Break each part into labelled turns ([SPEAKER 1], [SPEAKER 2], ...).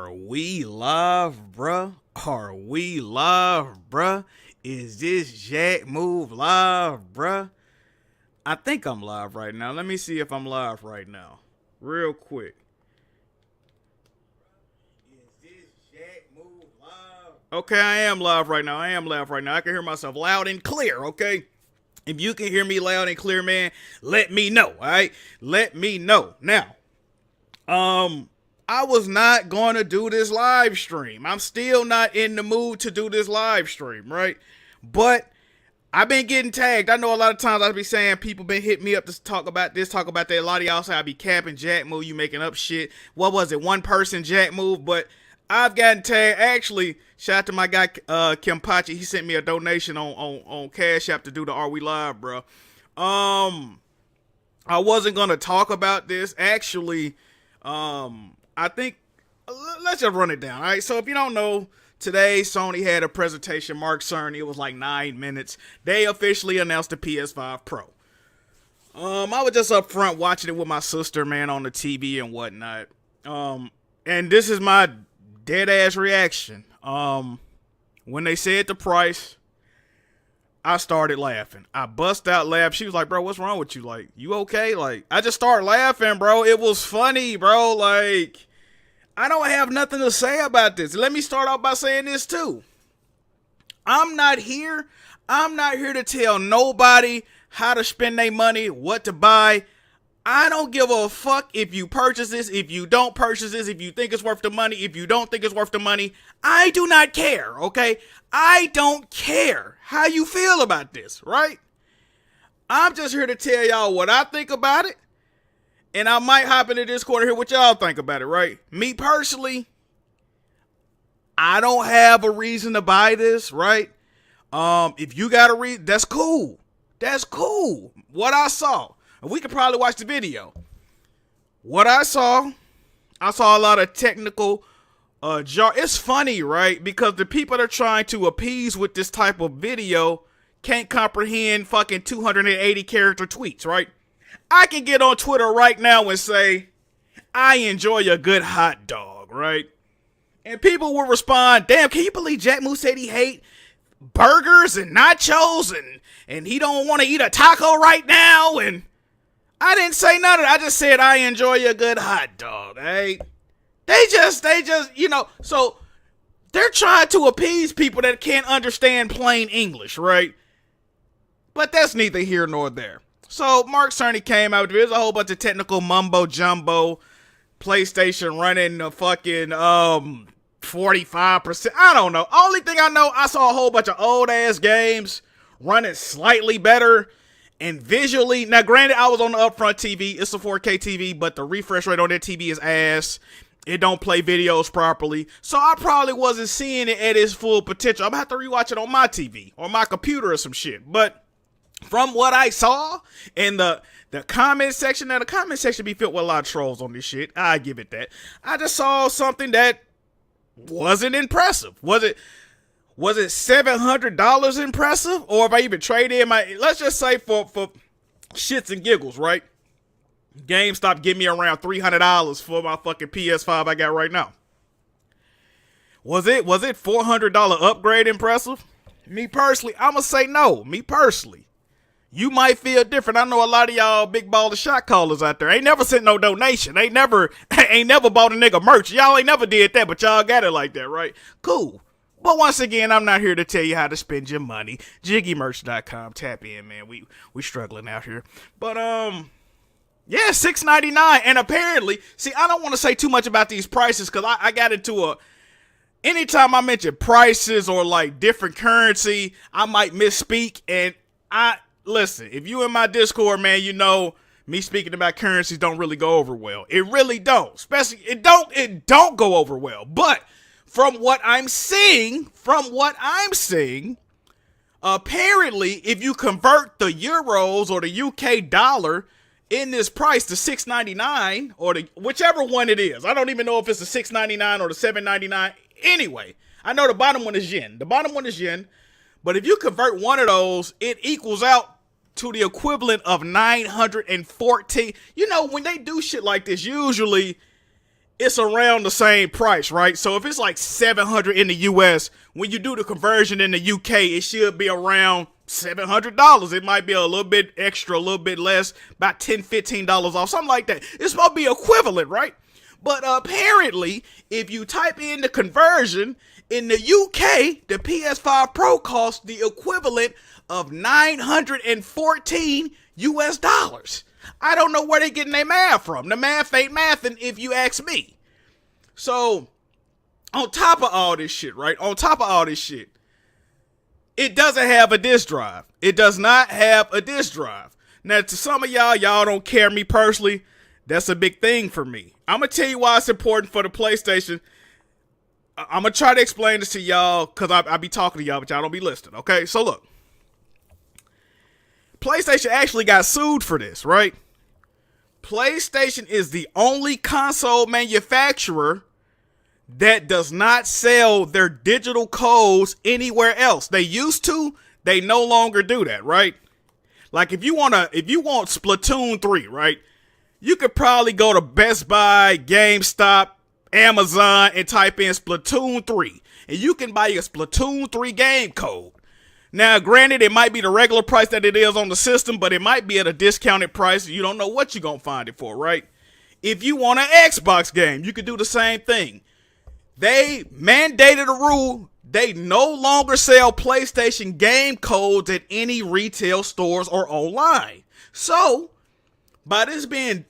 [SPEAKER 1] Are we live, bruh? Are we live, bruh? Is this Jack Move live, bruh? I think I'm live right now. Let me see if I'm live right now. Real quick. Is this Jack Move live? Okay, I am live right now. I can hear myself loud and clear, okay? If you can hear me loud and clear, man, let me know, alright? Let me know. Now, I was not going to do this live stream. I'm still not in the mood to do this live stream, right? But I've been getting tagged. I know a lot of times I'll be saying people been hitting me up to talk about this, talk about that. A lot of y'all say I be capping Jack Move, you making up shit. What was it? One person Jack Move, but I've gotten tagged. Actually, shout out to my guy Kim Pachi. He sent me a donation on Cash App to do the Are We Live, bro. I wasn't gonna talk about this. Actually, I think, let's just run it down, all right? So if you don't know, today Sony had a presentation, Mark Cerny. It was like 9 minutes. They officially announced the PS5 Pro. I was just up front watching it with my sister, man, on the TV and whatnot. And this is my dead ass reaction. When they said the price, I started laughing. I bust out laughing. She was like, bro, what's wrong with you? Like, you okay? Like, I just started laughing, bro. It was funny, bro. Like, I don't have nothing to say about this. Let me start off by saying this too. I'm not here to tell nobody how to spend their money, what to buy. I don't give a fuck if you purchase this, if you don't purchase this, if you think it's worth the money, if you don't think it's worth the money. I do not care, okay? I don't care how you feel about this, right? I'm just here to tell y'all what I think about it. And I might hop into this corner here what y'all think about it, right? Me personally, I don't have a reason to buy this, right? If you got a reason, that's cool. That's cool. What I saw, and we could probably watch the video. What I saw a lot of technical jar. It's funny, right? Because the people that are trying to appease with this type of video can't comprehend fucking 280 character tweets, right? I can get on Twitter right now and say, I enjoy a good hot dog, right? And people will respond, damn, can you believe Jack Moose said he hate burgers and nachos and he don't want to eat a taco right now? And I didn't say none of that. I just said I enjoy a good hot dog, right? They just, so they're trying to appease people that can't understand plain English, right? But that's neither here nor there. So Mark Cerny came out. There's a whole bunch of technical mumbo jumbo. PlayStation running the fucking 45%. I don't know. Only thing I know, I saw a whole bunch of old ass games running slightly better and visually. Now, granted, I was on the upfront TV. It's a 4K TV, but the refresh rate on that TV is ass. It don't play videos properly. So I probably wasn't seeing it at its full potential. I'm gonna have to rewatch it on my TV or my computer or some shit. But from what I saw in the comment section, now the comment section be filled with a lot of trolls on this shit. I give it that. I just saw something that wasn't impressive. Was it $700 impressive? Or if I even trade in my, let's just say for shits and giggles, right? GameStop give me around $300 for my fucking PS5 I got right now. Was it $400 upgrade impressive? Me personally, I'm gonna say no. Me personally. You might feel different. I know a lot of y'all big baller shot callers out there ain't never sent no donation. Ain't never bought a nigga merch. Y'all ain't never did that, but y'all got it like that, right? Cool. But once again, I'm not here to tell you how to spend your money. JiggyMerch.com. Tap in, man. We struggling out here. But yeah, $6.99. And apparently, see, I don't want to say too much about these prices because I got into anytime I mention prices or like different currency, I might misspeak. And listen, if you in my Discord, man, you know me speaking about currencies don't really go over well. It really don't. Especially, it don't go over well. But from what I'm seeing, apparently, if you convert the euros or the UK dollar in this price to $6.99 or whichever one it is, I don't even know if it's the $6.99 or the $7.99. Anyway, I know the bottom one is yen. But if you convert one of those, it equals out to the equivalent of 914. You know, when they do shit like this, usually it's around the same price, right? So if it's like $700 in the US, when you do the conversion in the UK, it should be around $700. It might be a little bit extra, a little bit less, about $10, $15 off, something like that. It's supposed to be equivalent, right? But apparently, if you type in the conversion, in the UK, the PS5 Pro costs the equivalent of $914 US. I don't know where they getting their math from. The math ain't mathing if you ask me. So, on top of all this shit, right? On top of all this shit, it doesn't have a disk drive. It does not have a disk drive. Now, to some of y'all don't care. Me personally, that's a big thing for me. I'm going to tell you why it's important for the PlayStation. I'm going to try to explain this to y'all because I be talking to y'all, but y'all don't be listening, okay? So, look. PlayStation actually got sued for this, right? PlayStation is the only console manufacturer that does not sell their digital codes anywhere else. They used to, they no longer do that, right? Like if you want Splatoon 3, right? You could probably go to Best Buy, GameStop, Amazon and type in Splatoon 3 and you can buy a Splatoon 3 game code. Now, granted, it might be the regular price that it is on the system, but it might be at a discounted price. You don't know what you're going to find it for, right? If you want an Xbox game, you could do the same thing. They mandated a rule. They no longer sell PlayStation game codes at any retail stores or online. So, by this being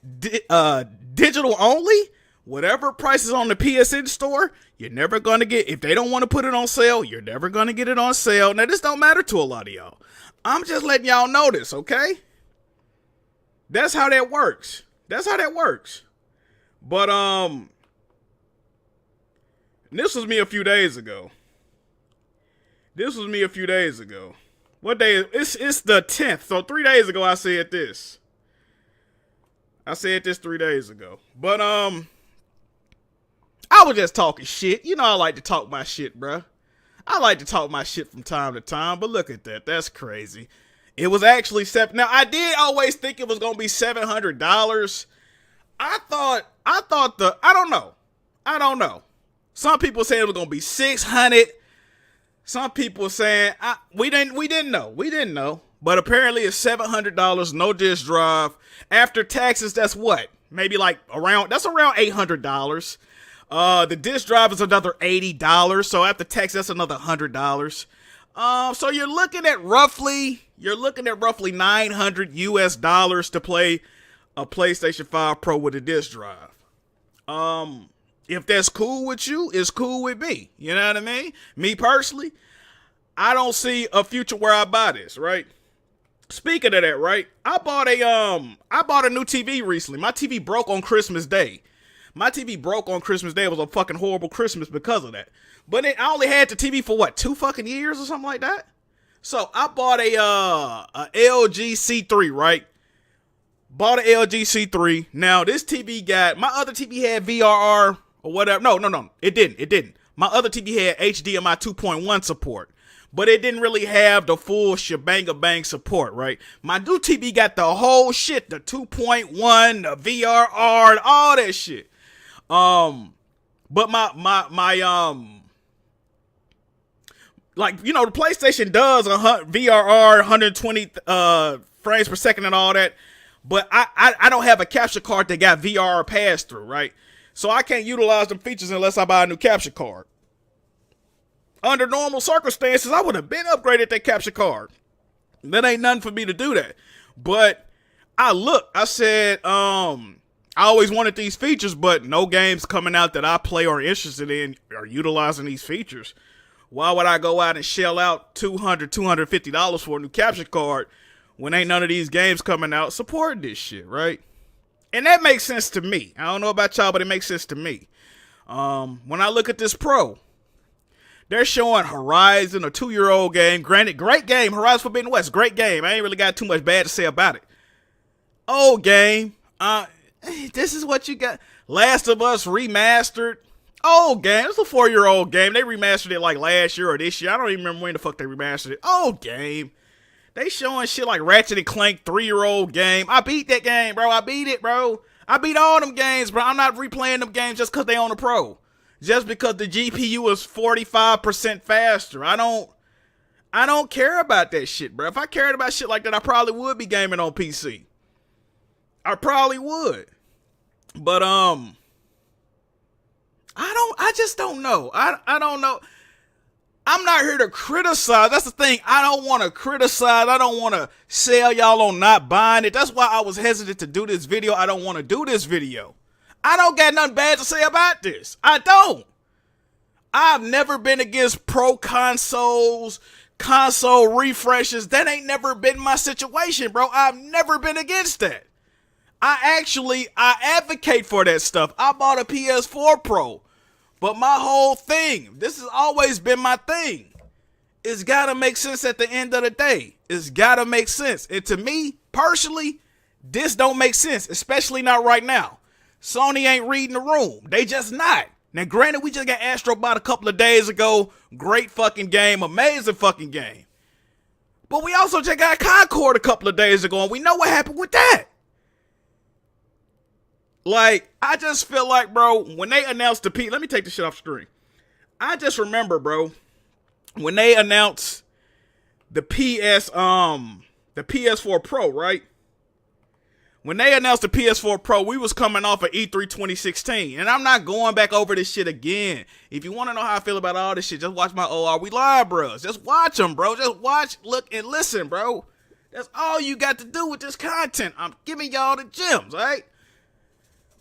[SPEAKER 1] digital only, whatever price is on the PSN store, you're never going to get, if they don't want to put it on sale, you're never going to get it on sale. Now, this don't matter to a lot of y'all. I'm just letting y'all know this, okay? That's how that works. That's how that works. But, this was me a few days ago. What day is it's the 10th. So 3 days ago I said this. 3 days ago. But I was just talking shit. You know I like to talk my shit, bruh. I like to talk my shit from time to time, but look at that. That's crazy. It was actually now I did always think it was gonna be $700. I don't know. Some people saying it was gonna be $600. Some people saying we didn't know. But apparently it's $700, no disk drive. After taxes, that's what? Maybe like around $800. The disk drive is another $80. So after tax, that's another $100. So you're looking at roughly $900 US to play a PlayStation 5 Pro with a disk drive. If that's cool with you, it's cool with me. You know what I mean? Me personally, I don't see a future where I buy this, right? Speaking of that, right? I bought a new TV recently. My TV broke on Christmas Day. It was a fucking horrible Christmas because of that. But I only had the TV for what, 2 fucking years or something like that? So I bought a LG C3, right? Bought an LG C3. Now this TV my other TV had VRR or whatever. No, it didn't. My other TV had HDMI 2.1 support. But it didn't really have the full shebang support, right? My new TV got the whole shit, the 2.1, the VRR, and all that shit. But my like, you know, the PlayStation does a VRR 120 frames per second and all that. But I don't have a capture card that got VRR pass through, right? So I can't utilize them features unless I buy a new capture card. Under normal circumstances, I would have been upgraded that capture card. That ain't nothing for me to do that. But I said, I always wanted these features, but no games coming out that I play or interested in are utilizing these features. Why would I go out and shell out $200, $250 for a new capture card when ain't none of these games coming out supporting this shit, right? And that makes sense to me. I don't know about y'all, but it makes sense to me. When I look at this Pro, they're showing Horizon, a 2-year-old game. Granted, great game. Horizon Forbidden West, great game. I ain't really got too much bad to say about it. Old game. This is what you got. Last of Us remastered. Old game. It's a 4-year-old game. They remastered it like last year or this year. I don't even remember when the fuck they remastered it. Old game. They showing shit like Ratchet and Clank, 3-year-old game. I beat that game, bro. I beat it, bro. I beat all them games, bro. I'm not replaying them games just because they on the Pro. Just because the GPU is 45% faster. I don't care about that shit, bro. If I cared about shit like that, I probably would be gaming on PC. I probably would. But I just don't know. I don't know. I'm not here to criticize. That's the thing. I don't want to criticize. I don't want to sell y'all on not buying it. That's why I was hesitant to do this video. I don't want to do this video. I don't got nothing bad to say about this. I don't. I've never been against pro consoles, console refreshes. That ain't never been my situation, bro. I've never been against that. I advocate for that stuff. I bought a PS4 Pro. But my whole thing, this has always been my thing. It's gotta make sense at the end of the day. It's gotta make sense. And to me, personally, this don't make sense, especially not right now. Sony ain't reading the room. They just not. Now, granted, we just got Astro Bot a couple of days ago. Great fucking game. Amazing fucking game. But we also just got Concord a couple of days ago, and we know what happened with that. Like, I just feel like, bro, when they announced let me take this shit off screen. I just remember, bro, when they announced the PS4 Pro, right? When they announced the PS4 Pro, we was coming off of E3 2016. And I'm not going back over this shit again. If you want to know how I feel about all this shit, just watch my Are We Live, bros. Just watch them, bro. Just watch, look, and listen, bro. That's all you got to do with this content. I'm giving y'all the gems, all right?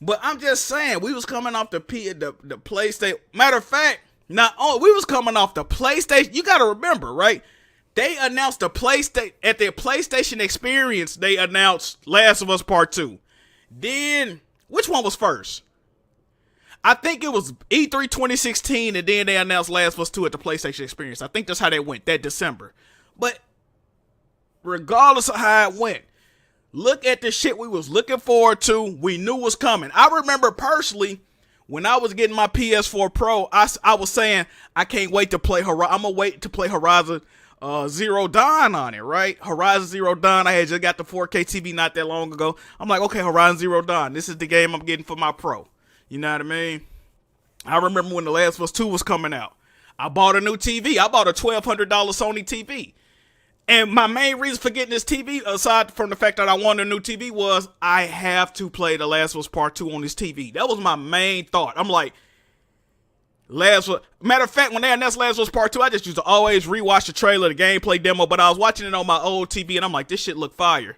[SPEAKER 1] But I'm just saying, we was coming off the PlayStation. Matter of fact, we was coming off the PlayStation. You got to remember, right? They announced the PlayStation at their PlayStation Experience. They announced Last of Us Part 2. Then, which one was first? I think it was E3 2016, and then they announced Last of Us 2 at the PlayStation Experience. I think that's how they went that December. But regardless of how it went, look at the shit we was looking forward to. We knew was coming. I remember personally when I was getting my PS4 Pro, I was saying I can't wait to play Horizon. I'm gonna wait to play Horizon Zero Dawn on it, right? Horizon Zero Dawn. I had just got the 4K TV not that long ago. I'm like, okay, Horizon Zero Dawn. This is the game I'm getting for my Pro. You know what I mean? I remember when The Last of Us 2 was coming out. I bought a new TV. I bought a $1,200 Sony TV. And my main reason for getting this TV, aside from the fact that I wanted a new TV, was I have to play The Last of Us Part 2 on this TV. That was my main thought. I'm like, matter of fact, when they announced Last of Us Part 2, I just used to always rewatch the trailer, the gameplay demo, but I was watching it on my old TV, and I'm like, this shit look fire.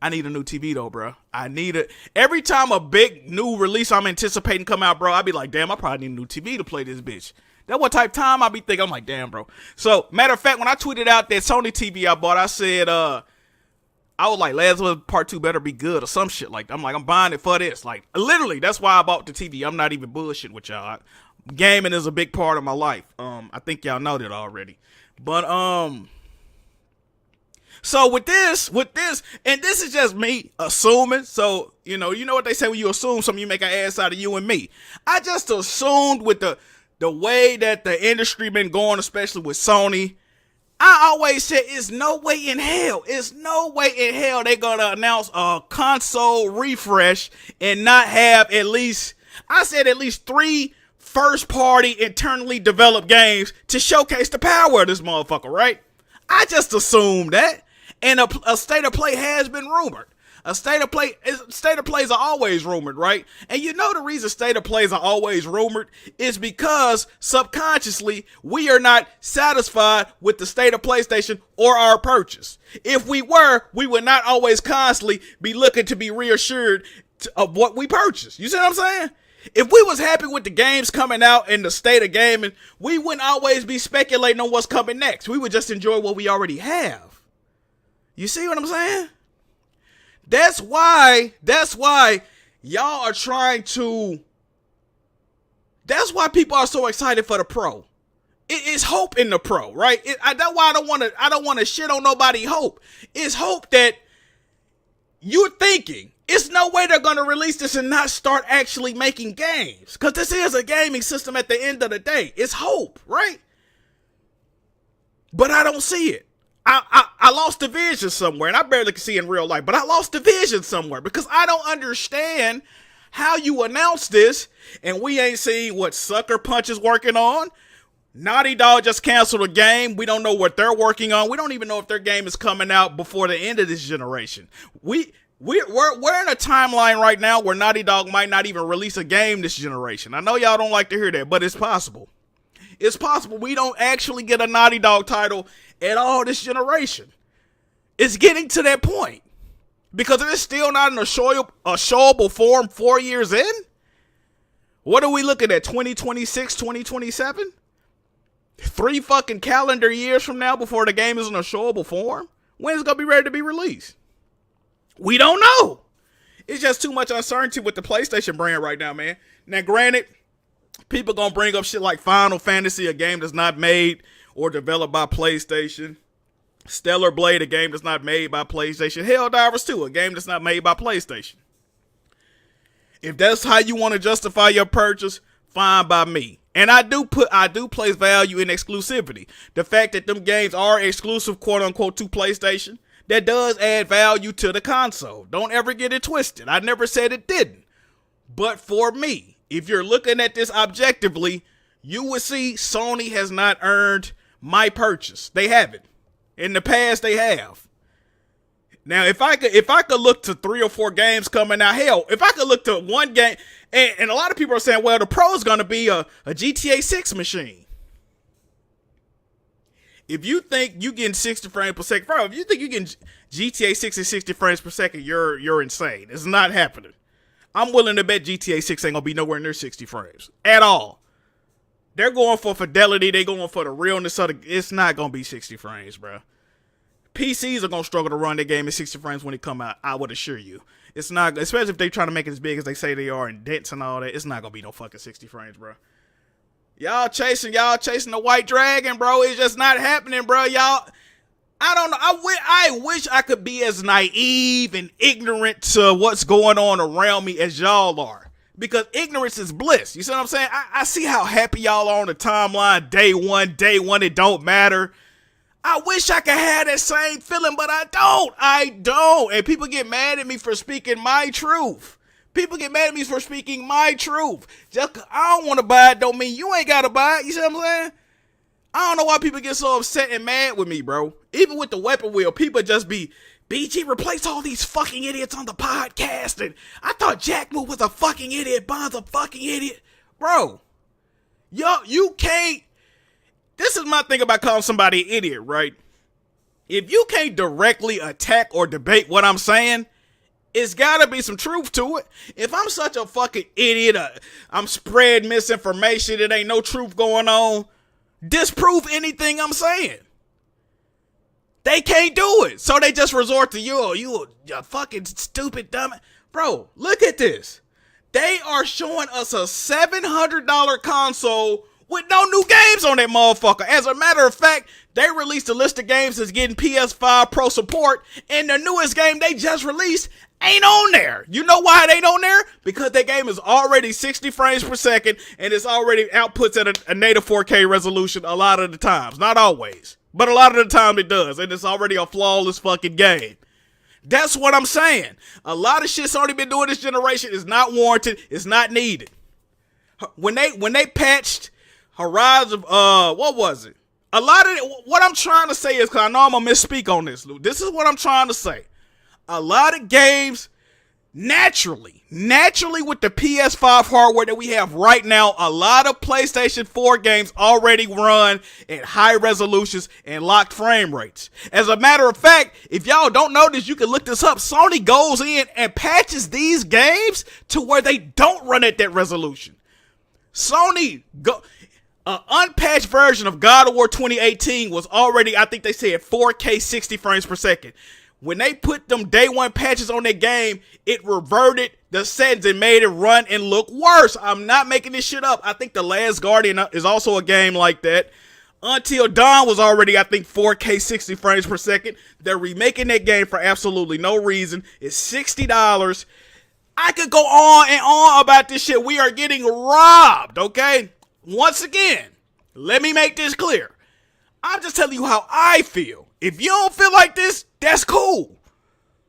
[SPEAKER 1] I need a new TV though, bro. I need it. Every time a big new release I'm anticipating come out, bro, I be like, damn, I probably need a new TV to play this bitch. That what type of time I be thinking. I'm like, damn, bro. So, matter of fact, when I tweeted out that Sony TV I bought, I said, I was like, Last of Us Part 2 better be good or some shit like that. I'm like, I'm buying it for this. Like, literally, that's why I bought the TV. I'm not even bullshitting with y'all. Gaming is a big part of my life. I think y'all know that already. But, so with this, and this is just me assuming. So, you know what they say when you assume something, you make an ass out of you and me. I just assumed with the way that the industry been going, especially with Sony, I always said it's no way in hell they're gonna announce a console refresh and not have at least 3 first-party internally developed games to showcase the power of this motherfucker, right? I just assumed that. And a state of play has been rumored. State of plays are always rumored, right? And you know the reason state of plays are always rumored is because subconsciously we are not satisfied with the state of PlayStation or our purchase. If we were, we would not always constantly be looking to be reassured of what we purchased. You see what I'm saying? If we was happy with the games coming out and the state of gaming, we wouldn't always be speculating on what's coming next. We would just enjoy what we already have. You see what I'm saying? That's why y'all are trying to. That's why people are so excited for the Pro. It's hope in the Pro, right? That's why I don't want to shit on nobody. Hope. It's hope that you're thinking it's no way they're gonna release this and not start actually making games, because this is a gaming system at the end of the day. It's hope, right? But I don't see it. I lost the vision somewhere, and I barely can see in real life, but I lost the vision somewhere because I don't understand How you announce this and we ain't seen what Sucker Punch is working on? Naughty Dog just canceled a game. We don't know what they're working on. We don't even know if their game is coming out before the end of this generation. We're in a timeline right now where Naughty Dog might not even release a game this generation. I know y'all don't like to hear that, but it's possible. It's possible we don't actually get a Naughty Dog title at all this generation. It's getting to that point. Because it is still not in a showable form 4 years in? What are we looking at, 2026, 2027? 3 fucking calendar years from now before the game is in a showable form? When is it going to be ready to be released? We don't know. It's just too much uncertainty with the PlayStation brand right now, man. Now, granted, people going to bring up shit like Final Fantasy, a game that's not made or developed by PlayStation. Stellar Blade, a game that's not made by PlayStation. Helldivers 2, a game that's not made by PlayStation. If that's how you want to justify your purchase, fine by me. And I do place value in exclusivity. The fact that them games are exclusive, quote unquote, to PlayStation, that does add value to the console. Don't ever get it twisted. I never said it didn't. But for me, if you're looking at this objectively, you will see Sony has not earned my purchase. They haven't. In the past, they have. Now, if I could look to 3 or 4 games coming out, hell, if I could look to one game, and a lot of people are saying, well, the Pro is going to be a GTA 6 machine. If you think you getting 60 frames per second, bro, if you think you getting GTA 6 at 60 frames per second, you're insane. It's not happening. I'm willing to bet GTA 6 ain't going to be nowhere near 60 frames at all. They're going for fidelity. They're going for the realness of it's not going to be 60 frames, bro. PCs are going to struggle to run their game at 60 frames when it come out, I would assure you. It's not, especially if they trying to make it as big as they say they are in dents and all that, it's not going to be no fucking 60 frames, bro. Y'all chasing the white dragon, bro. It's just not happening, bro. Y'all, I don't know. I wish I could be as naive and ignorant to what's going on around me as y'all are. Because ignorance is bliss. You see what I'm saying? I see how happy y'all are on the timeline. Day one, it don't matter. I wish I could have that same feeling, but I don't. And people get mad at me for speaking my truth. Just 'cause I don't want to buy it don't mean you ain't got to buy it. You see what I'm saying? I don't know why people get so upset and mad with me, bro. Even with the weapon wheel, people just be, BG, replace all these fucking idiots on the podcast. And I thought Jack Moo was a fucking idiot. Bond's a fucking idiot. Bro, you can't. This is my thing about calling somebody an idiot, right? If you can't directly attack or debate what I'm saying, it's gotta be some truth to it. If I'm such a fucking idiot, I'm spreading misinformation, there ain't no truth going on, disprove anything I'm saying. They can't do it. So they just resort to you fucking stupid dumb. Bro, look at this. They are showing us a $700 console with no new games on that motherfucker. As a matter of fact, they released a list of games that's getting PS5 Pro support, and the newest game they just released ain't on there. You know why it ain't on there? Because that game is already 60 frames per second, and it's already outputs at a native 4K resolution a lot of the times. Not always, but a lot of the time it does, and it's already a flawless fucking game. That's what I'm saying. A lot of shit's already been doing this generation is not warranted. It's not needed. When they patched Horizon, what was it? A lot of what I'm trying to say is, because I know I'm gonna misspeak on this, Lou. This is what I'm trying to say. A lot of games, naturally with the PS5 hardware that we have right now, a lot of PlayStation 4 games already run at high resolutions and locked frame rates. As a matter of fact, if y'all don't know this, you can look this up. Sony goes in and patches these games to where they don't run at that resolution. Sony an unpatched version of God of War 2018 was already, I think they said 4K 60 frames per second. When they put them day one patches on that game, it reverted the settings and made it run and look worse. I'm not making this shit up. I think The Last Guardian is also a game like that. Until Dawn was already, I think, 4K 60 frames per second. They're remaking that game for absolutely no reason. It's $60. I could go on and on about this shit. We are getting robbed, okay? Once again, let me make this clear. I'm just telling you how I feel. If you don't feel like this, that's cool.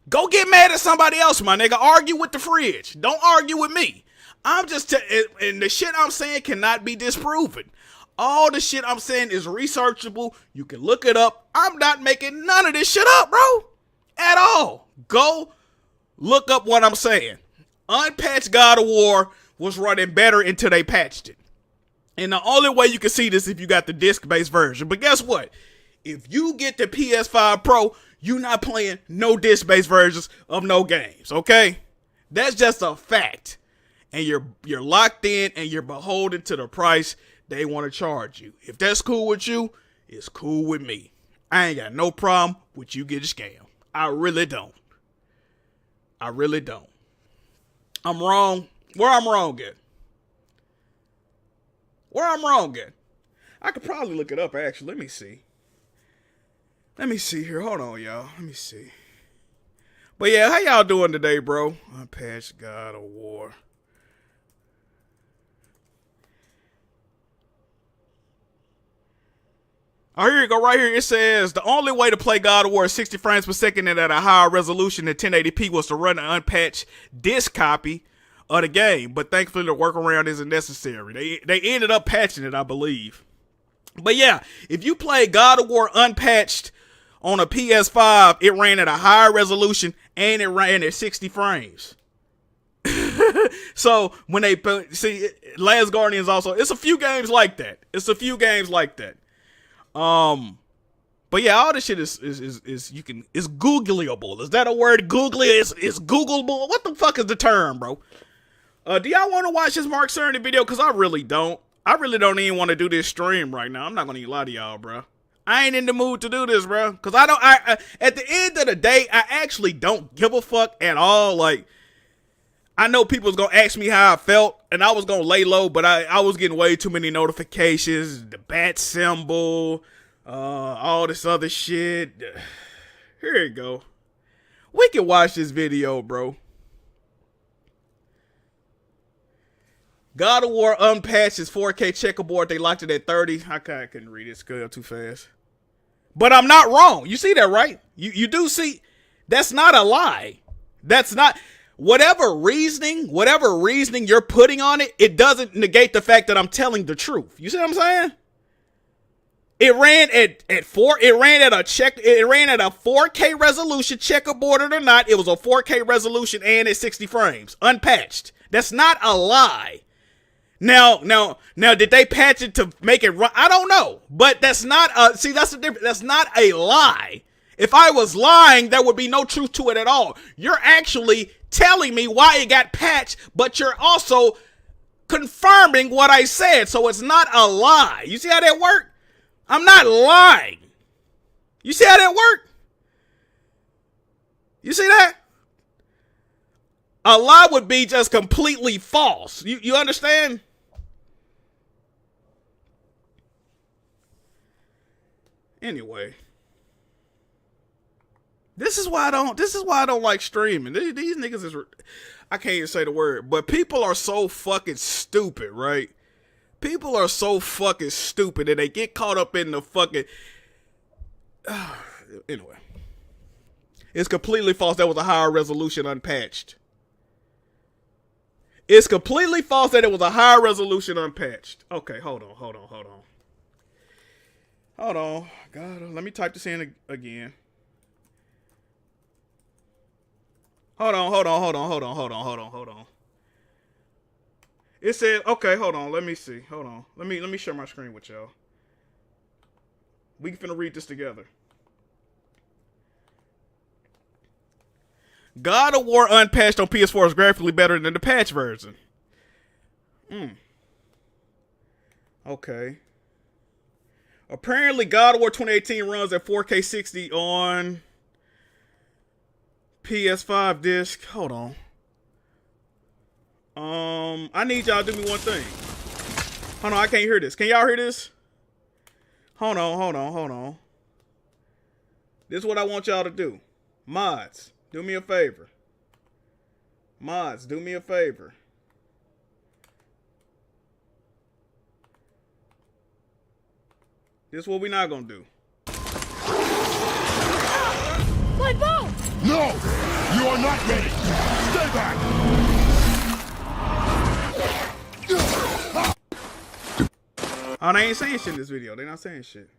[SPEAKER 1] Go get mad at somebody else, my nigga. Argue with the fridge. Don't argue with me. I'm just and the shit I'm saying cannot be disproven. All the shit I'm saying is researchable. You can look it up. I'm not making none of this shit up, bro. At all. Go look up what I'm saying. Unpatched God of War was running better until they patched it. And the only way you can see this if you got the disc-based version. But guess what? If you get the PS5 Pro, you're not playing no disc-based versions of no games, okay? That's just a fact. And you're locked in and you're beholden to the price they want to charge you. If that's cool with you, it's cool with me. I ain't got no problem with you getting scammed. I really don't. I really don't. I'm wrong. Where I'm wrong at? Where I'm wrong at? I could probably look it up, actually. Let me see. Let me see here. Hold on, y'all. Let me see. But yeah, how y'all doing today, bro? Unpatched God of War. Oh, here you go, right here. It says, the only way to play God of War 60 frames per second and at a higher resolution than 1080p was to run an unpatched disc copy of the game. But thankfully, the workaround isn't necessary. They ended up patching it, I believe. But yeah, if you play God of War unpatched on a PS5, it ran at a higher resolution and it ran at 60 frames. So when they see Last Guardians also, it's a few games like that. But yeah, all this shit is Googleable. Is that a word? Googly is Googleable. What the fuck is the term, bro? Do y'all want to watch this Mark Cerny video? Cause I really don't. I really don't even want to do this stream right now. I'm not gonna even lie to y'all, bro. I ain't in the mood to do this, bro. Cause I at the end of the day, I actually don't give a fuck at all. Like, I know people was gonna ask me how I felt, and I was gonna lay low, but I was getting way too many notifications, the bat symbol, all this other shit. Here you go. We can watch this video, bro. God of War unpatched is 4K checkerboard. They locked it at 30. I couldn't read it. It's too fast. But I'm not wrong. You see that, right? You do see. That's not a lie. That's not. Whatever reasoning you're putting on it, it doesn't negate the fact that I'm telling the truth. You see what I'm saying? It ran at a 4K resolution, checkerboarded or not. It was a 4K resolution and at 60 frames, unpatched. That's not a lie. Now, did they patch it to make it run? I don't know, but that's not that's the difference. That's not a lie. If I was lying, there would be no truth to it at all. You're actually telling me why it got patched, but you're also confirming what I said, so it's not a lie. You see how that worked? I'm not lying. You see how that worked? You see that? A lie would be just completely false. You understand? Anyway. This is why I don't like streaming. These niggas is, I can't even say the word, but people are so fucking stupid, right? People are so fucking stupid and they get caught up in the fucking, anyway. It's completely false. That was a higher resolution unpatched. It's completely false that it was a higher resolution unpatched. Okay, hold on. God, let me type this in again. Hold on. It said, okay, hold on. Let me see. Hold on. Let me share my screen with y'all. We finna read this together. God of War unpatched on PS4 is graphically better than the patch version. Okay. Apparently, God of War 2018 runs at 4K 60 on PS5 disc. Hold on. I need y'all to do me one thing. Hold on, I can't hear this. Can y'all hear this? Hold on. This is what I want y'all to do. Mods, do me a favor. This is what we not gonna do.
[SPEAKER 2] My ball!
[SPEAKER 3] No!
[SPEAKER 2] You are not ready. Stay back.
[SPEAKER 1] Oh, they ain't saying shit in this video. They not saying shit.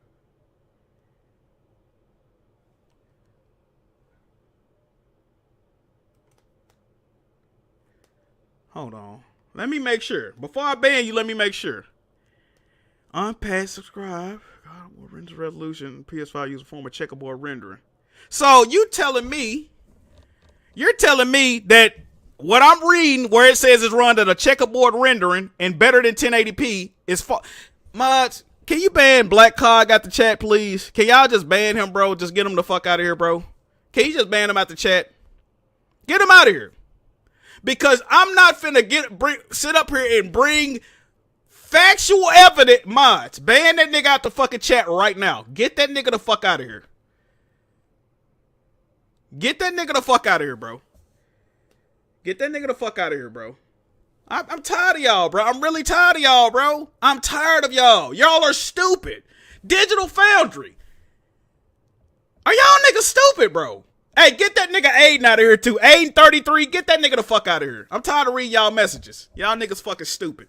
[SPEAKER 1] Hold on. Let me make sure. Before I ban you, let me make sure. Unpack, subscribe. God, what renders resolution? PS5 use a form of checkerboard rendering. So you're telling me that what I'm reading, where it says it's run at a checkerboard rendering and better than 1080p, is mods. Can you ban Black Cog out the chat, please? Can y'all just ban him, bro? Just get him the fuck out of here, bro. Can you just ban him out the chat? Get him out of here. Because I'm not finna sit up here and bring factual evidence. Mods, ban that nigga out the fucking chat right now. Get that nigga the fuck out of here. Get that nigga the fuck out of here, bro. Get that nigga the fuck out of here, bro. I'm tired of y'all, bro. I'm really tired of y'all, bro. I'm tired of y'all. Y'all are stupid. Digital Foundry. Are y'all niggas stupid, bro? Hey, get that nigga Aiden out of here, too. Aiden 33, get that nigga the fuck out of here. I'm tired of reading y'all messages. Y'all niggas fucking stupid.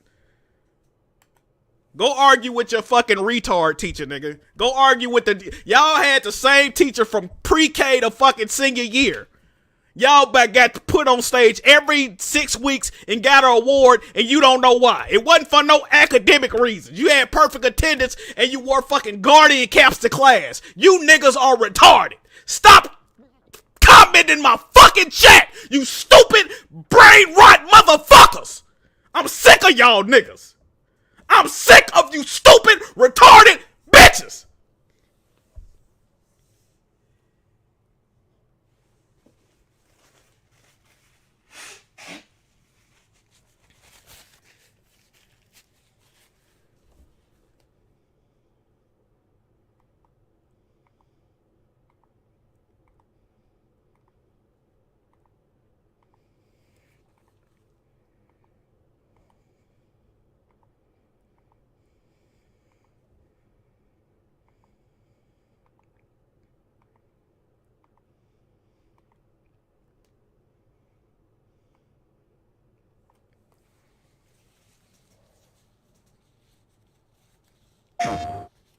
[SPEAKER 1] Go argue with your fucking retard teacher, nigga. Go argue with y'all had the same teacher from pre-K to fucking senior year. Y'all got put on stage every 6 weeks and got an award, and you don't know why. It wasn't for no academic reasons. You had perfect attendance, and you wore fucking Guardian caps to class. You niggas are retarded. Stop comment in my fucking chat, you stupid brain rot motherfuckers. I'm sick of y'all niggas. I'm sick of you stupid retarded bitches.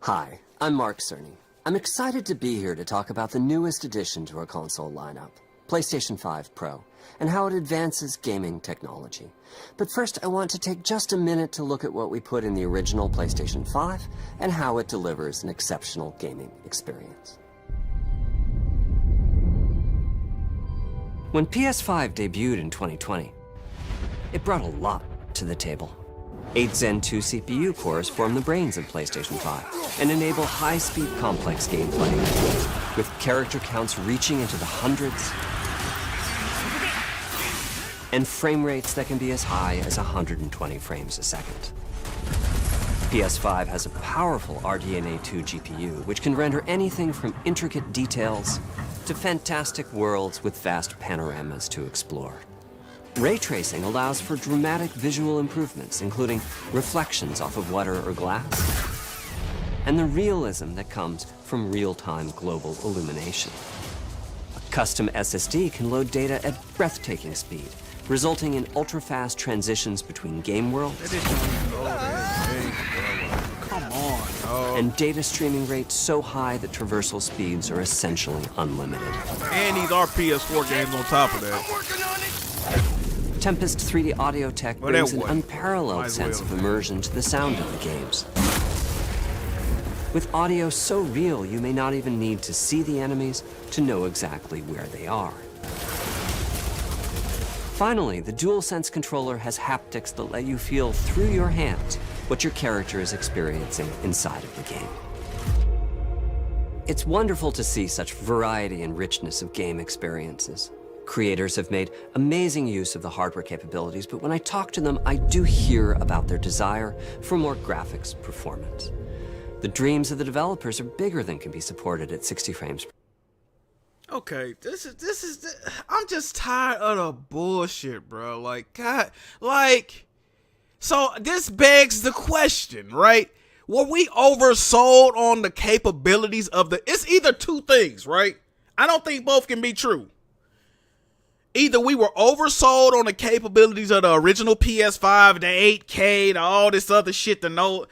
[SPEAKER 3] Hi, I'm Mark Cerny. I'm excited to be here to talk about the newest addition to our console lineup, PlayStation 5 Pro, and how it advances gaming technology. But first, I want to take just a minute to look at what we put in the original PlayStation 5 and how it delivers an exceptional gaming experience. When PS5 debuted in 2020, it brought a lot to the table. 8 Zen 2 CPU cores form the brains of PlayStation 5 and enable high-speed complex gameplay, with character counts reaching into the hundreds and frame rates that can be as high as 120 frames a second. PS5 has a powerful RDNA 2 GPU, which can render anything from intricate details to fantastic worlds with vast panoramas to explore. Ray tracing allows for dramatic visual improvements, including reflections off of water or glass, and the realism that comes from real-time global illumination. A custom SSD can load data at breathtaking speed, resulting in ultra-fast transitions between game worlds and data streaming rates so high that traversal speeds are essentially unlimited.
[SPEAKER 1] And these are PS4 games on top of that.
[SPEAKER 3] Tempest 3D audio tech brings an unparalleled sense of immersion to the sound of the games. With audio so real, you may not even need to see the enemies to know exactly where they are. Finally, the DualSense controller has haptics that let you feel through your hands what your character is experiencing inside of the game. It's wonderful to see such variety and richness of game experiences. Creators have made amazing use of the hardware capabilities, but when I talk to them, I do hear about their desire for more graphics performance. The dreams of the developers are bigger than can be supported at 60 frames.
[SPEAKER 1] Okay, I'm just tired of the bullshit, bro. Like, God, so this begs the question, right? Were we oversold on the capabilities of it's either two things, right? I don't think both can be true. either we were oversold on the capabilities of the original PS5, the 8K, the all this other shit. Now,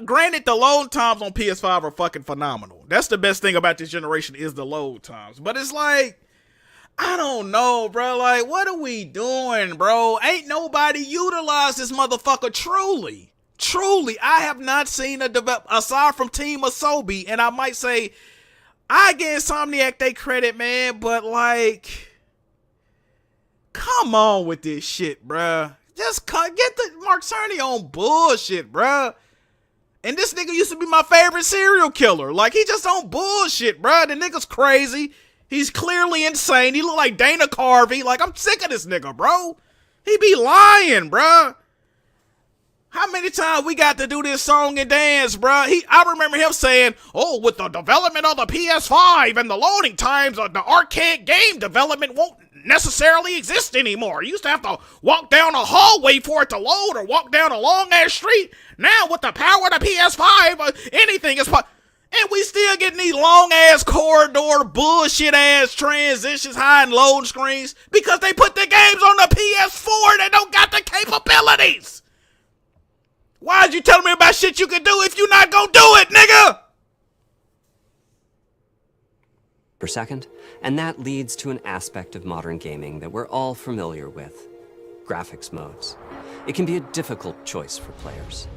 [SPEAKER 1] granted, the load times on PS5 are fucking phenomenal. That's the best thing about this generation is the load times. But it's like, I don't know, bro. Like, what are we doing, bro? Ain't nobody utilized this motherfucker truly. Truly, I have not seen a develop aside from Team Asobi, and I might say I give Insomniac they credit, man, but like, come on with this shit, bruh. Just get the Mark Cerny on bullshit, bruh. And this nigga used to be my favorite serial killer. Like, he just on bullshit, bruh. The nigga's crazy. He's clearly insane. He look like Dana Carvey. Like, I'm sick of this nigga, bro. He be lying, bruh. How many times we got to do this song and dance, bruh? I remember him saying, oh, with the development of the PS5 and the loading times, the arcade game development won't necessarily exist anymore. You used to have to walk down a hallway for it to load or walk down a long-ass street. Now, with the power of the PS5, anything is possible. And we still getting these long-ass corridor, bullshit-ass transitions, high and load screens because they put the games on the PS4 that don't got the capabilities. Why'd you tell me about shit you can do if you not gonna do it, nigga?
[SPEAKER 3] Per second, and that leads to an aspect of modern gaming that we're all familiar with: graphics modes. It can be a difficult choice for players.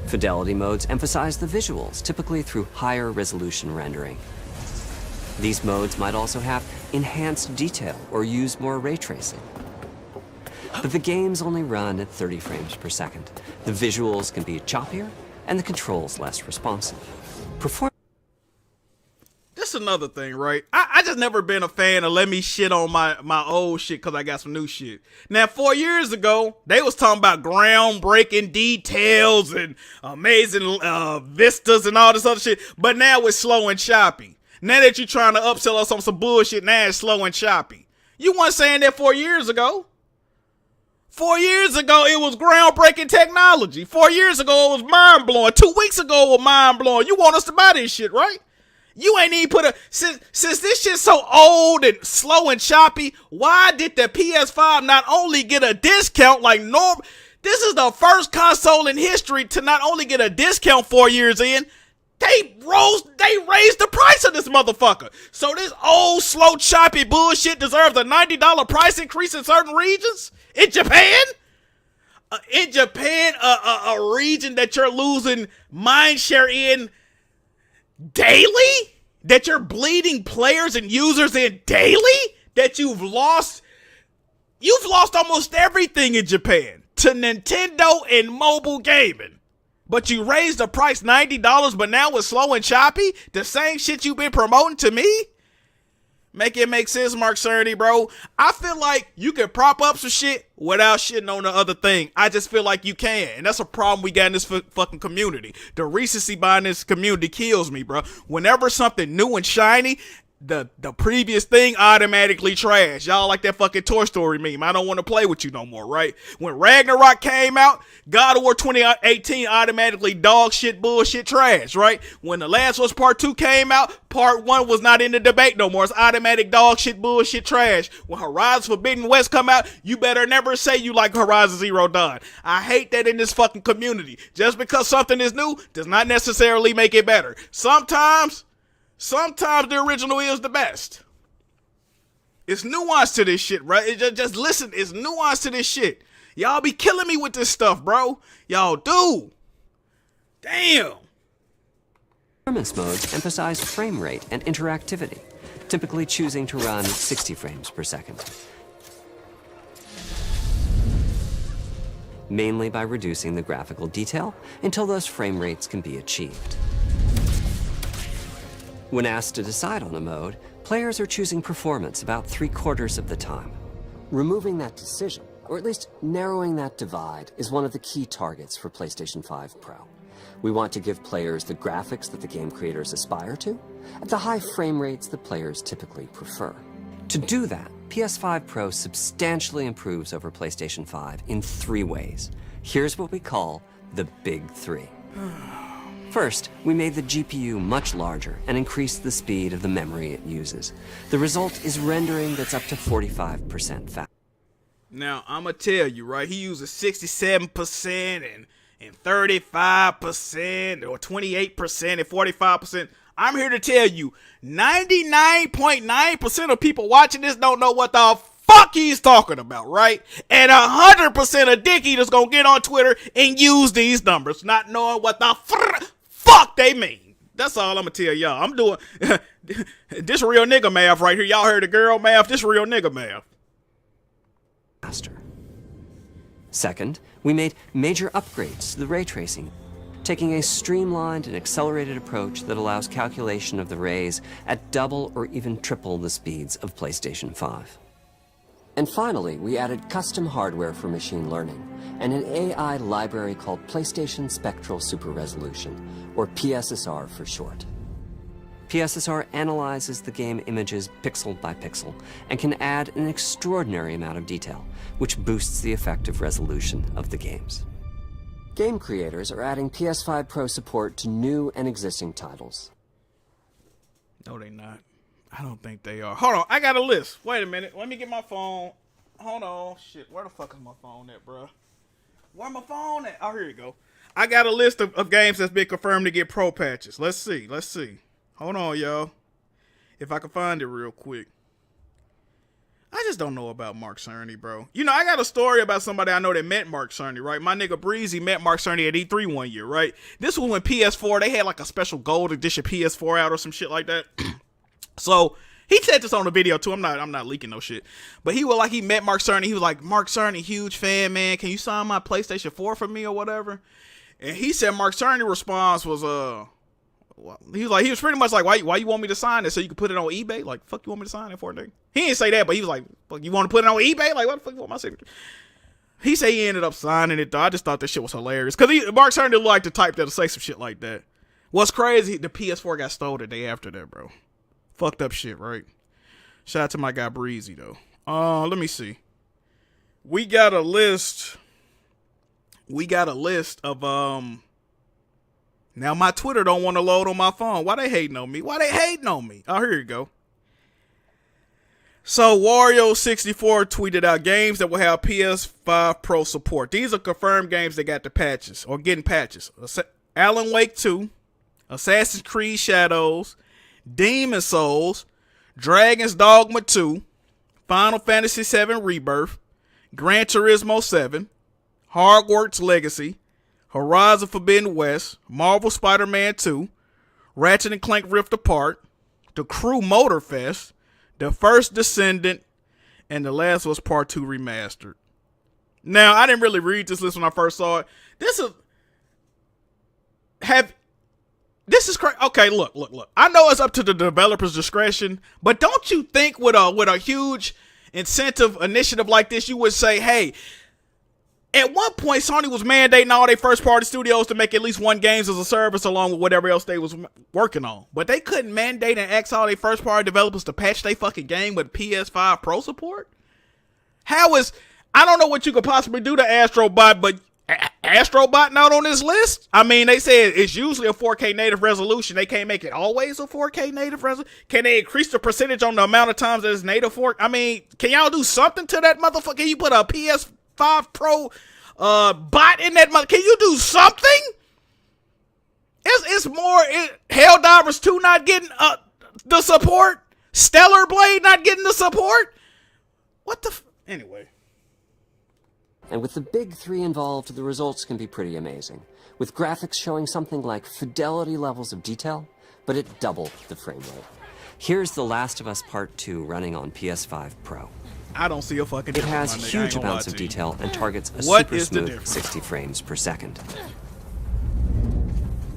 [SPEAKER 3] Fidelity modes emphasize the visuals, typically through higher resolution rendering. These modes might also have enhanced detail or use more ray tracing. But the games only run at 30 frames per second. The visuals can be choppier, and the controls less responsive.
[SPEAKER 1] That's another thing, right? I just never been a fan of let me shit on my old shit because I got some new shit. Now, 4 years ago, they was talking about groundbreaking details and amazing vistas and all this other shit, but now it's slow and choppy. Now that you're trying to upsell us on some bullshit, now it's slow and choppy. You weren't saying that 4 years ago. 4 years ago, it was groundbreaking technology. 4 years ago, it was mind-blowing. 2 weeks ago, it was mind-blowing. You want us to buy this shit, right? You ain't even put a... Since this shit's so old and slow and choppy, why did the PS5 not only get a discount like normal? This is the first console in history to not only get a discount 4 years in, they raised the price of this motherfucker. So this old, slow, choppy bullshit deserves a $90 price increase in certain regions? In Japan? A region that you're losing mindshare in daily? That you're bleeding players and users in daily? That you've lost almost everything in Japan to Nintendo and mobile gaming. But you raised the price $90, but now it's slow and choppy? The same shit you've been promoting to me? Make it make sense, Mark Cerny, bro. I feel like you can prop up some shit without shitting on the other thing. I just feel like you can. And that's a problem we got in this fucking community. The recency behind this community kills me, bro. Whenever something new and shiny, the previous thing automatically trash. Y'all like that fucking Toy Story meme. I don't want to play with you no more, right? When Ragnarok came out, God of War 2018 automatically dog shit, bullshit, trash, right? When The Last of Us Part 2 came out, Part 1 was not in the debate no more. It's automatic dog shit, bullshit, trash. When Horizon Forbidden West come out, you better never say you like Horizon Zero Dawn. I hate that in this fucking community. Just because something is new does not necessarily make it better. Sometimes the original is the best. It's nuance to this shit, right? Just listen, it's nuance to this shit. Y'all be killing me with this stuff, bro. Y'all do. Damn.
[SPEAKER 3] Performance modes emphasize frame rate and interactivity, typically choosing to run 60 frames per second. Mainly by reducing the graphical detail until those frame rates can be achieved. When asked to decide on a mode, players are choosing performance about 3/4 of the time. Removing that decision, or at least narrowing that divide, is one of the key targets for PlayStation 5 Pro. We want to give players the graphics that the game creators aspire to, at the high frame rates that players typically prefer. To do that, PS5 Pro substantially improves over PlayStation 5 in 3 ways. Here's what we call the Big 3. First, we made the GPU much larger and increased the speed of the memory it uses. The result is rendering that's up to 45% faster.
[SPEAKER 1] Now, I'm going to tell you, right, he uses 67% and 35% or 28% and 45%. I'm here to tell you, 99.9% of people watching this don't know what the fuck he's talking about, right? And 100% of dick eaters gonna get on Twitter and use these numbers, not knowing what the fuck they mean. That's all I'm gonna tell y'all. I'm doing this real nigga math right here. Y'all heard the girl math? This real nigga math.
[SPEAKER 3] Second, we made major upgrades to the ray tracing, taking a streamlined and accelerated approach that allows calculation of the rays at double or even triple the speeds of PlayStation 5. And finally, we added custom hardware for machine learning and an AI library called PlayStation Spectral Super Resolution, or PSSR for short. PSSR analyzes the game images pixel by pixel and can add an extraordinary amount of detail, which boosts the effective resolution of the games. Game creators are adding PS5 Pro support to new and existing titles.
[SPEAKER 1] No, they not. I don't think they are. Hold on, I got a list. Wait a minute. Let me get my phone. Hold on. Shit, where the fuck is my phone at, bro? Where my phone at? Oh, here you go. I got a list of games that's been confirmed to get pro patches. Let's see. Hold on, y'all. If I can find it real quick. I just don't know about Mark Cerny, bro. You know, I got a story about somebody I know that met Mark Cerny, right? My nigga Breezy met Mark Cerny at E3 one year, right? This was when PS4, they had like a special gold edition PS4 out or some shit like that. So he said this on the video too. I'm not leaking no shit. But he met Mark Cerny. He was like, Mark Cerny, huge fan, man. Can you sign my PlayStation 4 for me or whatever? And he said Mark Cerny's response was he was pretty much like, why you want me to sign it so you can put it on eBay? Like, fuck you want me to sign it for, nigga? He didn't say that, but he was like, fuck, you want to put it on eBay? Like, what the fuck you want my signature? He said he ended up signing it though. I just thought that shit was hilarious. Cause Mark Cerny looked like the type that'll say some shit like that. What's crazy, the PS4 got stolen the day after that, bro. Fucked up shit, right? Shout out to my guy Breezy though. Let me see. We got a list of now my Twitter don't want to load on my phone. Why they hating on me? Oh, here you go. So Wario64 tweeted out games that will have PS5 Pro support. These are confirmed games that got the patches or getting patches. Alan Wake 2, Assassin's Creed Shadows, Demon Souls, Dragon's Dogma 2, Final Fantasy VII Rebirth, Gran Turismo 7, Hogwarts Legacy, Horizon Forbidden West, Marvel Spider-Man 2, Ratchet & Clank Rift Apart, The Crew Motorfest, The First Descendant, and The Last of Us Part 2 Remastered. Now, I didn't really read this list when I first saw it. This is crazy. Okay, look. I know it's up to the developer's discretion, but don't you think with a huge incentive initiative like this, you would say, hey, at one point, Sony was mandating all their first-party studios to make at least one games as a service along with whatever else they was working on. But they couldn't mandate and ask all their first-party developers to patch their fucking game with PS5 Pro support? I don't know what you could possibly do to Astrobot, but Astrobot not on this list? I mean, they said it's usually a 4K native resolution. They can't make it always a 4K native resolution. Can they increase the percentage on the amount of times that it's native 4K? I mean, can y'all do something to that motherfucker? Can you put a PS5 Pro bot in that mother? Can you do something? It's more Helldivers 2 not getting the support, Stellar Blade not getting the support. What the anyway.
[SPEAKER 3] And with the big three involved, the results can be pretty amazing, with graphics showing something like fidelity levels of detail, but at double the frame rate. Here's The Last of Us Part 2 running on PS5 Pro.
[SPEAKER 1] I don't see a fucking
[SPEAKER 3] It
[SPEAKER 1] difference.
[SPEAKER 3] has huge amounts of detail and targets a
[SPEAKER 1] What
[SPEAKER 3] super
[SPEAKER 1] is the
[SPEAKER 3] smooth
[SPEAKER 1] difference?
[SPEAKER 3] 60 frames per second.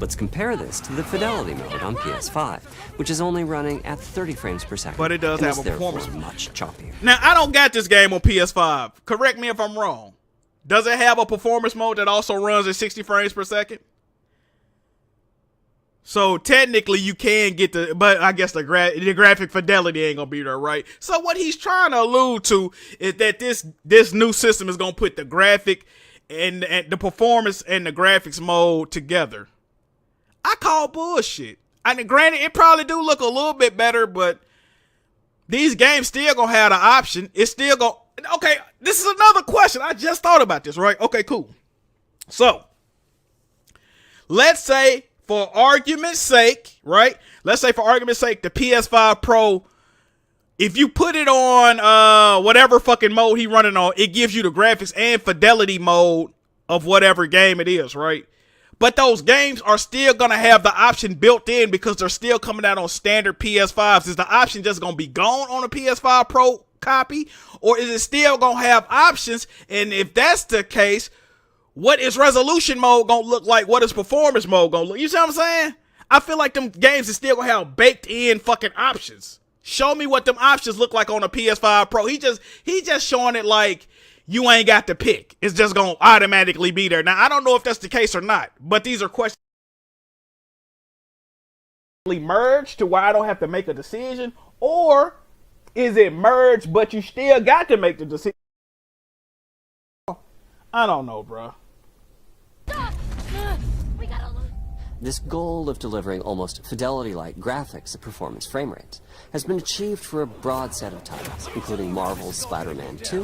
[SPEAKER 3] Let's compare this to the fidelity mode on PS5, which is only running at 30 frames per second.
[SPEAKER 1] But it does
[SPEAKER 3] and
[SPEAKER 1] have
[SPEAKER 3] is
[SPEAKER 1] a performance
[SPEAKER 3] therefore
[SPEAKER 1] mode.
[SPEAKER 3] much choppier.
[SPEAKER 1] Now, I don't got this game on PS5. Correct me if I'm wrong. Does it have a performance mode that also runs at 60 frames per second? So technically you can get but I guess the graphic fidelity ain't gonna be there, right? So what he's trying to allude to is that this new system is gonna put the graphic and the performance and the graphics mode together. I call bullshit. I mean, granted, it probably do look a little bit better, but these games still gonna have the option. It's still gonna... Okay, this is another question. I just thought about this, right? Okay, cool. So, let's say for argument's sake, right? Let's say for argument's sake, the PS5 Pro, if you put it on whatever fucking mode he running on, it gives you the graphics and fidelity mode of whatever game it is, right? But those games are still going to have the option built in because they're still coming out on standard PS5s. Is the option just going to be gone on a PS5 Pro copy? Or is it still going to have options? And if that's the case, what is resolution mode going to look like? What is performance mode going to look? You see what I'm saying? I feel like them games is still going to have baked in fucking options. Show me what them options look like on a PS5 Pro. He just showing it like you ain't got to pick. It's just going to automatically be there. Now, I don't know if that's the case or not, but these are questions merged to where I don't have to make a decision, or is it merged but you still got to make the decision? I don't know, bro.
[SPEAKER 3] This goal of delivering almost fidelity-like graphics at performance frame rates has been achieved for a broad set of titles, including Marvel's Spider-Man 2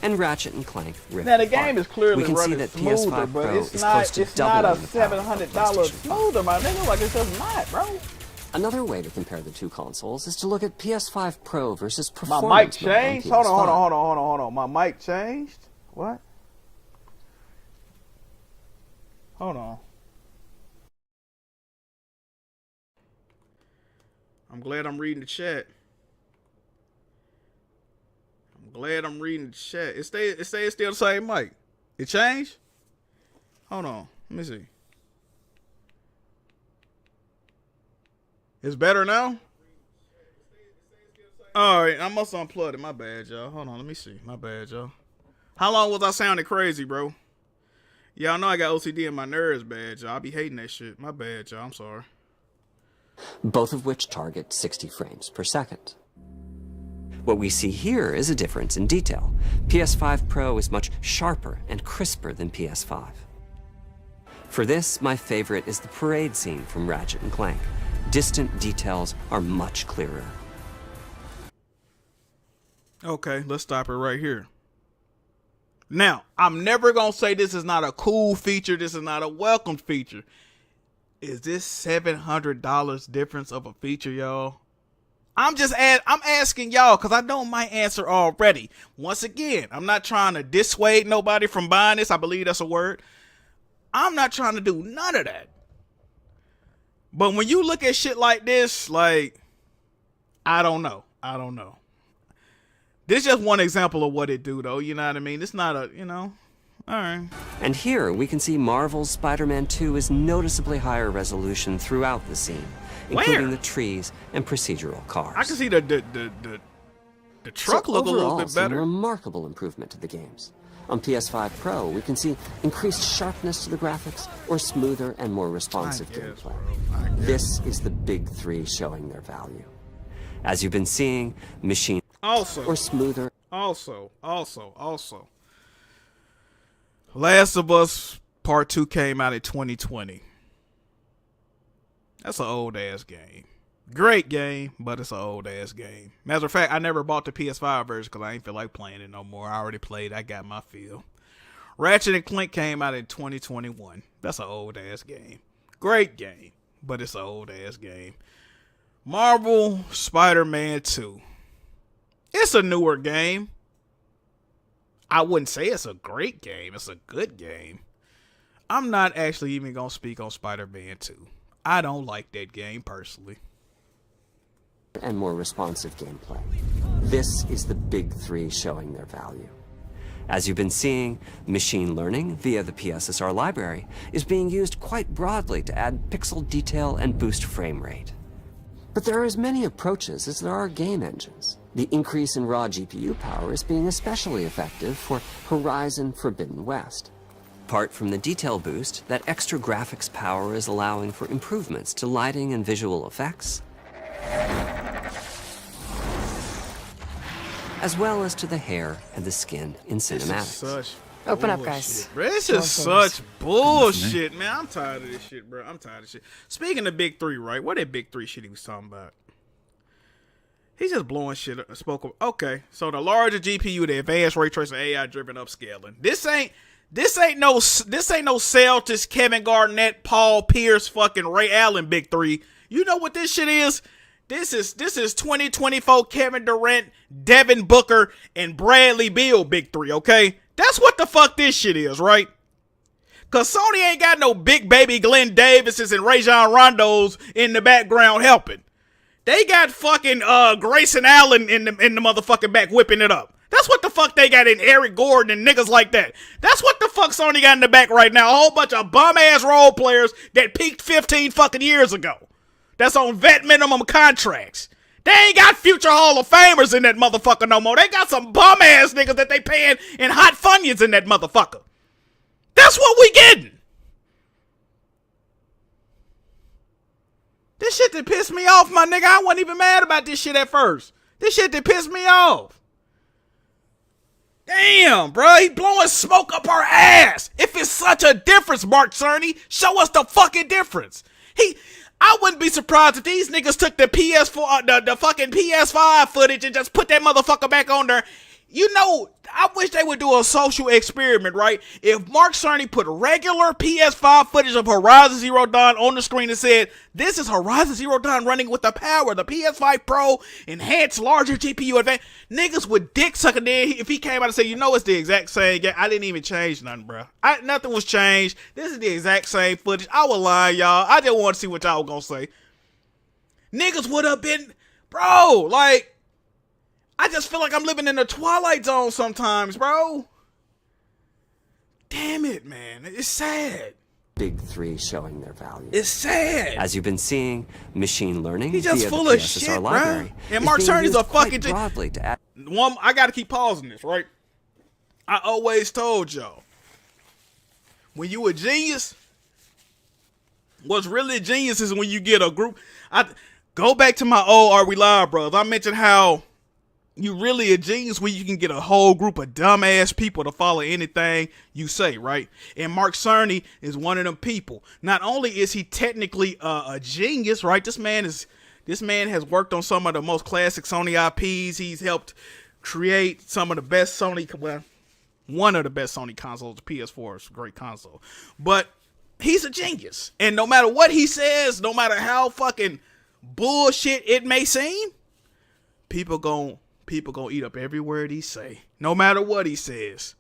[SPEAKER 3] and Ratchet & Clank Rift
[SPEAKER 1] Now the game is clearly
[SPEAKER 3] we can see
[SPEAKER 1] running
[SPEAKER 3] that
[SPEAKER 1] smoother,
[SPEAKER 3] PS5
[SPEAKER 1] but
[SPEAKER 3] Pro
[SPEAKER 1] it's
[SPEAKER 3] is
[SPEAKER 1] not.
[SPEAKER 3] close to
[SPEAKER 1] It's not a
[SPEAKER 3] doubling the power of the
[SPEAKER 1] $700
[SPEAKER 3] PlayStation 5.
[SPEAKER 1] smoother, my nigga. Like it's just not, bro.
[SPEAKER 3] Another way to compare the two consoles is to look at PS5 Pro versus
[SPEAKER 1] My
[SPEAKER 3] performance.
[SPEAKER 1] mic changed. Hold on. My mic changed. What? Hold on. I'm glad I'm reading the chat. It stays still the same mic. It changed? Hold on. Let me see. It's better now? Alright, I must unplug it. My bad, y'all. Hold on, let me see. My bad, y'all. How long was I sounding crazy, bro? Y'all know I got OCD in my nerves bad, y'all. I be hating that shit. My bad, y'all. I'm sorry.
[SPEAKER 3] Both of which target 60 frames per second. What we see here is a difference in detail. PS5 Pro is much sharper and crisper than PS5. For this, my favorite is the parade scene from Ratchet & Clank. Distant details are much clearer.
[SPEAKER 1] Okay, let's stop it right here. Now, I'm never going to say this is not a cool feature. This is not a welcome feature. Is this $700 difference of a feature, y'all? I'm asking y'all because I know my answer already. Once again, I'm not trying to dissuade nobody from buying this. I believe that's a word. I'm not trying to do none of that. But when you look at shit like this, like, I don't know. This is just one example of what it do, though. You know what I mean? It's not a, all right.
[SPEAKER 3] And here we can see Marvel's Spider-Man 2 is noticeably higher resolution throughout the scene, including the trees and procedural cars.
[SPEAKER 1] I can see the truck look a little bit better.
[SPEAKER 3] Some remarkable improvement to the games. On PS5 Pro, we can see increased sharpness to the graphics or smoother and more responsive gameplay. This is the big three showing their value. As you've been seeing, machine or smoother.
[SPEAKER 1] Also. Last of Us Part 2 came out in 2020. That's an old ass game. Great game, but it's an old ass game. Matter of fact, I never bought the PS5 version because I ain't feel like playing it no more. I already played. I got my feel. Ratchet & Clank came out in 2021. That's an old ass game. Great game, but it's an old ass game. Marvel Spider-Man 2. It's a newer game. I wouldn't say it's a great game. It's a good game. I'm not actually even going to speak on Spider-Man 2. I don't like that game personally.
[SPEAKER 3] And more responsive gameplay. This is the big three showing their value. As you've been seeing, machine learning via the PSSR library is being used quite broadly to add pixel detail and boost frame rate. But there are as many approaches as there are game engines. The increase in raw GPU power is being especially effective for Horizon Forbidden West. Apart from the detail boost, that extra graphics power is allowing for improvements to lighting and visual effects, as well as to the hair and the skin in cinematics.
[SPEAKER 4] Open up, guys.
[SPEAKER 1] Bro, this is such bullshit, man. I'm tired of this shit, bro. I'm tired of shit. Speaking of Big 3, right? What that Big 3 shit he was talking about? He's just blowing shit up. Okay, so the larger GPU, the advanced ray tracing, AI-driven upscaling. This ain't no Celtics, Kevin Garnett, Paul Pierce, fucking Ray Allen Big 3. You know what this shit is? This is 2024 Kevin Durant, Devin Booker, and Bradley Beal Big 3, okay? That's what the fuck this shit is, right? Cause Sony ain't got no big baby Glenn Davises and Rajon Rondos in the background helping. They got fucking Grayson Allen in the motherfucking back whipping it up. That's what the fuck they got in Eric Gordon and niggas like that. That's what the fuck Sony got in the back right now. A whole bunch of bum ass role players that peaked 15 fucking years ago. That's on vet minimum contracts. They ain't got future Hall of Famers in that motherfucker no more. They got some bum ass niggas that they paying in hot funyuns in that motherfucker. That's what we getting. This shit that pissed me off, my nigga. I wasn't even mad about this shit at first. This shit that pissed me off. Damn, bro. He blowing smoke up our ass. If it's such a difference, Mark Cerny, show us the fucking difference. I wouldn't be surprised if these niggas took the PS4, the fucking PS5 footage and just put that motherfucker back on there. You know, I wish they would do a social experiment, right? If Mark Cerny put regular PS5 footage of Horizon Zero Dawn on the screen and said, this is Horizon Zero Dawn running with the power of the PS5 Pro, enhanced larger GPU advance, niggas would dick suck. And then if he came out and said, you know, it's the exact same game. I didn't even change nothing, bro. Nothing was changed. This is the exact same footage. I was lying, y'all. I just want to see what y'all gonna say. Niggas would have been, bro, like, I just feel like I'm living in the Twilight Zone sometimes, bro. Damn it, man. It's sad.
[SPEAKER 3] Big 3 showing their value.
[SPEAKER 1] It's sad.
[SPEAKER 3] As you've been seeing, machine learning
[SPEAKER 1] He's just
[SPEAKER 3] via
[SPEAKER 1] full
[SPEAKER 3] the
[SPEAKER 1] of
[SPEAKER 3] PSSR
[SPEAKER 1] shit,
[SPEAKER 3] library
[SPEAKER 1] bro. And Mark Cerny's a fucking
[SPEAKER 3] broadly to add.
[SPEAKER 1] I gotta keep pausing this, right? I always told y'all, when you a genius, what's really a genius is when you get a group. I go back to my old Are We Live, brothers. I mentioned how you really a genius when you can get a whole group of dumbass people to follow anything you say, right? And Mark Cerny is one of them people. Not only is he technically a genius, right? This man has worked on some of the most classic Sony IPs. He's helped create some of the best one of the best Sony consoles. The PS4 is a great console. But he's a genius. And no matter what he says, no matter how fucking bullshit it may seem, people gonna eat up every word he say. No matter what he says.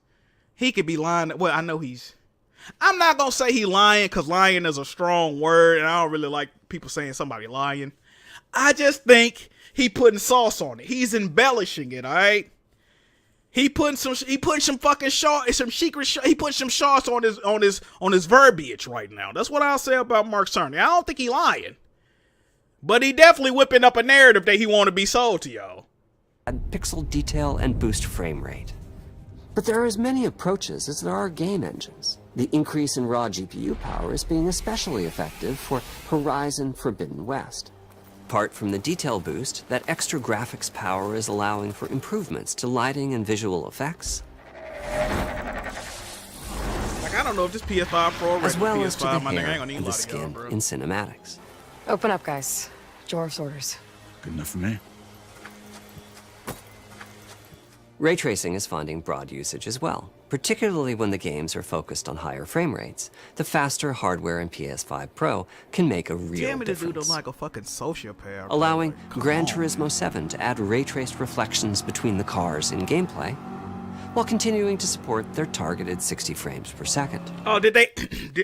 [SPEAKER 1] He could be lying. Well, I'm not going to say he lying because lying is a strong word. And I don't really like people saying somebody lying. I just think he putting sauce on it. He's embellishing it, all right? He putting some fucking some secret he put some sauce on his verbiage right now. That's what I'll say about Mark Cerny. I don't think he lying. But he definitely whipping up a narrative that he want to be sold to y'all.
[SPEAKER 3] Add pixel detail and boost frame rate. But there are as many approaches as there are game engines. The increase in raw GPU power is being especially effective for Horizon Forbidden West. Apart from the detail boost, that extra graphics power is allowing for improvements to lighting and visual effects.
[SPEAKER 1] Like, I don't know if this PS5 Pro
[SPEAKER 3] as well as to the
[SPEAKER 1] PS5, my nigga,
[SPEAKER 3] hair
[SPEAKER 1] ain't gonna need
[SPEAKER 3] and
[SPEAKER 1] a
[SPEAKER 3] the
[SPEAKER 1] lot of y'all,
[SPEAKER 3] skin
[SPEAKER 1] bro.
[SPEAKER 3] in cinematics.
[SPEAKER 4] Open up, guys. Jor's orders.
[SPEAKER 2] Good enough for me.
[SPEAKER 3] Ray tracing is finding broad usage as well, particularly when the games are focused on higher frame rates. The faster hardware in PS5 Pro can make a real
[SPEAKER 1] Damn it, this dude
[SPEAKER 3] difference,
[SPEAKER 1] like a fucking sociopath, bro.
[SPEAKER 3] allowing
[SPEAKER 1] Like, come
[SPEAKER 3] Gran
[SPEAKER 1] on.
[SPEAKER 3] Turismo 7 to add ray-traced reflections between the cars in gameplay, while continuing to support their targeted 60 frames per second.
[SPEAKER 1] Oh,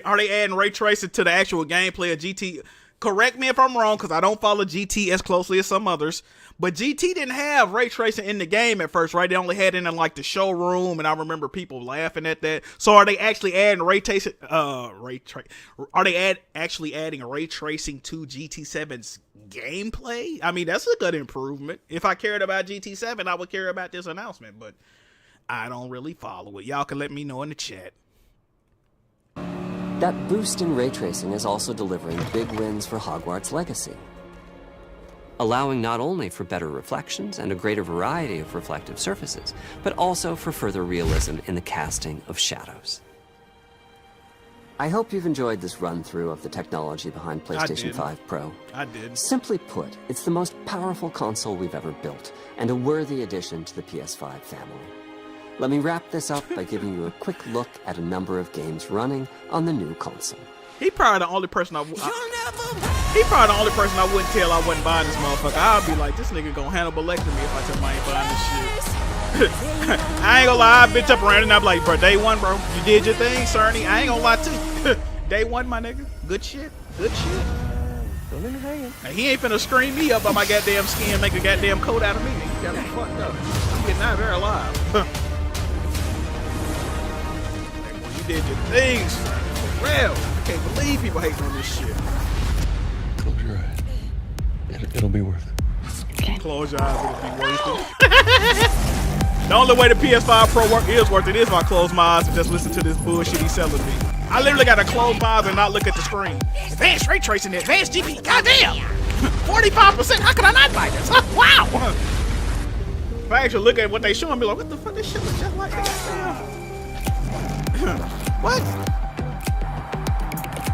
[SPEAKER 1] are they adding ray tracing to the actual gameplay of GT? Correct me if I'm wrong, because I don't follow GT as closely as some others. But GT didn't have ray tracing in the game at first, right? They only had it in like the showroom, and I remember people laughing at that. So are they actually adding ray tracing? Are they actually adding ray tracing to GT7's gameplay? I mean, that's a good improvement. If I cared about GT7, I would care about this announcement, but I don't really follow it. Y'all can let me know in the chat.
[SPEAKER 3] That boost in ray tracing is also delivering big wins for Hogwarts Legacy. allowing not only for better reflections and a greater variety of reflective surfaces, but also for further realism in the casting of shadows. I hope you've enjoyed this run-through of the technology behind PlayStation 5 Pro.
[SPEAKER 1] I did.
[SPEAKER 3] Simply put, it's the most powerful console we've ever built, and a worthy addition to the PS5 family. Let me wrap this up by giving you a quick look at a number of games running on the new console.
[SPEAKER 1] He probably the only person I wouldn't tell I wasn't buying this motherfucker. I'd be like, this nigga gonna hannibalectomy if I tell him I ain't buying this shit. I ain't gonna lie, I bitch up around and I'm like, bro, day one, bro, you did your thing, Cerny. I ain't gonna lie to you. Day one, my nigga. Good shit. Good shit. Now, he ain't finna scream me up on my goddamn skin, make a goddamn coat out of me. He got me fucked up. I'm getting out of there alive. You did your things, for real. I can't believe people hating on this shit.
[SPEAKER 2] Close your eyes. It'll be worth it.
[SPEAKER 1] Close your eyes, it'll be worth it. The only way the PS5 Pro is worth it is if I close my eyes and just listen to this bullshit he's selling me. I literally gotta close my eyes and not look at the screen. Advanced ray tracing, advanced GP, goddamn! 45%, how could I not buy this? Wow! If I actually look at what they showing me, like, what the fuck, this shit looks just like that? What?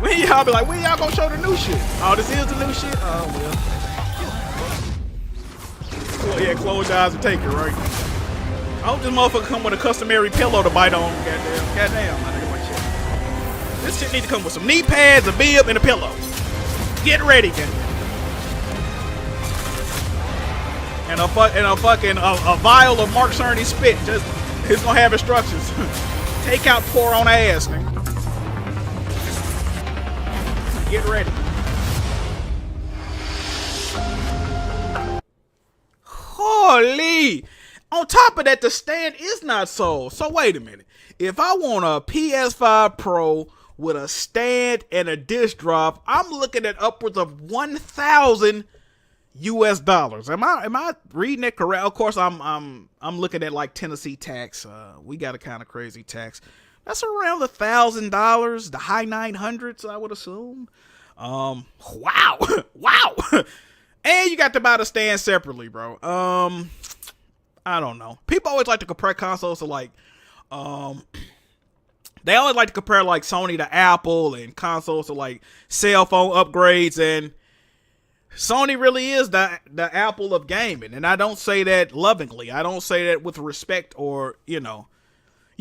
[SPEAKER 1] When y'all be like, when y'all gonna show the new shit? Oh, this is the new shit? Oh, well. Yeah, close your eyes and take it, right? I hope this motherfucker come with a customary pillow to bite on. Goddamn, I think my shit. This shit need to come with some knee pads, a bib, and a pillow. Get ready, gang. And a vial of Mark Cerny spit. Just, it's gonna have instructions. Take out, pour on ass, nigga. Get ready. Holy! On top of that, the stand is not sold. So wait a minute. If I want a PS5 Pro with a stand and a disc drop, I'm looking at upwards of $1,000 US. Am I reading it correct? Of course, I'm looking at like Tennessee tax. We got a kind of crazy tax. That's around $1,000, the high 900s, I would assume. Wow. Wow. And you got to buy the stand separately, bro. I don't know. People always like to compare consoles to like, they always like to compare like Sony to Apple and consoles to like cell phone upgrades, and Sony really is the Apple of gaming. And I don't say that lovingly. I don't say that with respect or, you know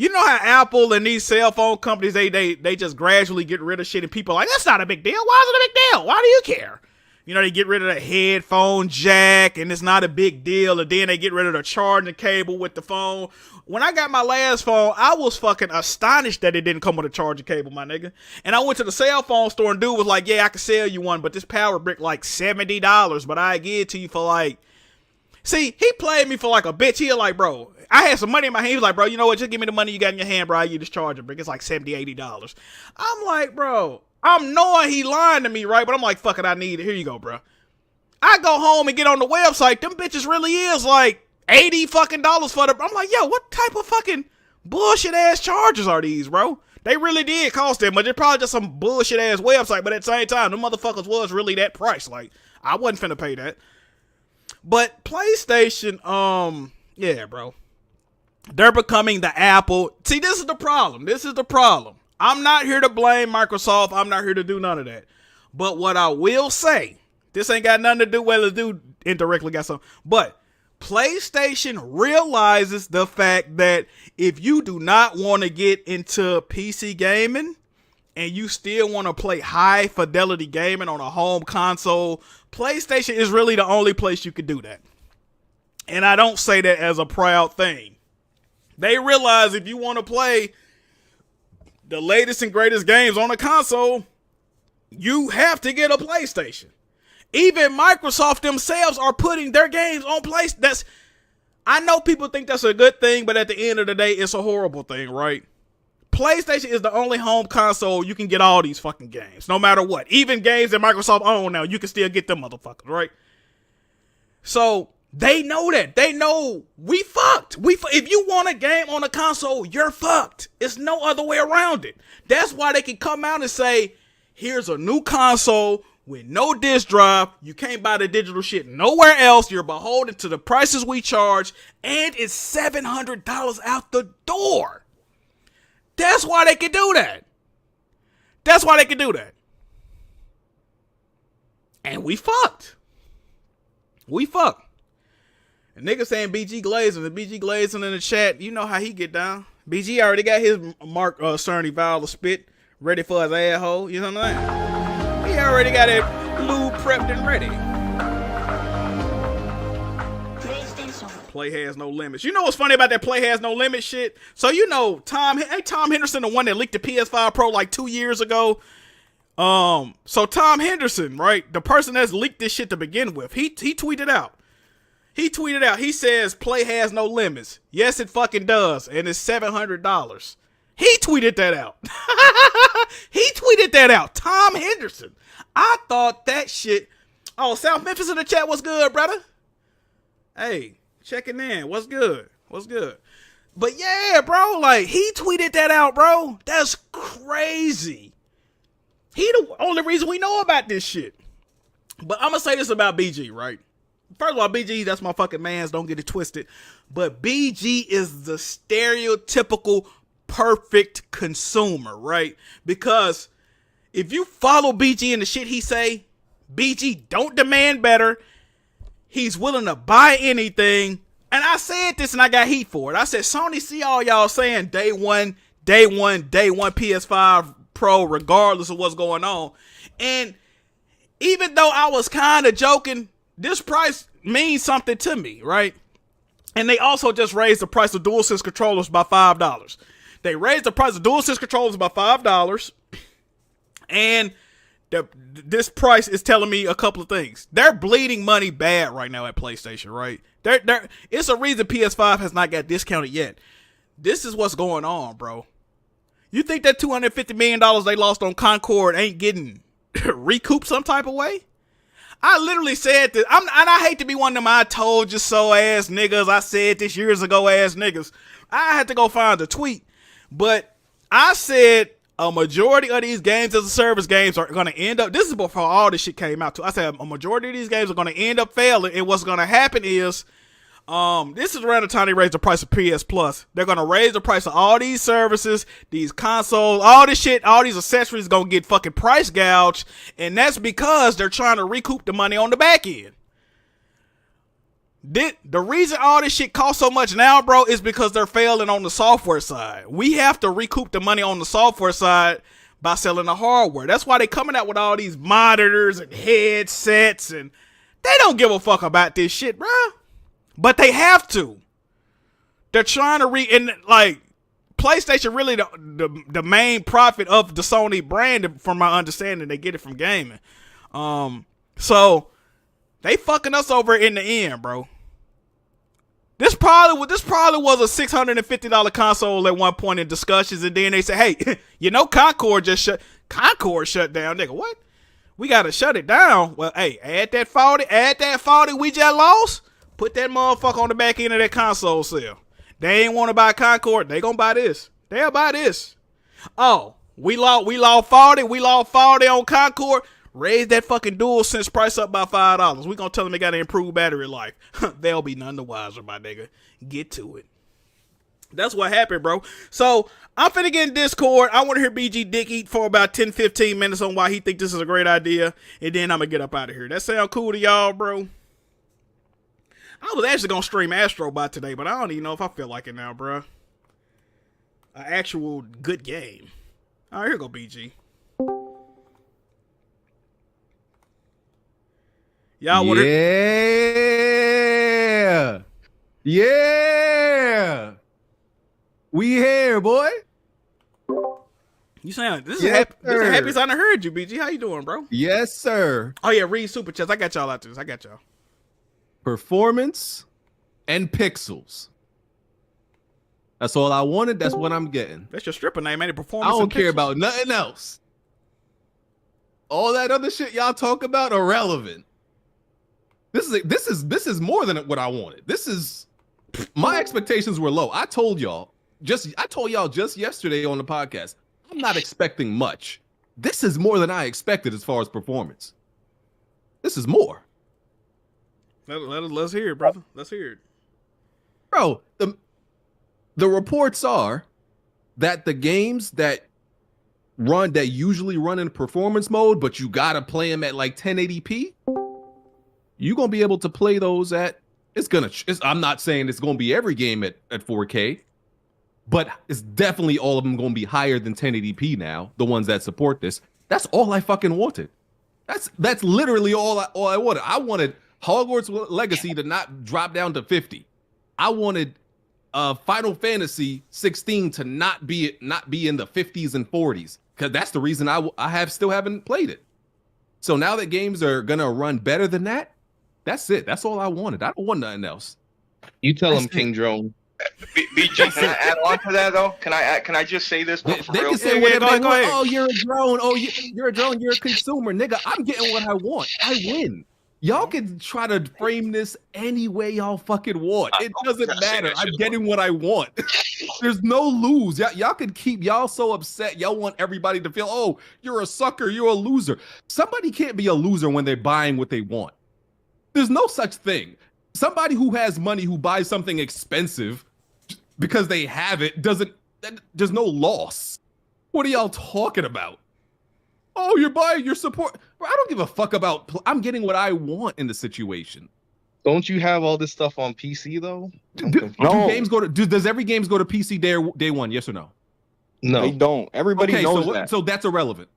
[SPEAKER 1] how Apple and these cell phone companies, they just gradually get rid of shit and people are like, that's not a big deal. Why is it a big deal? Why do you care? You know, they get rid of the headphone jack and it's not a big deal. And then they get rid of the charging cable with the phone. When I got my last phone, I was fucking astonished that it didn't come with a charging cable, my nigga. And I went to the cell phone store and dude was like, yeah, I can sell you one, but this power brick like $70, but I give it to you for like, see, he played me for like a bitch. He was like, bro, I had some money in my hand. He was like, bro, you know what? Just give me the money you got in your hand, bro. I use this charger brick. It's like $70, $80. I'm like, bro, I'm knowing he lying to me, right? But I'm like, fuck it, I need it. Here you go, bro. I go home and get on the website. Them bitches really is like $80 fucking for the. I'm like, yo, what type of fucking bullshit ass chargers are these, bro? They really did cost that much. They're probably just some bullshit ass website, but at the same time, them motherfuckers was really that price. Like, I wasn't finna pay that. But PlayStation, yeah, bro. They're becoming the Apple. See, this is the problem. This is the problem. I'm not here to blame Microsoft. I'm not here to do none of that. But what I will say, this ain't got nothing to do, well, the dude indirectly got something. But PlayStation realizes the fact that if you do not want to get into PC gaming and you still want to play high fidelity gaming on a home console, PlayStation is really the only place you can do that. And I don't say that as a proud thing. They realize if you want to play the latest and greatest games on a console, you have to get a PlayStation. Even Microsoft themselves are putting their games on PlayStation. I know people think that's a good thing, but at the end of the day, it's a horrible thing, right? PlayStation is the only home console you can get all these fucking games, no matter what. Even games that Microsoft own now, you can still get them motherfuckers, right? So they know that. They know we fucked. If you want a game on a console, you're fucked. It's no other way around it. That's why they can come out and say, here's a new console with no disc drive. You can't buy the digital shit nowhere else. You're beholden to the prices we charge, and it's $700 out the door. That's why they can do that. That's why they can do that. And we fucked. We fucked. A nigga saying BG Glazing, the BG Glazing in the chat, you know how he get down. BG already got his Mark Cerny vial of spit ready for his asshole. You know what I'm saying? He already got it lube prepped and ready. Play has no limits. You know what's funny about that play has no limit shit? So you know Tom Henderson, the one that leaked the PS5 Pro like 2 years ago. So Tom Henderson, right? The person that's leaked this shit to begin with, he tweeted out. He says play has no limits. Yes, it fucking does. And it's $700. He tweeted that out. He tweeted that out. Tom Henderson. I thought that shit. Oh, South Memphis in the chat. What's good, brother? Hey, checking in. What's good? What's good? But yeah, bro, like he tweeted that out, bro. That's crazy. He the only reason we know about this shit. But I'm gonna say this about BG, right? First of all, BG, that's my fucking mans. Don't get it twisted. But BG is the stereotypical perfect consumer, right? Because if you follow BG and the shit he say, BG don't demand better. He's willing to buy anything. And I said this and I got heat for it. I said, Sony, see all y'all saying day one PS5 Pro, regardless of what's going on. And even though I was kind of joking, this price means something to me, right? And they also just raised the price of DualSense controllers by $5. They raised the price of DualSense controllers by $5. And this price is telling me a couple of things. They're bleeding money bad right now at PlayStation, right? It's a reason PS5 has not got discounted yet. This is what's going on, bro. You think that $250 million they lost on Concord ain't getting recouped some type of way? I literally said this, and I hate to be one of them I told you so ass niggas, I said this years ago ass niggas. I had to go find the tweet, but I said a majority of these games as a service games are going to end up, this is before all this shit came out too. I said a majority of these games are going to end up failing, and what's going to happen is, this is around the time they raise the price of PS Plus. They're going to raise the price of all these services, these consoles, all this shit, all these accessories going to get fucking price gouged. And that's because they're trying to recoup the money on the back end. The reason all this shit costs so much now, bro, is because they're failing on the software side. We have to recoup the money on the software side by selling the hardware. That's why they're coming out with all these monitors and headsets, and they don't give a fuck about this shit, bro. But they have to. They're trying to and like PlayStation really the main profit of the Sony brand, from my understanding. They get it from gaming. So they fucking us over in the end, bro. This probably was a $650 console at one point in discussions, and then they say, hey, you know Concord shut down, nigga. What? We gotta shut it down. Well, hey, add that 40 we just lost. Put that motherfucker on the back end of that console sale. They ain't want to buy Concord. They gonna buy this. They'll buy this. Oh, we lost 40 on Concord. Raise that fucking DualSense price up by $5. We gonna tell them they gotta improve battery life. They'll be none the wiser, my nigga. Get to it. That's what happened, bro. So I'm finna get in Discord. I want to hear BG Dick eat for about 10-15 minutes on why he think this is a great idea, and then I'm gonna get up out of here. That sound cool to y'all, bro? I was actually going to stream Astrobot today, but I don't even know if I feel like it now, bro. An actual good game. All right, here go BG. Y'all want
[SPEAKER 5] Yeah. Yeah. We here, boy.
[SPEAKER 1] You sound, this is the happiest I done heard you, BG. How you doing, bro?
[SPEAKER 5] Yes, sir.
[SPEAKER 1] Oh, yeah, read Super Chats. I got y'all out to this. I got y'all.
[SPEAKER 5] Performance and pixels. That's all I wanted. That's what I'm getting.
[SPEAKER 1] That's your stripper name, man. Performance.
[SPEAKER 5] I don't care about nothing else. All that other shit y'all talk about irrelevant. This is more than what I wanted. My expectations were low. I told y'all just yesterday on the podcast. I'm not expecting much. This is more than I expected as far as performance. This is more.
[SPEAKER 1] Let's hear it, brother. Let's hear it.
[SPEAKER 5] Bro, the reports are that the games that usually run in performance mode, but you gotta play them at like 1080p, you're gonna be able to play those at I'm not saying it's gonna be every game at 4K, but it's definitely all of them gonna be higher than 1080p now, the ones that support this. That's all I fucking wanted. That's literally all I wanted. I wanted Hogwarts Legacy to not drop down to 50. I wanted Final Fantasy 16 to not be in the 50s and 40s, because that's the reason I still haven't played it. So now that games are gonna run better than that, that's it. That's all I wanted. I don't want nothing else.
[SPEAKER 6] You tell him, King Drone.
[SPEAKER 7] BG, can I add on to that though? Can I just say this?
[SPEAKER 5] They
[SPEAKER 7] Real?
[SPEAKER 5] can say
[SPEAKER 1] Yeah,
[SPEAKER 5] whatever
[SPEAKER 1] go
[SPEAKER 5] they want.
[SPEAKER 1] ahead.
[SPEAKER 5] Oh, you're a drone. Oh, you're a drone. You're a consumer, nigga. I'm getting what I want. I win. Y'all can try to frame this any way y'all fucking want. It doesn't matter. I'm getting what I want. There's no lose. Y'all can keep y'all so upset. Y'all want everybody to feel, oh, you're a sucker. You're a loser. Somebody can't be a loser when they're buying what they want. There's no such thing. Somebody who has money who buys something expensive because they have it there's no loss. What are y'all talking about? Oh, you're buying your support. Bro, I don't give a fuck about. I'm getting what I want in the situation.
[SPEAKER 6] Don't you have all this stuff on PC though?
[SPEAKER 5] Does every games go to PC day one? Yes or no?
[SPEAKER 6] No.
[SPEAKER 8] They don't. Everybody knows that.
[SPEAKER 5] So that's irrelevant.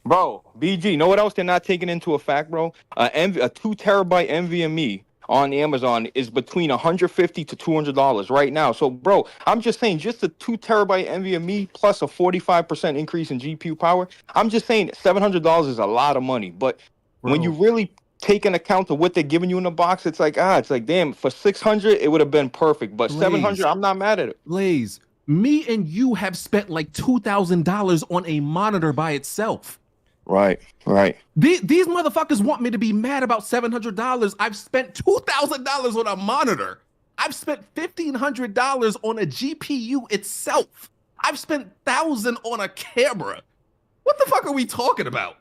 [SPEAKER 8] Bro, BG, know what else they're not taking into effect, bro? A 2 terabyte NVMe on Amazon is between $150 to $200 right now. So, bro, I'm just saying, just a 2 terabyte NVMe plus a 45% increase in GPU power. I'm just saying, $700 is a lot of money. But when you really take an account of what they're giving you in the box, it's like, damn, for $600 it would have been perfect. But $700, I'm not mad at it.
[SPEAKER 5] Blaze, me and you have spent like $2,000 on a monitor by itself.
[SPEAKER 8] Right.
[SPEAKER 5] These motherfuckers want me to be mad about $700. I've spent $2,000 on a monitor. I've spent $1,500 on a GPU itself. I've spent $1,000 on a camera. What the fuck are we talking about?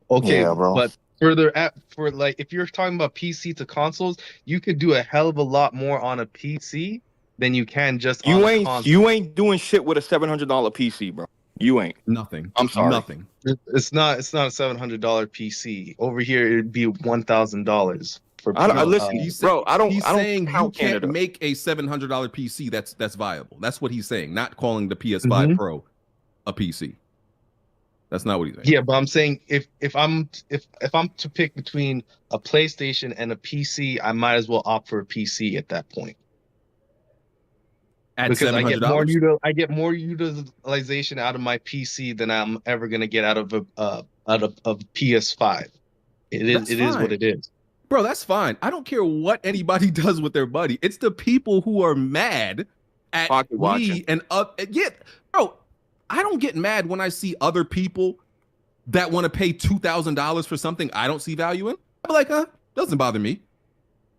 [SPEAKER 6] Okay,
[SPEAKER 8] Yeah, bro.
[SPEAKER 6] But for like, if you're talking about PC to consoles, you could do a hell of a lot more on a PC than you can just on a console.
[SPEAKER 8] You ain't doing shit with a $700 PC, bro. You ain't.
[SPEAKER 5] Nothing.
[SPEAKER 8] I'm sorry.
[SPEAKER 5] Nothing.
[SPEAKER 6] It's not a $700 PC. Over here, it'd be $1,000 for.
[SPEAKER 8] Listen, bro. I don't.
[SPEAKER 5] He's
[SPEAKER 8] I don't
[SPEAKER 5] saying
[SPEAKER 8] count
[SPEAKER 5] you can't
[SPEAKER 8] Canada.
[SPEAKER 5] make a $700 PC that's viable. That's what he's saying. Not calling the PS5 Pro a PC. That's not what he's saying.
[SPEAKER 6] Yeah, but I'm saying if I'm to pick between a PlayStation and a PC, I might as well opt for a PC at that point.
[SPEAKER 5] At
[SPEAKER 6] Because
[SPEAKER 5] $700?
[SPEAKER 6] I get more utilization out of my PC than I'm ever gonna get out of a PS5. It is what it is.
[SPEAKER 5] Bro, that's fine. I don't care what anybody does with their money. It's the people who are mad at
[SPEAKER 8] Pocket
[SPEAKER 5] me
[SPEAKER 8] watching.
[SPEAKER 5] and bro, I don't get mad when I see other people that want to pay $2,000 for something I don't see value in. I'm like, doesn't bother me.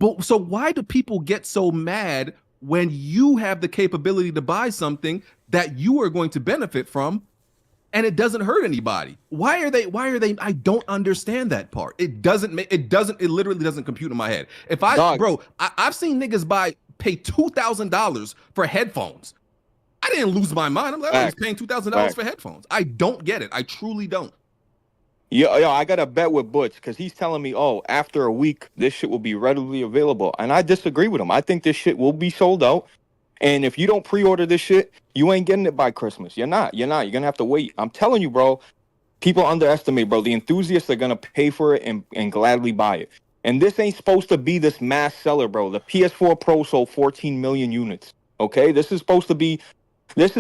[SPEAKER 5] But so why do people get so mad when you have the capability to buy something that you are going to benefit from and it doesn't hurt anybody? Why are they I don't understand that part. It literally doesn't compute in my head. I've seen niggas pay $2,000 for headphones. I didn't lose my mind. I'm like, I was paying $2,000 for headphones. I don't get it. I truly don't.
[SPEAKER 8] Yo, I got a bet with Butch because he's telling me, after a week, this shit will be readily available. And I disagree with him. I think this shit will be sold out. And if you don't pre-order this shit, you ain't getting it by Christmas. You're not. You're going to have to wait. I'm telling you, bro, people underestimate, bro. The enthusiasts are going to pay for it and gladly buy it. And this ain't supposed to be this mass seller, bro. The PS4 Pro sold 14 million units. Okay? This is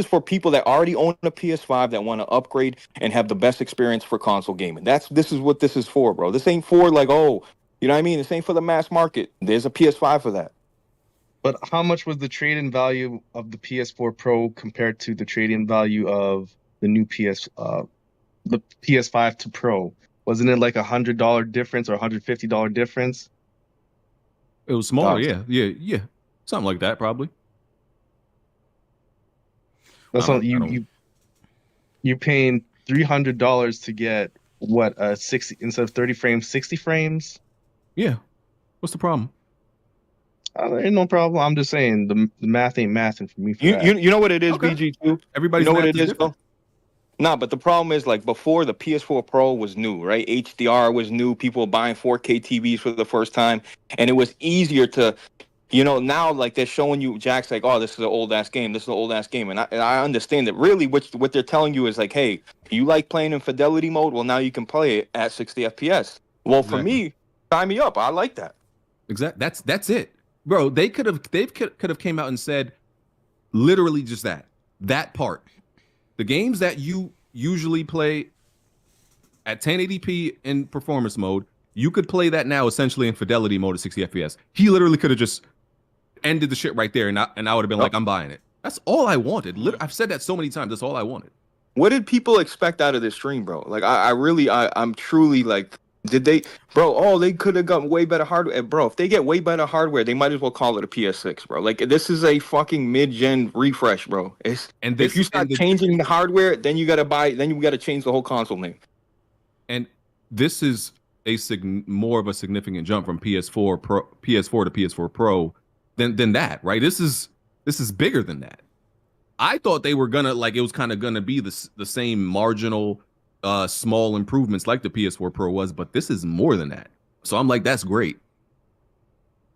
[SPEAKER 8] for people that already own a PS5 that want to upgrade and have the best experience for console gaming. This is what this is for, bro. This ain't for like, you know what I mean? This ain't for the mass market. There's a PS5 for that.
[SPEAKER 6] But how much was the trade-in value of the PS4 Pro compared to the trade-in value of the new the PS5 to Pro? Wasn't it like $100 difference or $150 difference?
[SPEAKER 5] It was smaller, yeah. Something like that, probably.
[SPEAKER 6] That's all you're paying $300 to get what 60 instead of 30 frames, 60 frames.
[SPEAKER 5] Yeah. What's the problem?
[SPEAKER 6] Ain't no problem. I'm just saying the math ain't mathing for me for
[SPEAKER 8] You
[SPEAKER 6] that.
[SPEAKER 8] you you know what it is,
[SPEAKER 5] Okay.
[SPEAKER 8] BG too.
[SPEAKER 5] Everybody's
[SPEAKER 8] You know what
[SPEAKER 5] math
[SPEAKER 8] it
[SPEAKER 5] is
[SPEAKER 8] is,
[SPEAKER 5] different.
[SPEAKER 8] though. Nah, but the problem is like before the PS4 Pro was new, right? HDR was new. People were buying 4K TVs for the first time, and it was easier to, now like they're showing you Jack's like, oh, this is an old ass game. This is an old ass game, and I understand that really what they're telling you is like, hey, you like playing in fidelity mode? Well, now you can play it at 60 FPS. Well, for
[SPEAKER 5] Exactly.
[SPEAKER 8] me, sign me up. I like that.
[SPEAKER 5] Exactly. That's it, bro. They could have came out and said literally just that part. The games that you usually play at 1080p in performance mode, you could play that now essentially in fidelity mode at 60 FPS. He literally could have just ended the shit right there, and I would have been like, I'm buying it. That's all I wanted. I've said that so many times. That's all I wanted.
[SPEAKER 8] What did people expect out of this stream, bro? Like, I'm truly like, did they, bro? Oh, they could have gotten way better hardware, bro. If they get way better hardware, they might as well call it a PS6, bro. Like, this is a fucking mid-gen refresh, bro. If you start changing the hardware, then you gotta change the whole console name.
[SPEAKER 5] And this is more of a significant jump from PS4 to PS4 Pro than that, right? This is bigger than that. I thought they were gonna it was kind of gonna be the same marginal small improvements like the PS4 Pro was, but this is more than that. So I'm like, that's great.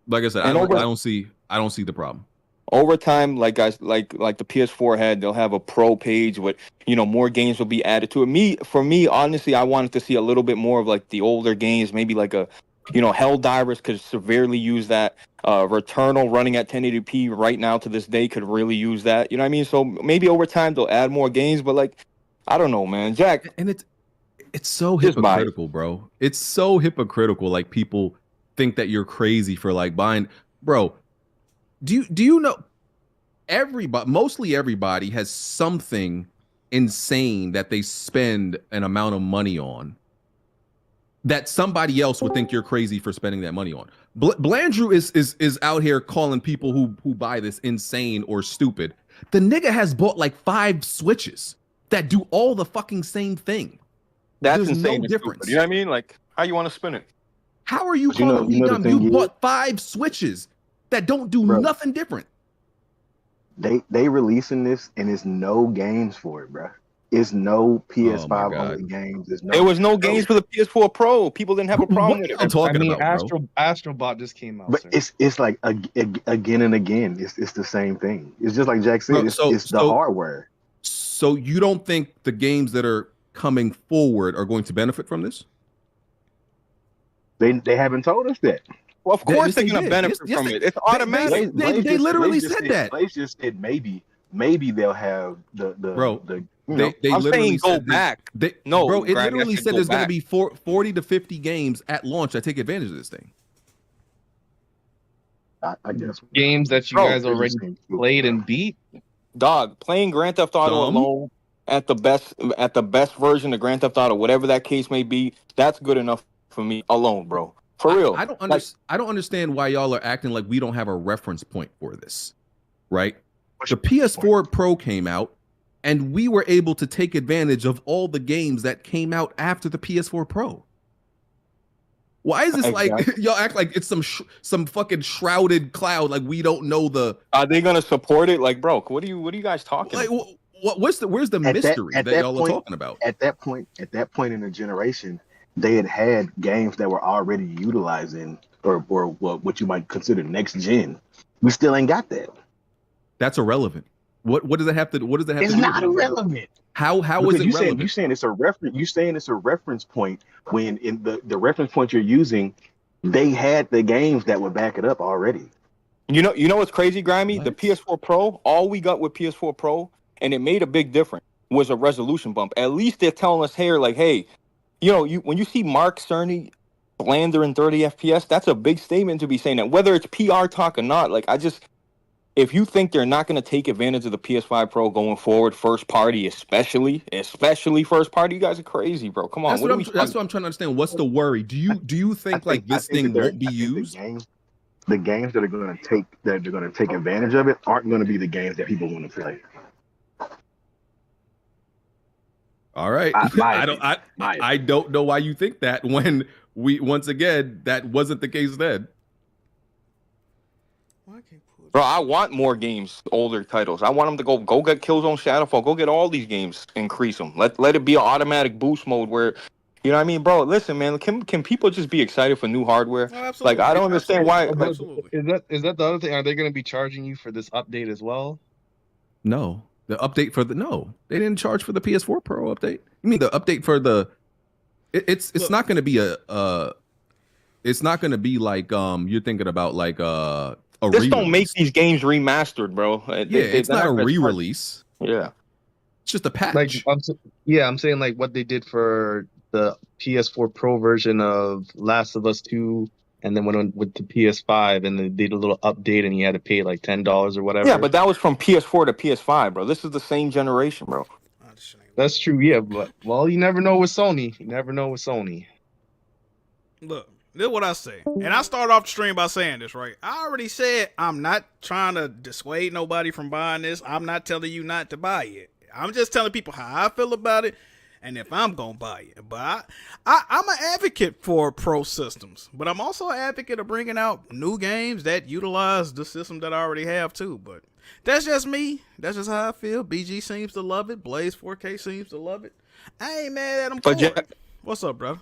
[SPEAKER 5] Like I said, I don't see the problem.
[SPEAKER 8] Over time, like guys, like the PS4 had, they'll have a pro page with, more games will be added to it. For me, honestly, I wanted to see a little bit more of like the older games, maybe like a, Helldivers could severely use that. Returnal running at 1080p right now to this day could really use that. You know what I mean? So maybe over time they'll add more games, but like, I don't know, man. Jack.
[SPEAKER 5] And it's so hypocritical, bro. It's so hypocritical. Like people think that you're crazy for like buying, bro. Do you know mostly everybody has something insane that they spend an amount of money on that somebody else would think you're crazy for spending that money on. Blandrew is out here calling people who buy this insane or stupid. The nigga has bought like 5 Switches that do all the fucking same thing.
[SPEAKER 8] That's
[SPEAKER 5] There's
[SPEAKER 8] insane.
[SPEAKER 5] no difference.
[SPEAKER 8] You know what I mean? Like, how you want to spin it?
[SPEAKER 5] How are you calling me dumb? You bought 5 Switches that don't do nothing different.
[SPEAKER 9] They releasing this and it's no games for it, bro. It's no PS5 only games.
[SPEAKER 8] There was no games for the PS4 Pro. People didn't have a problem with it.
[SPEAKER 6] Astrobot just came out.
[SPEAKER 9] But it's like again and again. It's the same thing. It's just like Jack said. It's the hardware.
[SPEAKER 5] So you don't think the games that are coming forward are going to benefit from this?
[SPEAKER 9] They haven't told us that.
[SPEAKER 8] Well, of course they're going to benefit from it. It's automatic.
[SPEAKER 5] They literally said that.
[SPEAKER 9] Blaze just said maybe they'll have the
[SPEAKER 5] bro.
[SPEAKER 9] They
[SPEAKER 8] I'm
[SPEAKER 5] literally
[SPEAKER 8] saying go back.
[SPEAKER 5] No, bro. It literally said there's going to be 40 to 50 games at launch that take advantage of this thing.
[SPEAKER 9] I guess
[SPEAKER 6] games that you guys already played and beat.
[SPEAKER 8] Dog, playing Grand Theft Auto alone at the best version of Grand Theft Auto, whatever that case may be, that's good enough for me alone, bro. For real.
[SPEAKER 5] I don't understand why y'all are acting like we don't have a reference point for this, right? The PS4 Pro came out, and we were able to take advantage of all the games that came out after the PS4 Pro. Why is this like y'all act like it's some fucking shrouded cloud? Like we don't know the.
[SPEAKER 8] Are they gonna support it? Like, bro, what are you guys talking?
[SPEAKER 5] Like, where's the mystery that y'all are talking about?
[SPEAKER 9] At that point in the generation, they had games that were already utilizing or what you might consider next gen. We still ain't got that.
[SPEAKER 5] That's irrelevant. What does that have to? What does that have
[SPEAKER 9] it's
[SPEAKER 5] to do?
[SPEAKER 9] It's not irrelevant.
[SPEAKER 5] How is it relevant?
[SPEAKER 9] You saying it's a reference? You saying it's a reference point when in the reference point you're using, they had the games that would back it up already.
[SPEAKER 8] You know what's crazy, Grimy? The PS4 Pro, all we got with PS4 Pro, and it made a big difference, was a resolution bump. At least they're telling us here, like, hey, when you see Mark Cerny blander in 30 FPS, that's a big statement to be saying that. Whether it's PR talk or not, like, if you think they're not going to take advantage of the PS5 Pro going forward, first party especially first party, you guys are crazy, bro. Come on.
[SPEAKER 5] That's what I'm trying to understand. What's the worry? Do you think like this thing won't be used?
[SPEAKER 9] The games that are going to take advantage of it aren't going to be the games that people want to play.
[SPEAKER 5] All right. I don't know why you think that when once again that wasn't the case then.
[SPEAKER 8] Bro, I want more games, older titles. I want them to go get Killzone Shadowfall. Go get all these games, increase them. Let it be an automatic boost mode where, you know what I mean, bro? Listen, man, can people just be excited for new hardware?
[SPEAKER 1] Oh, absolutely.
[SPEAKER 8] Like, I don't understand why.
[SPEAKER 1] Absolutely.
[SPEAKER 6] Is that the other thing? Are they going to be charging you for this update as well?
[SPEAKER 5] No, the update for they didn't charge for the PS4 Pro update. You mean the update for the? It's not going to be it's not going to be like you're thinking about like
[SPEAKER 8] Just don't make these games remastered, bro.
[SPEAKER 5] It's not a re-release.
[SPEAKER 8] Yeah,
[SPEAKER 5] it's just a patch.
[SPEAKER 6] Like I'm saying like what they did for the PS4 Pro version of Last of Us 2, and then went on with the PS5, and they did a little update, and you had to pay like $10 or whatever.
[SPEAKER 8] Yeah, but that was from PS4 to PS5, bro. This is the same generation, bro.
[SPEAKER 6] That's true, yeah, but well, you never know with Sony. You never know with Sony.
[SPEAKER 1] Look, this is what I say. And I started off the stream by saying this, right? I already said I'm not trying to dissuade nobody from buying this. I'm not telling you not to buy it. I'm just telling people how I feel about it and if I'm going to buy it. But I'm an advocate for pro systems. But I'm also an advocate of bringing out new games that utilize the system that I already have too. But that's just me. That's just how I feel. BG seems to love it. Blaze 4K seems to love it. I ain't mad at him for it. What's up, bro?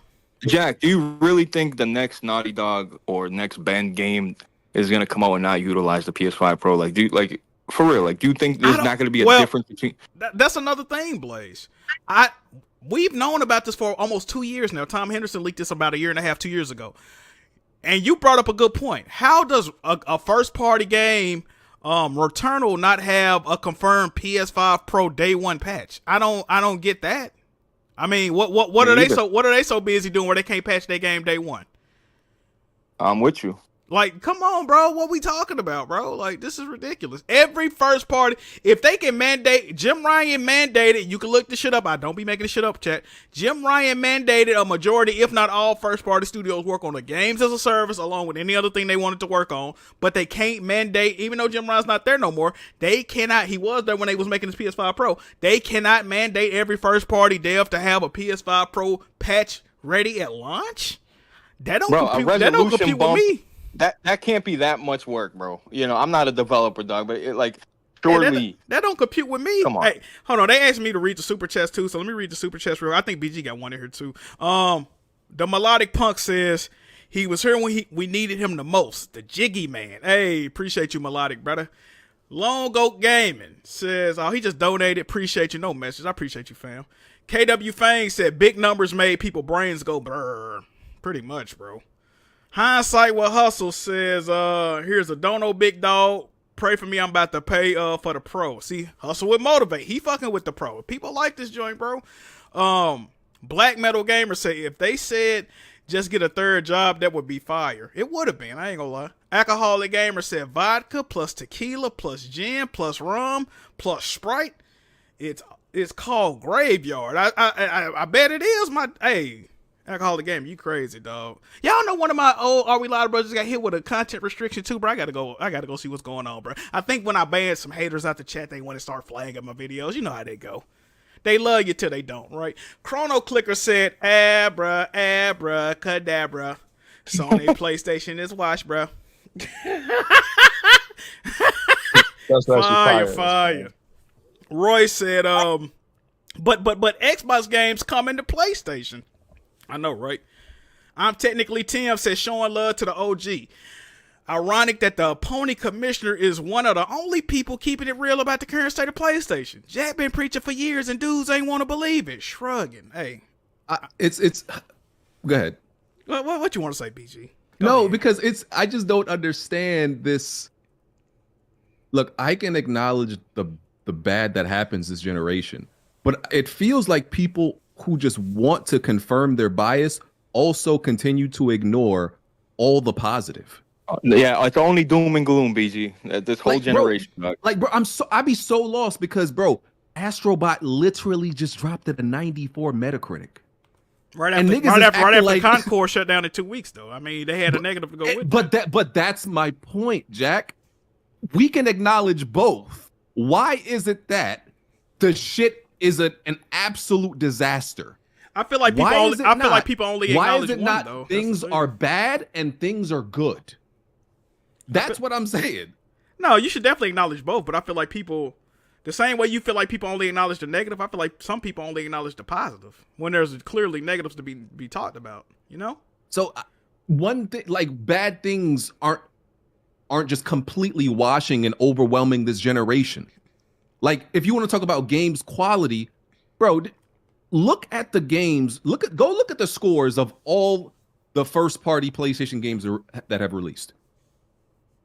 [SPEAKER 8] Jack, do you really think the next Naughty Dog or next Bend game is gonna come out and not utilize the PS5 Pro? Like, for real? Like, do you think there's not gonna be a difference between?
[SPEAKER 1] That's another thing, Blaze. We've known about this for almost 2 years now. Tom Henderson leaked this about 1.5 years, 2 years ago, and you brought up a good point. How does a first-party game, Returnal, not have a confirmed PS5 Pro day one patch? I don't get that. I mean, what are they so busy doing where they can't patch their game day one?
[SPEAKER 8] I'm with you.
[SPEAKER 1] Like, come on, bro. What we talking about, bro? Like, this is ridiculous. Every first party, if they can mandate, Jim Ryan mandated, you can look this shit up. I don't be making this shit up, chat. Jim Ryan mandated a majority, if not all, first party studios work on the games as a service along with any other thing they wanted to work on. But they can't mandate, even though Jim Ryan's not there no more, they cannot, he was there when they was making his PS5 Pro. They cannot mandate every first party dev to have a PS5 Pro patch ready at launch. That don't compute with me.
[SPEAKER 8] That can't be that much work, bro. You know, I'm not a developer, dog, but surely
[SPEAKER 1] that don't compute with me.
[SPEAKER 8] Come on.
[SPEAKER 1] Hey, hold on. They asked me to read the super chats too, so let me read the super chats real. I think BG got one in here too. The Melodic Punk says he was here when we needed him the most. The Jiggy Man. Hey, appreciate you, Melodic brother. Long Goat Gaming says, he just donated. Appreciate you. No message. I appreciate you, fam. KW Fang said big numbers made people brains go brr. Pretty much, bro. Hindsight with Hustle says, here's a dono, big dog. Pray for me. I'm about to pay for the Pro. See, Hustle would motivate. He fucking with the Pro. People like this joint, bro. Black Metal Gamer say, if they said just get a third job, that would be fire. It would have been. I ain't gonna lie. Alcoholic Gamer said vodka plus tequila plus gin plus rum plus Sprite. It's called Graveyard. I bet it is. Alcoholic Gamer, you crazy, dog. Y'all know one of my old Are We Loud brothers got hit with a content restriction too, bro. I gotta go see what's going on, bro. I think when I banned some haters out the chat, they want to start flagging my videos. You know how they go. They love you till they don't, right? Chrono Clicker said, Abra, cadabra. Sony PlayStation is washed, bro.
[SPEAKER 6] That's
[SPEAKER 1] fire. Roy said, but Xbox games come into PlayStation. I know, right? I'm technically Tim says showing love to the OG. Ironic that the opponent commissioner is one of the only people keeping it real about the current state of PlayStation. Jack been preaching for years and dudes ain't want to believe it. Shrugging. Hey,
[SPEAKER 5] it's. Go ahead.
[SPEAKER 1] What you want to say, BG?
[SPEAKER 5] Go ahead. Because I just don't understand this. Look, I can acknowledge the bad that happens this generation, but it feels like people who just want to confirm their bias also continue to ignore all the positive.
[SPEAKER 8] Yeah, it's only doom and gloom, BG. This whole generation.
[SPEAKER 5] Bro, I'd be so lost because, bro, Astrobot literally just dropped at a 94 Metacritic.
[SPEAKER 1] Right after Concord shut down in 2 weeks, though. I mean, they had a negative to go with.
[SPEAKER 5] But that's my point, Jack. We can acknowledge both. Why is it that the shit is an absolute disaster.
[SPEAKER 1] I feel like people
[SPEAKER 5] Why
[SPEAKER 1] only,
[SPEAKER 5] is it
[SPEAKER 1] I feel
[SPEAKER 5] not?
[SPEAKER 1] like people only
[SPEAKER 5] Why
[SPEAKER 1] acknowledge
[SPEAKER 5] is it
[SPEAKER 1] one,
[SPEAKER 5] not
[SPEAKER 1] though. That's
[SPEAKER 5] things
[SPEAKER 1] the thing.
[SPEAKER 5] are bad and things are good? That's what I'm saying.
[SPEAKER 1] No, you should definitely acknowledge both, but I feel like people, the same way you feel like people only acknowledge the negative, I feel like some people only acknowledge the positive when there's clearly negatives to be talked about, you know?
[SPEAKER 5] So one thing, like bad things aren't just completely washing and overwhelming this generation. Like if you want to talk about games quality, bro, look at the games. Go look at the scores of all the first party PlayStation games that have released.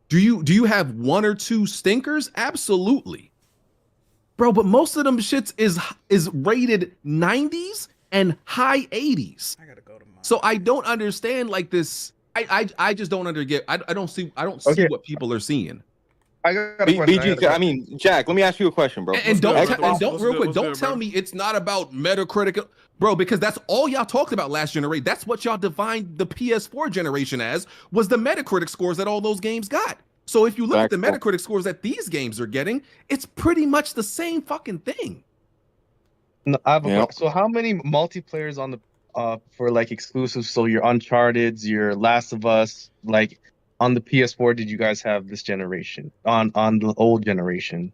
[SPEAKER 5] Do you have one or two stinkers? Absolutely. Bro, but most of them shits is rated 90s and high 80s.
[SPEAKER 1] I gotta go to mine.
[SPEAKER 5] So I don't understand like this. I just don't I don't see
[SPEAKER 6] Okay.
[SPEAKER 5] what people are seeing.
[SPEAKER 6] I got a question.
[SPEAKER 8] BG, I mean, Jack, let me ask you a question, bro.
[SPEAKER 5] And don't
[SPEAKER 1] good,
[SPEAKER 5] tell-
[SPEAKER 1] bro?
[SPEAKER 5] and don't
[SPEAKER 1] What's
[SPEAKER 5] real
[SPEAKER 1] good?
[SPEAKER 5] quick,
[SPEAKER 1] What's
[SPEAKER 5] don't
[SPEAKER 1] good,
[SPEAKER 5] tell
[SPEAKER 1] bro?
[SPEAKER 5] me it's not about Metacritic, bro, because that's all y'all talked about last generation. That's what y'all defined the PS4 generation as, was the Metacritic scores that all those games got. So if you look at the Metacritic scores that these games are getting, it's pretty much the same fucking thing.
[SPEAKER 6] No, so how many multiplayers on the for like exclusives? So your Uncharted's, your Last of Us, like on the PS4, did you guys have this generation? On the old generation?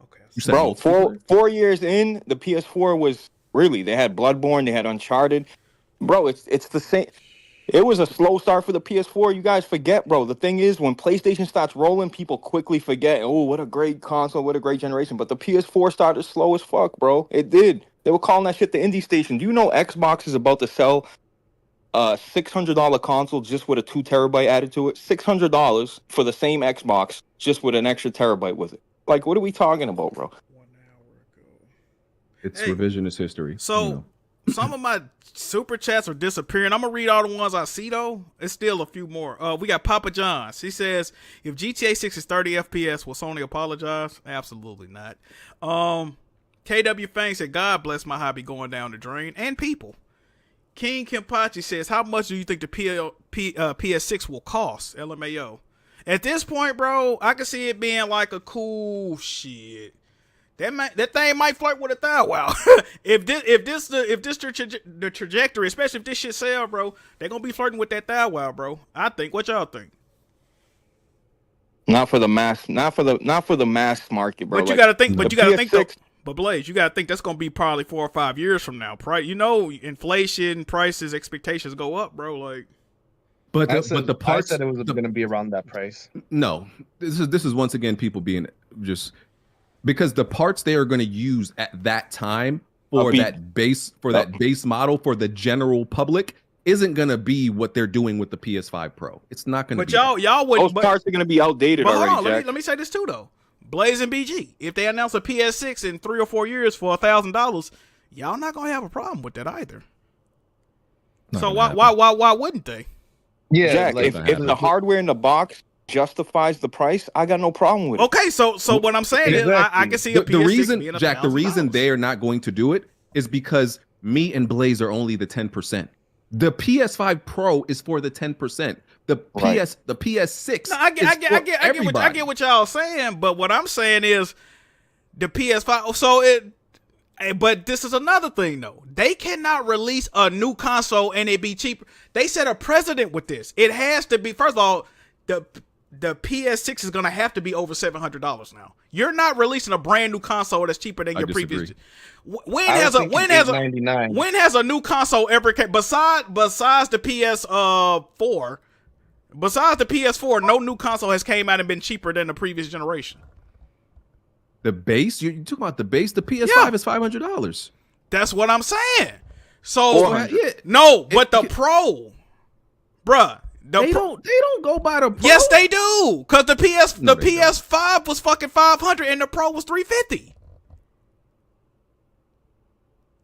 [SPEAKER 1] Okay.
[SPEAKER 5] You said
[SPEAKER 8] Bro,
[SPEAKER 5] multiplayer?
[SPEAKER 8] 4 years in, the PS4 was really, they had Bloodborne, they had Uncharted. Bro, it's the same. It was a slow start for the PS4. You guys forget, bro. The thing is, when PlayStation starts rolling, people quickly forget, oh, what a great console, what a great generation. But the PS4 started slow as fuck, bro. It did. They were calling that shit the indie station. Do you know Xbox is about to sell a $600 console just with a 2 terabyte added to it? $600 for the same Xbox just with an extra terabyte with it. Like, what are we talking about, bro?
[SPEAKER 1] 1 hour ago.
[SPEAKER 5] It's
[SPEAKER 1] Hey,
[SPEAKER 5] revisionist history.
[SPEAKER 1] So some of my super chats are disappearing. I'm gonna read all the ones I see though. It's still a few more. We got Papa John's. He says, if GTA 6 is 30 FPS, will Sony apologize? Absolutely not. KW Fang said, God bless my hobby going down the drain, and people. King Kimpachi says, how much do you think the PS6 will cost? LMAO. At this point, bro, I can see it being like a cool shit. That thing might flirt with $1,000. Wow. if this the trajectory, especially if this shit sell, bro, they're gonna be flirting with that $1,000, bro. I think. What y'all think?
[SPEAKER 8] Not for the mass market, bro.
[SPEAKER 1] But you gotta think. Though,
[SPEAKER 8] PS6
[SPEAKER 1] but Blaze, you gotta think that's gonna be probably 4 or 5 years from now. You know, inflation, prices, expectations go up, bro. Like,
[SPEAKER 5] But
[SPEAKER 6] I
[SPEAKER 5] the parts
[SPEAKER 6] said it was going to be around that price.
[SPEAKER 5] No, this is once again people being just because the parts they are going to use at that time for that base model for the general public isn't going to be what they're doing with the PS5 Pro. It's not going to.
[SPEAKER 1] but
[SPEAKER 5] be
[SPEAKER 1] y'all would.
[SPEAKER 8] those parts are going to be outdated
[SPEAKER 1] But hold
[SPEAKER 8] already,
[SPEAKER 1] on,
[SPEAKER 8] Jack.
[SPEAKER 1] let me say this too though. Blaze and BG, if they announce a PS6 in 3 or 4 years for $1,000, y'all not gonna have a problem with that either. So why wouldn't they?
[SPEAKER 6] Yeah,
[SPEAKER 8] Jack,
[SPEAKER 6] like,
[SPEAKER 8] if the hardware in the box justifies the price, I got no problem with it.
[SPEAKER 1] Okay, so what I'm saying is I can see a PS6
[SPEAKER 5] the reason,
[SPEAKER 1] being
[SPEAKER 5] Jack, the reason
[SPEAKER 1] $1,000.
[SPEAKER 5] they are not going to do it is because me and Blaze are only the 10%. The PS5 Pro is for the 10%. The PS6.
[SPEAKER 1] No, I get what y'all saying, but what I'm saying is the PS5. But this is another thing though. They cannot release a new console and it be cheaper. They set a precedent with this. It has to be. First of all, the PS6 is gonna have to be over $700 now. You're not releasing a brand new console that's cheaper than your previous. When has a new console ever came besides the PS4? Besides the PS4, no new console has came out and been cheaper than the previous generation.
[SPEAKER 5] The base? You're talking about the base? The PS5 is $500.
[SPEAKER 1] That's what I'm saying. So
[SPEAKER 5] the
[SPEAKER 1] Pro, bruh.
[SPEAKER 5] They don't go by the Pro.
[SPEAKER 1] Yes, they do. Cause the PS5 was fucking $500 and the Pro was $350.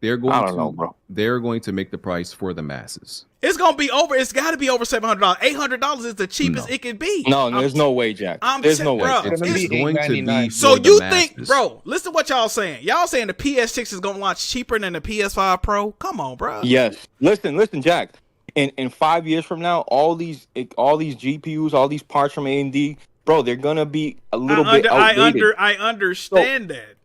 [SPEAKER 5] They're going
[SPEAKER 8] I don't know, bro.
[SPEAKER 5] They're going to make the price for the masses.
[SPEAKER 1] It's gonna be over. It's got to be over $700. $800 is the cheapest it can be.
[SPEAKER 8] No, there's no way, Jack. There's no way.
[SPEAKER 5] It's going to be.
[SPEAKER 1] So
[SPEAKER 5] for
[SPEAKER 1] you
[SPEAKER 5] the
[SPEAKER 1] think,
[SPEAKER 5] masses.
[SPEAKER 1] bro? Listen to what y'all saying. Y'all saying the PS6 is gonna launch cheaper than the PS5 Pro? Come on, bro.
[SPEAKER 8] Yes. Listen, Jack. In 5 years from now, all these GPUs, all these parts from AMD, bro, they're gonna be a little bit outdated.
[SPEAKER 1] I understand that.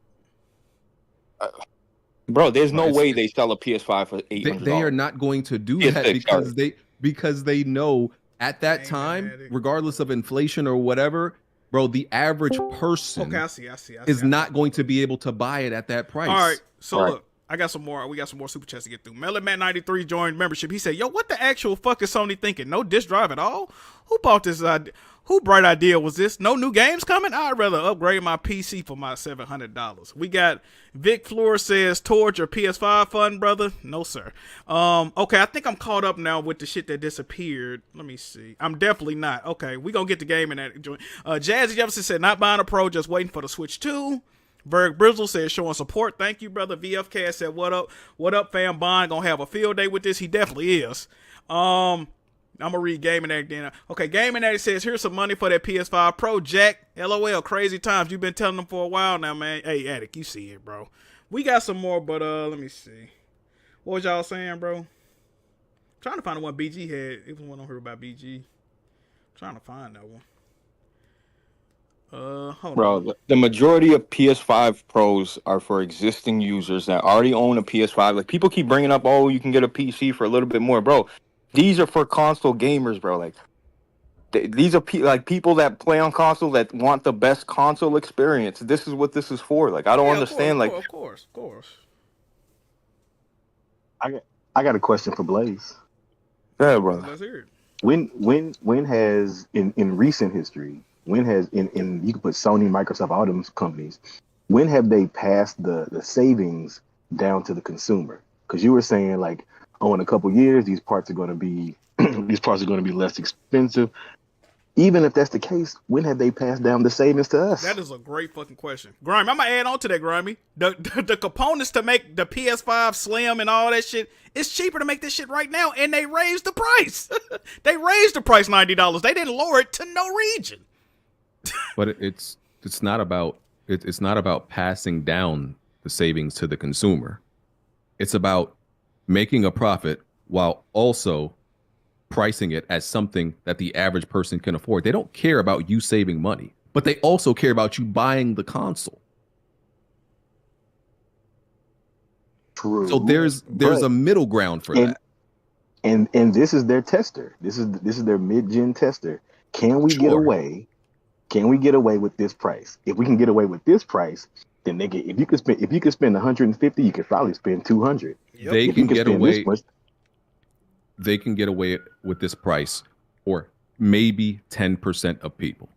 [SPEAKER 8] Bro, there's no
[SPEAKER 5] It's-
[SPEAKER 8] way they sell a PS5 for $800.
[SPEAKER 5] They are not going to do
[SPEAKER 8] PS6,
[SPEAKER 5] that because they know at that
[SPEAKER 1] Amen,
[SPEAKER 5] time,
[SPEAKER 1] Addict.
[SPEAKER 5] regardless of inflation or whatever, bro, the average person
[SPEAKER 1] Okay, I see.
[SPEAKER 5] is not going to be able to buy it at that price.
[SPEAKER 1] All right, so
[SPEAKER 9] Right.
[SPEAKER 1] look, I got some more. We got some more super chats to get through. Melonman93 joined membership. He said, "Yo, what the actual fuck is Sony thinking? No disc drive at all? Who bought this idea? Who bright idea was this? No new games coming? I'd rather upgrade my PC for my $700." We got Vic Floor says, "Towards your PS5 fund, brother." No, sir. Okay, I think I'm caught up now with the shit that disappeared. Let me see. I'm definitely not. Okay, we gonna get the game in that joint. Jazzy Jefferson said, "Not buying a Pro, just waiting for the Switch 2. Berg Brizzle says, "Showing support. Thank you, brother." VFK said, "What up? What up, fam? Bond gonna have a field day with this." He definitely is. I'm gonna read Gaming Addict then. Okay, Gaming Addict says, "Here's some money for that PS5 Pro, Jack. LOL, crazy times. You've been telling them for a while now, man." Hey, Addict, you see it, bro. We got some more, but let me see. What was y'all saying, bro? Trying to find the one BG had. If you want to hear about BG, trying to find that one. Hold
[SPEAKER 8] Bro,
[SPEAKER 1] on.
[SPEAKER 8] the majority of PS5 Pros are for existing users that already own a PS5. Like, people keep bringing up, oh, you can get a PC for a little bit more. Bro, these are for console gamers, bro. Like, these are people that play on console that want the best console experience. This is what this is for. Like, I don't understand.
[SPEAKER 1] Of course.
[SPEAKER 9] I got a question for Blaze.
[SPEAKER 8] Yeah, bro.
[SPEAKER 1] Let's hear it.
[SPEAKER 9] When has in recent history, when has in you can put Sony, Microsoft, all them companies, when have they passed the savings down to the consumer? Because you were saying, like, oh, in a couple years these parts are going to be less expensive. Even if that's the case, when have they passed down the savings to us?
[SPEAKER 1] That is a great fucking question. Grimy, I'm going to add on to that, Grimy. The components to make the PS5 Slim and all that shit, it's cheaper to make this shit right now, and they raised the price. They raised the price $90. They didn't lower it to no region.
[SPEAKER 5] But it's not about passing down the savings to the consumer. It's about making a profit while also pricing it as something that the average person can afford. They don't care about you saving money, but they also care about you buying the console.
[SPEAKER 9] True.
[SPEAKER 5] So there's a middle ground for that.
[SPEAKER 9] And this is their tester. This is their mid-gen tester. Can we get away? Can we get away with this price? If we can get away with this price, then they get. If you could spend 150, you could probably spend 200.
[SPEAKER 1] Yep.
[SPEAKER 5] They
[SPEAKER 9] If
[SPEAKER 5] can
[SPEAKER 9] you could
[SPEAKER 5] get
[SPEAKER 9] spend this
[SPEAKER 5] away.
[SPEAKER 9] much-
[SPEAKER 5] They can get away with this price, or maybe 10% of people.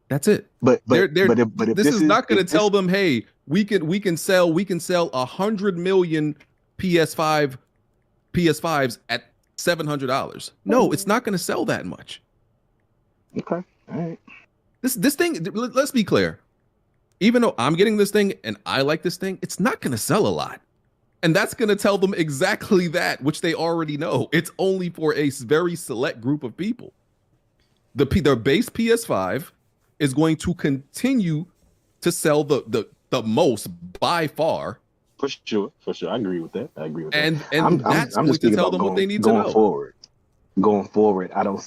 [SPEAKER 5] That's it.
[SPEAKER 9] But
[SPEAKER 5] They're,
[SPEAKER 9] if
[SPEAKER 5] this is not going to
[SPEAKER 9] if
[SPEAKER 5] tell
[SPEAKER 9] this-
[SPEAKER 5] them, hey, we can sell 100 million PS5s at $700. No, it's not going to sell that much.
[SPEAKER 9] Okay, all right.
[SPEAKER 5] This thing, let's be clear. Even though I'm getting this thing and I like this thing, it's not going to sell a lot. And that's going to tell them exactly that, which they already know. It's only for a very select group of people. Their base PS5 is going to continue to sell the most by far.
[SPEAKER 9] For sure. I agree with that.
[SPEAKER 5] And
[SPEAKER 9] I'm
[SPEAKER 5] that's
[SPEAKER 9] just
[SPEAKER 5] going to
[SPEAKER 9] thinking
[SPEAKER 5] tell
[SPEAKER 9] about
[SPEAKER 5] them what they need to
[SPEAKER 9] going
[SPEAKER 5] know.
[SPEAKER 9] forward. Going forward, I don't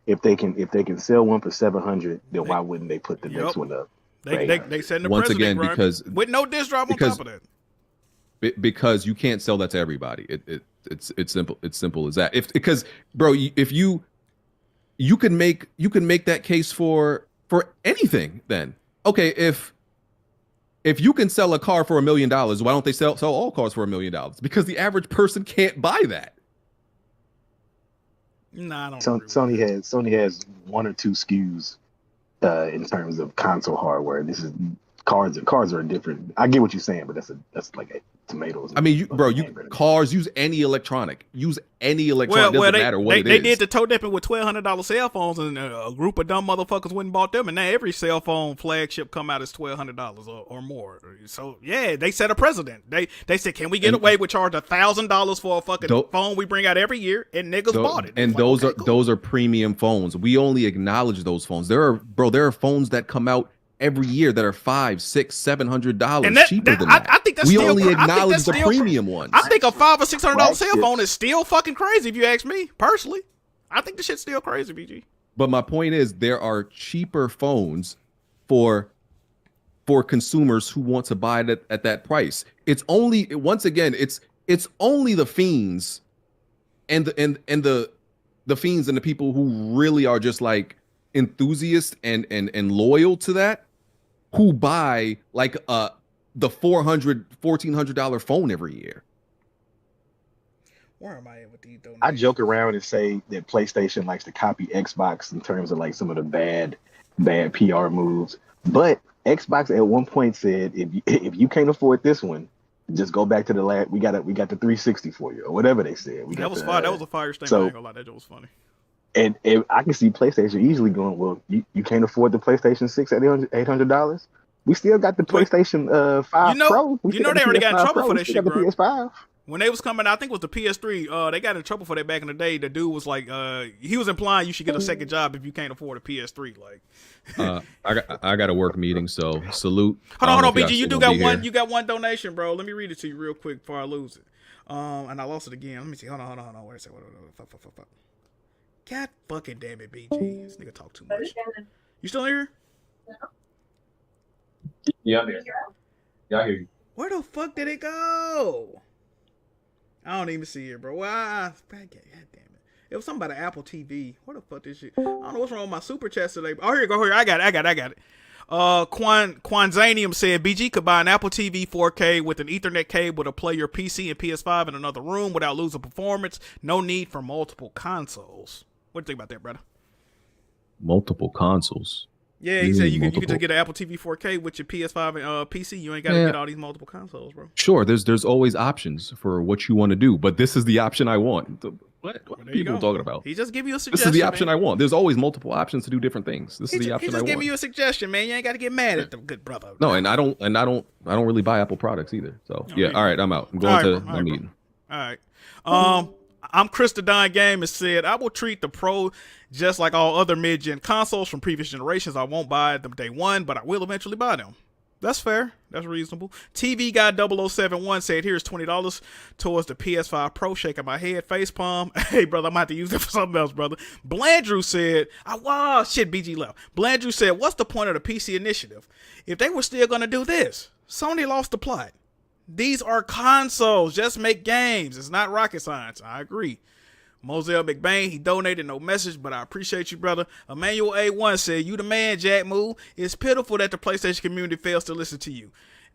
[SPEAKER 9] if they can sell one for 700, then why wouldn't they put the next one up?
[SPEAKER 1] They send the
[SPEAKER 5] Once
[SPEAKER 1] president,
[SPEAKER 5] again,
[SPEAKER 1] Grimy,
[SPEAKER 5] because
[SPEAKER 1] with no disc drive on top of that.
[SPEAKER 5] Because you can't sell that to everybody. It's simple. It's simple as that. Because bro, if you can make that case for anything, then okay, if you can sell a car for $1 million, why don't they sell all cars for $1 million? Because the average person can't buy that.
[SPEAKER 1] Nah, I don't.
[SPEAKER 9] Sony has one or two SKUs in terms of console hardware. This is cars are different. I get what you're saying, but that's like a tomatoes.
[SPEAKER 5] I mean, cars use any electronic. Doesn't matter what it is.
[SPEAKER 1] They did the toe dipping with $1,200 cell phones, and a group of dumb motherfuckers went and bought them, and now every cell phone flagship come out as $1,200 or more. So yeah, they set a precedent. They said, can we get away with charge $1,000 for a fucking phone we bring out every year, and niggas bought it.
[SPEAKER 5] And those are premium phones. We only acknowledge those phones. There are phones that come out every year that are $500, $600, $700 cheaper than that.
[SPEAKER 1] I think that's
[SPEAKER 5] we
[SPEAKER 1] still,
[SPEAKER 5] only acknowledge the
[SPEAKER 1] still
[SPEAKER 5] premium ones.
[SPEAKER 1] I think a $500 or $600 cell phone is still fucking crazy if you ask me personally. I think the shit's still crazy, BG.
[SPEAKER 5] But my point is, there are cheaper phones for for consumers who want to buy it at that price. It's only, once again, it's only the fiends and the fiends and the people who really are just like enthusiasts and loyal to that, who buy like the $1,400 phone every year.
[SPEAKER 1] Where am I at with these donations?
[SPEAKER 9] I joke around and say that PlayStation likes to copy Xbox in terms of like some of the bad PR moves. But Xbox at one point said, if you can't afford this one, just go back to the last. We got the 360 for you, or whatever they said.
[SPEAKER 1] That was fire. That was a fire statement.
[SPEAKER 9] So,
[SPEAKER 1] I ain't gonna lie, that was funny.
[SPEAKER 9] And I can see PlayStation easily going, well, you can't afford the PlayStation 6 at $800. We still got the PlayStation 5 Pro.
[SPEAKER 1] You know they already got in trouble for that shit, bro.
[SPEAKER 9] PS5.
[SPEAKER 1] When they was coming out, I think it was the PS3, they got in trouble for that back in the day. The dude was like, he was implying you should get a second job if you can't afford a PS3. Like,
[SPEAKER 5] I got a work meeting, so salute.
[SPEAKER 1] Hold on, BG. You got one. You got one donation, bro. Let me read it to you real quick before I lose it. And I lost it again. Let me see. Hold on. Wait a second. Fuck. God fucking damn it, BG. This nigga talk too much. You still here?
[SPEAKER 10] Yeah, I'm here. Yeah, I hear you.
[SPEAKER 1] Where the fuck did it go? I don't even see it, bro. God damn it. It was something about an Apple TV. What the fuck this shit? I don't know what's wrong with my super chat today. Oh, here you go. Here, I got it. Quanzanium said BG could buy an Apple TV 4K with an Ethernet cable to play your PC and PS5 in another room without losing performance. No need for multiple consoles. What do you think about that, brother?
[SPEAKER 5] Multiple consoles.
[SPEAKER 1] Yeah, he said you can just get an Apple TV 4K with your PS5 and PC. You ain't got to get all these multiple consoles, bro.
[SPEAKER 5] Sure, there's always options for what you want to do, but this is the option I want. What are people talking about?
[SPEAKER 1] He just give you a suggestion.
[SPEAKER 5] This is the option I want. There's always multiple options to do different things. This is the option I want.
[SPEAKER 1] He just give you a suggestion, man. You ain't got to get mad at the good brother.
[SPEAKER 5] No, and I don't really buy Apple products either. So yeah, all right, I'm out. I'm going to my meeting.
[SPEAKER 1] All right. I'm Chris the Don Game and said, I will treat the Pro just like all other mid-gen consoles from previous generations. I won't buy them day one, but I will eventually buy them. That's fair. That's reasonable. TV Guy 0071 said, here's $20 towards the PS5 Pro. Shaking my head. Facepalm. Hey, brother, I'm going to have to use that for something else, brother. Blandrew said, BG left. Blandrew said, what's the point of the PC initiative? If they were still going to do this, Sony lost the plot. These are consoles. Just make games. It's not rocket science. I agree. Moselle McBain, he donated, no message, but I appreciate you, brother. Emmanuel A1 said, you the man, Jack Moo. It's pitiful that the PlayStation community fails to listen to you.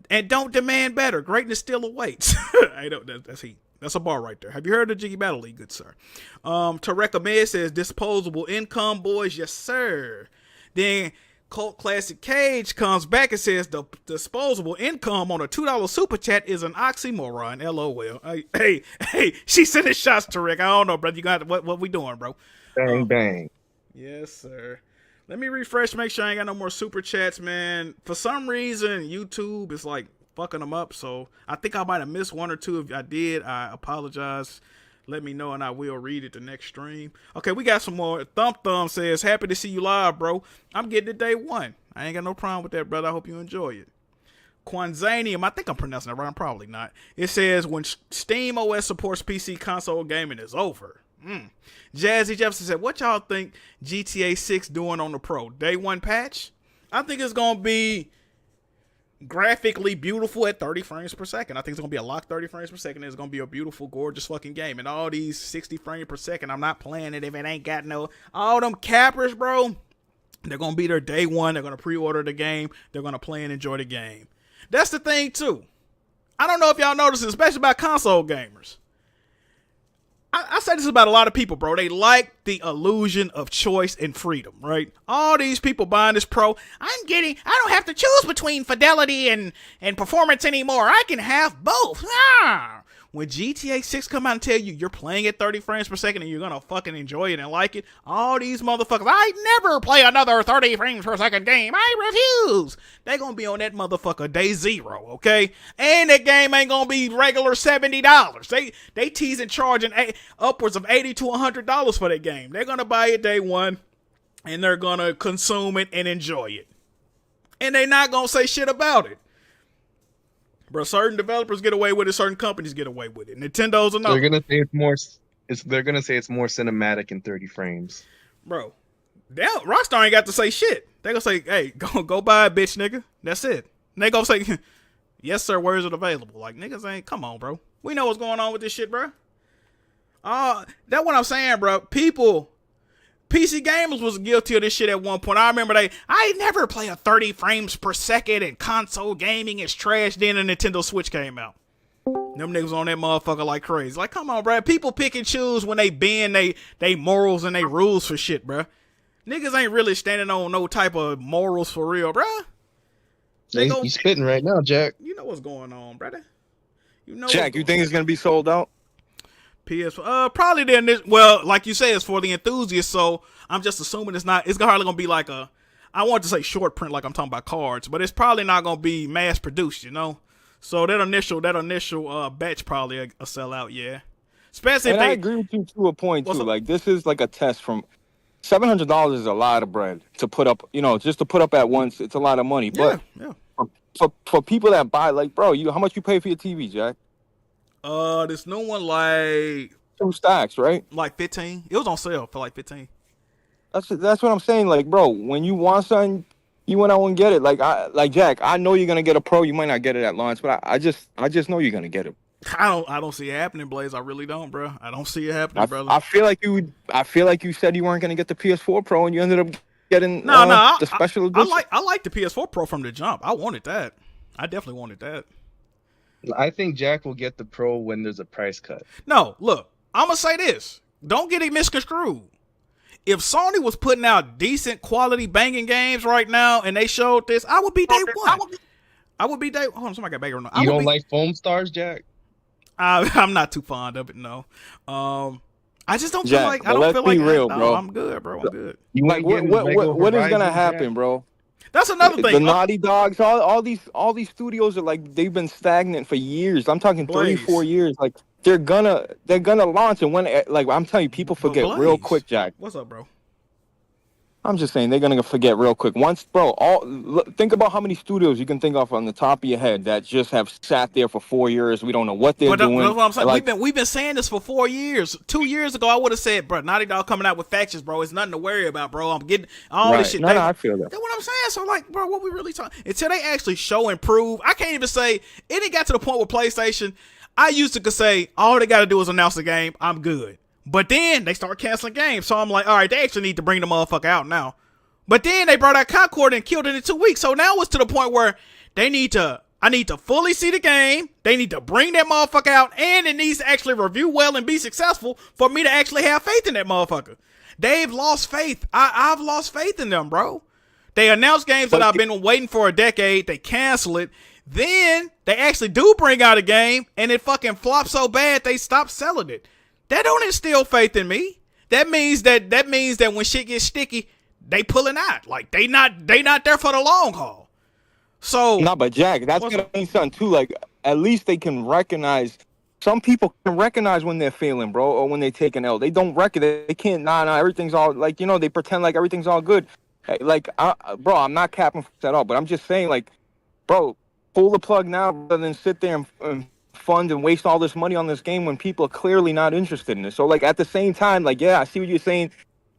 [SPEAKER 1] And don't demand better. Greatness still awaits. That's he. That's a bar right there. Have you heard of Jiggy Battle League, good sir? Tarek Ahmed says, disposable income, boys. Yes, sir. Then Cult Classic Cage comes back and says the disposable income on a $2 super chat is an oxymoron. LOL. Hey, she sending shots to Rick. I don't know, brother. You got what we doing, bro?
[SPEAKER 6] Bang bang.
[SPEAKER 1] Yes, sir. Let me refresh, make sure I ain't got no more super chats, man. For some reason, YouTube is like fucking them up, so I think I might have missed one or two. If I did, I apologize. Let me know and I will read it the next stream. Okay, we got some more. Thumb says, happy to see you live, bro. I'm getting it day one. I ain't got no problem with that, brother. I hope you enjoy it. Quanzanium, I think I'm pronouncing that right. I'm probably not. It says, when Steam OS supports PC console gaming is over. Jazzy Jefferson said, what y'all think GTA 6 doing on the Pro? Day one patch? I think it's going to be graphically beautiful at 30 frames per second. I think it's gonna be a locked 30 frames per second. It's gonna be a beautiful, gorgeous fucking game. And all these 60 frames per second, I'm not playing it if it ain't got no all them cappers, bro. They're gonna be there day one. They're gonna pre-order the game. They're gonna play and enjoy the game. That's the thing too. I don't know if y'all notice, especially about console gamers. I say this about a lot of people, bro. They like the illusion of choice and freedom, right? All these people buying this Pro, I don't have to choose between fidelity and performance anymore. I can have both. When GTA 6 come out and tell you you're playing at 30 frames per second and you're gonna fucking enjoy it and like it, all these motherfuckers, I never play another 30 frames per second game. I refuse. They gonna be on that motherfucker day zero, okay? And that game ain't gonna be regular $70. They teasing charging upwards of $80 to $100 for that game. They're gonna buy it day one and they're gonna consume it and enjoy it. And they not gonna say shit about it. Bro, certain developers get away with it, certain companies get away with it. Nintendo's another.
[SPEAKER 6] They're gonna say it's more. They're gonna say it's more cinematic in 30 frames.
[SPEAKER 1] Bro, Rockstar ain't got to say shit. They gonna say, "Hey, go buy a bitch, nigga." That's it. And they gonna say, yes, sir, where is it available? Like, niggas ain't, come on, bro. We know what's going on with this shit, bro. That's what I'm saying, bro. People, PC gamers was guilty of this shit at one point. I remember I never play a 30 frames per second and console gaming is trash. Then the Nintendo Switch came out. Them niggas on that motherfucker like crazy. Like, come on, bro. People pick and choose when they bend they morals and they rules for shit, bro. Niggas ain't really standing on no type of morals for real, bro.
[SPEAKER 6] You spitting right now, Jack.
[SPEAKER 1] You know what's going on, brother. You know,
[SPEAKER 8] Jack, you think it's gonna be sold out?
[SPEAKER 1] Probably then. Well, like you say, it's for the enthusiasts, so I'm just assuming it's not. It's hardly gonna be like a. I want to say short print, like I'm talking about cards, but it's probably not gonna be mass produced, you know. So that initial batch probably a sell out, yeah. Especially
[SPEAKER 8] and
[SPEAKER 1] if
[SPEAKER 8] I agree with you to a point too. Like this is like a test from $700 is a lot of bread to put up. You know, just to put up at once, it's a lot of money. But
[SPEAKER 1] yeah.
[SPEAKER 8] For people that buy, like, bro, how much you pay for your TV, Jack?
[SPEAKER 1] This new one like
[SPEAKER 8] 2 stacks, right?
[SPEAKER 1] Like 15. It was on sale for like 15.
[SPEAKER 8] That's what I'm saying. Like, bro, when you want something, you went out and get it. Like Jack, I know you're gonna get a Pro. You might not get it at launch, but I just know you're gonna get it.
[SPEAKER 1] I don't see it happening, Blaze. I really don't, bro. I don't see it happening, brother.
[SPEAKER 8] I feel like you said you weren't gonna get the PS4 Pro, and you ended up getting the special edition.
[SPEAKER 1] I like the PS4 Pro from the jump. I wanted that. I definitely wanted that.
[SPEAKER 6] I think Jack will get the Pro when there's a price cut.
[SPEAKER 1] No, look, I'm gonna say this. Don't get it misconstrued. If Sony was putting out decent quality banging games right now and they showed this, I would be day one. I would be day. Hold on, somebody got background.
[SPEAKER 6] You don't like foam stars, Jack?
[SPEAKER 1] I'm not too fond of it. No. I just don't feel
[SPEAKER 8] Jack,
[SPEAKER 1] like. I don't feel like.
[SPEAKER 8] Real,
[SPEAKER 1] no,
[SPEAKER 8] bro.
[SPEAKER 1] I'm good, bro. I'm good.
[SPEAKER 8] Like what is gonna happen, bro?
[SPEAKER 1] That's another thing.
[SPEAKER 8] The Naughty Dogs, all these studios are like they've been stagnant for years. I'm talking 3-4 years. Like they're gonna launch, and when like I'm telling you, people forget real quick, Jack.
[SPEAKER 1] What's up, bro?
[SPEAKER 8] I'm just saying they're gonna forget real quick. Once, bro, think about how many studios you can think of on the top of your head that just have sat there for 4 years. We don't know what they're doing.
[SPEAKER 1] That's what I'm saying. Like, we've been saying this for 4 years. 2 years ago, I would have said, bro, Naughty Dog coming out with factions, bro. It's nothing to worry about, bro. I'm getting all this shit.
[SPEAKER 8] No, I feel that.
[SPEAKER 1] That's what I'm saying. So, like, bro, what we really talking? Until they actually show and prove, I can't even say. It ain't got to the point with PlayStation. I used to could say, all they got to do is announce the game. I'm good. But then they start canceling games. So I'm like, all right, they actually need to bring the motherfucker out now. But then they brought out Concord and killed it in 2 weeks. So now it's to the point where I need to fully see the game. They need to bring that motherfucker out, and it needs to actually review well and be successful for me to actually have faith in that motherfucker. They've lost faith. I've lost faith in them, bro. They announce games that I've been waiting for a decade. They cancel it. Then they actually do bring out a game, and it fucking flops so bad they stop selling it. That don't instill faith in me. That means that when shit gets sticky, they pulling out. Like they not there for the long haul. So
[SPEAKER 8] no, but Jack, that's gonna mean something too. Like at least they can recognize. Some people can recognize when they're failing, bro, or when they take an L. They don't recognize. They can't. Nah, everything's all like they pretend like everything's all good. Like, bro, I'm not capping at all, but I'm just saying, like, bro, pull the plug now rather than sit there and fund and waste all this money on this game when people are clearly not interested in it. So like at the same time, like I see what you're saying.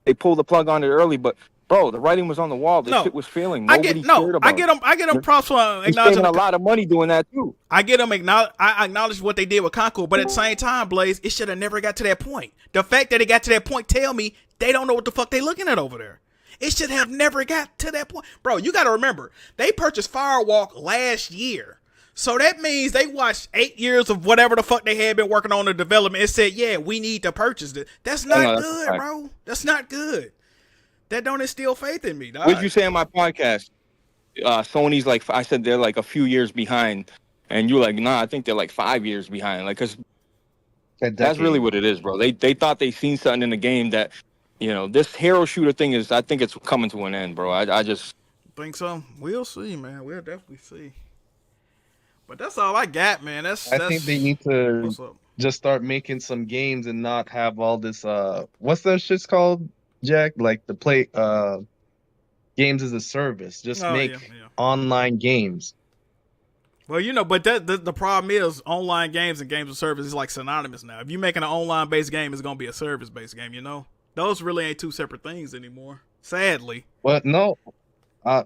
[SPEAKER 8] They pulled the plug on it early, but. Bro, the writing was on the wall. This shit was failing. Nobody cared about it.
[SPEAKER 1] I get them props for acknowledging
[SPEAKER 8] a lot of money doing that too.
[SPEAKER 1] I get them I acknowledge what they did with Concord, but at the same time, Blaze, it should have never got to that point. The fact that it got to that point tell me they don't know what the fuck they looking at over there. It should have never got to that point. Bro, you got to remember, they purchased Firewalk last year. So that means they watched 8 years of whatever the fuck they had been working on the development and said, yeah, we need to purchase it. That's not good, bro. That's not good. That don't instill faith in me, dog.
[SPEAKER 8] What did you say on my podcast? Sony's like, I said they're like a few years behind. And you're like, nah, I think they're like 5 years behind. Like, because that's really what it is, bro. They thought they seen something in the game that, this hero shooter thing is, I think it's coming to an end, bro. I just
[SPEAKER 1] think so. We'll see, man. We'll definitely see. But that's all I got, man. I
[SPEAKER 6] think they need to just start making some games and not have all this, what's that shit's called? Jack, like the play games as a service. Just make online games.
[SPEAKER 1] Well, but the problem is online games and games of service is like synonymous now. If you're making an online based game, it's gonna be a service based game. Those really ain't two separate things anymore. Sadly.
[SPEAKER 6] Well, no,